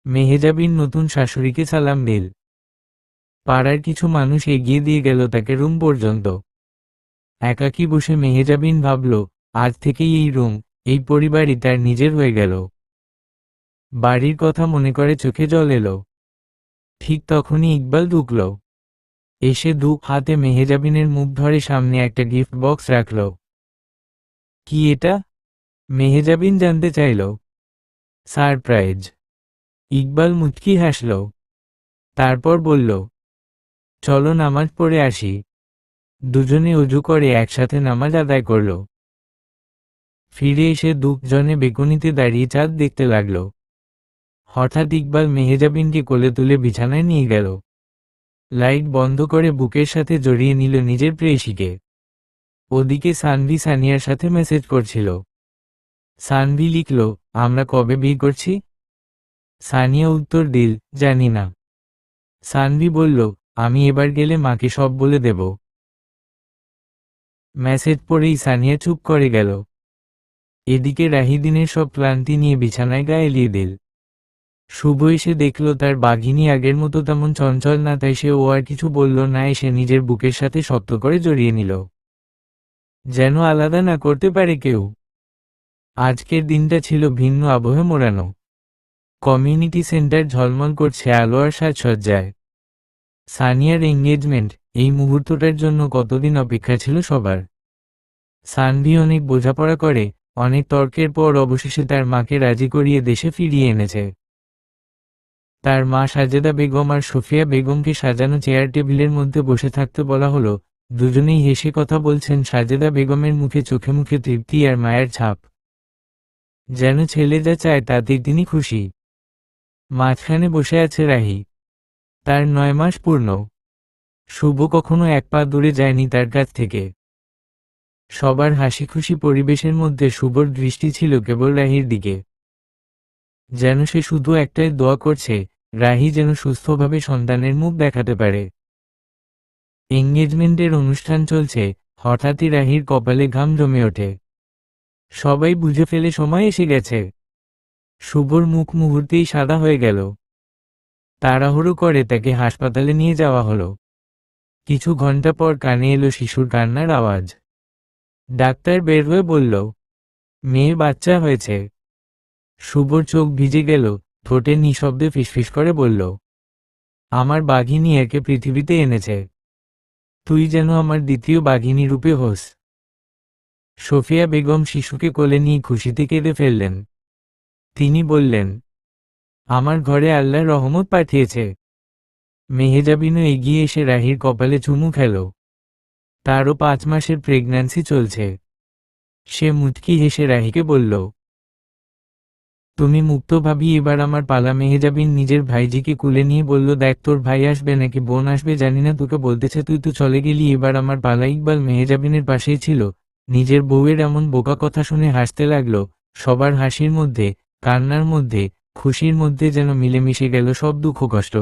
মেহেজাবিন নতুন শাশুড়িকে সালাম দিল। পাড়ার কিছু মানুষ এগিয়ে দিয়ে গেল তাকে রুম পর্যন্ত। একাকী বসে মেহেজাবিন ভাবল, আজ থেকেই এই রুম, এই পরিবারই তার নিজের হয়ে গেল। বাড়ির কথা মনে করে চোখে জল এলো। ঠিক তখনই ইকবাল ঢুকল। এসে দু হাতে মেহেজাবিনের মুখ ধরে সামনে একটা গিফট বক্স রাখল। কি এটা? মেহেজাবিন জানতে চাইল। সারপ্রাইজ। ইকবাল মুচকি হাসল। তারপর বলল, চলো নামাজ পড়ে আসি। দুজনে অজু করে একসাথে নামাজ আদায় করল। ফিরে এসে দুজনে বেকুনিতে দাঁড়িয়ে চাঁদ দেখতে লাগল। হঠাৎ ইকবাল মেহেজাবিনকে কোলে তুলে বিছানায় নিয়ে গেল। লাইট বন্ধ করে বুকের সাথে জড়িয়ে নিল নিজের প্রেয়সীকে। ওদিকে সানভি সানিয়ার সাথে মেসেজ করছিল। সানভি লিখল, আমরা কবে বিয়ে করছি? সানিয়া উত্তর দিল, জানি না। সানভি বলল, আমি এবার গেলে মাকে সব বলে দেব। মেসেজ পড়েই সানিয়া চুপ করে গেল। এদিকে রাহি দিনের সব ক্লান্তি নিয়ে বিছানায় গা এলিয়ে দিল। শুভ এসে দেখল তার বাঘিনী আগের মতো তেমন চঞ্চল না, তাই সে ও আর কিছু বলল না, এসে নিজের বুকের সাথে শক্ত করে জড়িয়ে নিল, যেন আলাদা না করতে পারে কেউ। আজকের দিনটা ছিল ভিন্ন আবহে মোড়ানো। কমিউনিটি সেন্টার ঝলমল করছে আলো আর সাজসজ্জায়। সানিয়ার এঙ্গেজমেন্ট, এই মুহূর্তটার জন্য কতদিন অপেক্ষা ছিল সবার। সানভি অনেক বোঝাপড়া করে, অনেক তর্কের পর অবশেষে তার মাকে রাজি করিয়ে দেশে ফিরিয়ে এনেছে। তার মা সাজেদা বেগম আর সোফিয়া বেগমকে সাজানো চেয়ার টেবিলের মধ্যে বসে থাকতে বলা হলো। দুজনেই হেসে কথা বলছেন। সাজেদা বেগমের মুখে চোখে মুখে তৃপ্তি আর মায়ের ছাপ, যেন ছেলে যা চায় তাতেই তিনি খুশি। মাঝখানে বসে আছে রাহি, তার 9 মাস পূর্ণ। শুভ কখনো এক পা দূরে যায়নি তার কাছ থেকে। সবার হাসি খুশি পরিবেশের মধ্যে শুভর দৃষ্টি ছিল কেবল রাহির দিকে, যেন সে শুধু একটাই দোয়া করছে, রাহি যেন সুস্থভাবে সন্তানের মুখ দেখাতে পারে। এঙ্গেজমেন্টের অনুষ্ঠান চলছে, হঠাৎই রাহির কপালে ঘাম জমে ওঠে। সবাই বুঝে ফেলে সময় এসে গেছে। শুভর মুখ মুহূর্তেই সাদা হয়ে গেল। তাড়াহুড়ো করে তাকে হাসপাতালে নিয়ে যাওয়া হলো। কিছু ঘন্টা পর কানে এলো শিশুর কান্নার আওয়াজ। ডাক্তার বের হয়ে বলল, মেয়ের বাচ্চা হয়েছে। শুভর চোখ ভিজে গেল, ঠোঁটে নিঃশব্দে ফিসফিস করে বলল, আমার বাঘিনী একে পৃথিবীতে এনেছে। তুই যেন আমার দ্বিতীয় বাঘিনী রূপে হোস। সোফিয়া বেগম শিশুকে কোলে নিয়ে খুশিতে কেঁদে ফেললেন। তিনি বললেন, আমার ঘরে আল্লাহর রহমত পাঠিয়েছে। মেহেজাবিনও এগিয়ে এসে রাহির কপালে চুমু খেল। তারও 5 মাসের প্রেগন্যান্সি চলছে। সে মুচকি হেসে রাহিকে বলল, তুমি মুক্ত ভাবি, এবার আমার পালা। মেহেজাবিন নিজের ভাইজিকে কুলে নিয়ে বলল, দেখ তোর ভাই আসবে নাকি বোন আসবে জানি না, তোকে বলতেছে তুই তো চলে গেলি, এবার আমার পালা। ইকবাল মেহেজাবিনের পাশেই ছিল। নিজের বউয়ের এমন বোকা কথা শুনে হাসতে লাগলো। সবার হাসির মধ্যে, কান্নার মধ্যে, খুশির মধ্যে যেন মিলেমিশে গেল সব দুঃখ কষ্ট।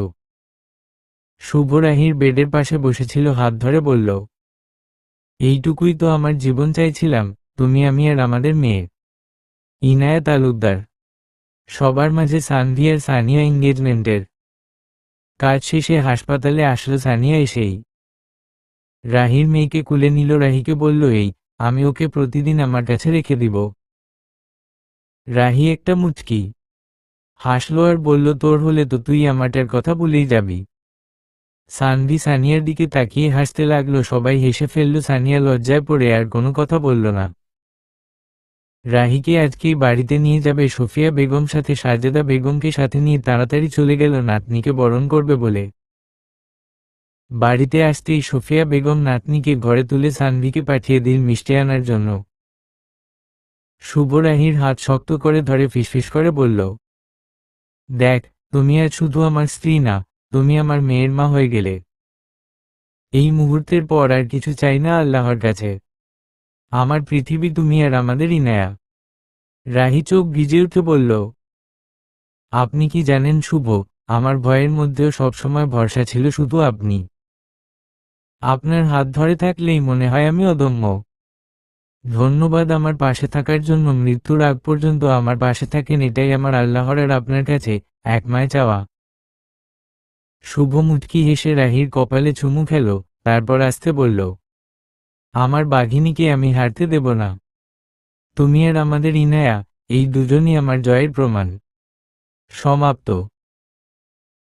শুভ রাহির বেডের পাশে বসেছিল, হাত ধরে বলল, এইটুকুই তো আমার জীবন চাইছিলাম, তুমি আমি আর আমাদের মেয়ে। ইনায়া তালুকদার। সবার মাঝে সানভি আর সানিয়া এঙ্গেজমেন্টের কাজ শেষে হাসপাতালে আসলো সানিয়া এসেই। রাহির মেয়েকে কুলে নিল, রাহিকে বলল, এই আমি ওকে প্রতিদিন আমার কাছে রেখে দিব। রাহি একটা মুচকি হাসলো আর বলল, তোর হলে তো তুই আমারটার কথা ভুলেই যাবি। সানভি সানিয়ার দিকে তাকিয়ে হাসতে লাগলো। সবাই হেসে ফেলল। সানিয়া লজ্জায় পড়ে আর কোনো কথা বলল না। রাহিকে আজকেই বাড়িতে নিয়ে যাবে সোফিয়া বেগম, সাথে সাজেদা বেগমকে সাথে নিয়ে তাড়াতাড়ি চলে গেল নাতনিকে বরণ করবে বলে। বাড়িতে আসতেই সোফিয়া বেগম নাতনিকে ঘরে তুলে সানভিকে পাঠিয়ে দিল মিষ্টি আনার জন্য। শুভ রাহির হাত শক্ত করে ধরে ফিসফিস করে বলল, দেখ, তুমি আর শুধু আমার স্ত্রী না, তুমি আমার মেয়ের মা হয়ে গেলে। এই মুহূর্তের পর আর কিছু চাই না আল্লাহর কাছে। আমার পৃথিবী তুমি আর আমাদের ইনায়া। রাহি চোখ ভিজে উঠে বলল, আপনি কি জানেন শুভ, আমার ভয়ের মধ্যেও সবসময় ভরসা ছিল শুধু আপনি। আপনার হাত ধরে থাকলেই মনে হয় আমি অদম্য। ধন্যবাদ আমার পাশে থাকার জন্য। মৃত্যুর আগ পর্যন্ত আমার পাশে থাকেন, এটাই আমার আল্লাহর আর আপনার কাছে একমায় চাওয়া। শুভ মুচকি হেসে রাহির কপালে চুমু খেল, তারপর আসতে বলল, আমার বাঘিনীকে আমি হারতে দেব না। তুমি আর আমাদের ইনায়া, এই দুজনই আমার জয়ের প্রমাণ। সমাপ্ত।